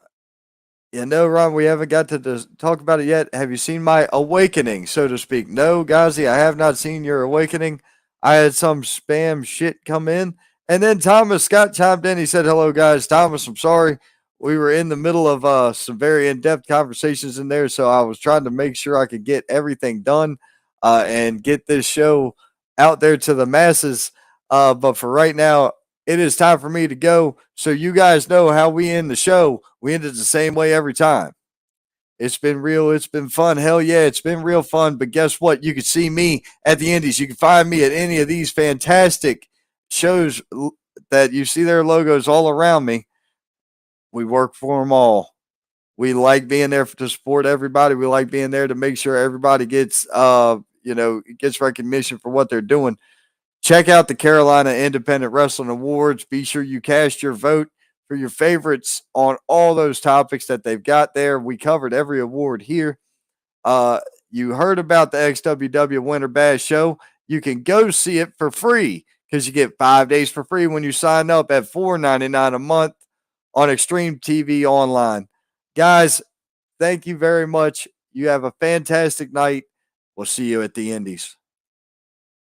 we haven't got to talk about it yet. Have you seen my awakening, so to speak? No, Gazi, I have not seen your awakening. I had some spam shit come in. And then Thomas Scott chimed in. He said, hello, guys. Thomas, I'm sorry. We were in the middle of some very in-depth conversations in there, so I was trying to make sure I could get everything done and get this show out there to the masses. But for right now, it is time for me to go. So you guys know how we end the show. We end it the same way every time. It's been real. It's been fun. Hell yeah, it's been real fun. But guess what? You can see me at the Indies. You can find me at any of these fantastic shows that you see their logos all around me. We work for them all. We like being there to support everybody. We like being there to make sure everybody gets, gets recognition for what they're doing. Check out the Carolina Independent Wrestling Awards. Be sure you cast your vote for your favorites on all those topics that they've got there. We covered every award here. You heard about the XWW Winter Bash show. You can go see it for free because you get 5 days for free when you sign up at $4.99 a month on Extreme TV Online. Guys, thank you very much. You have a fantastic night. We'll see you at the Indies.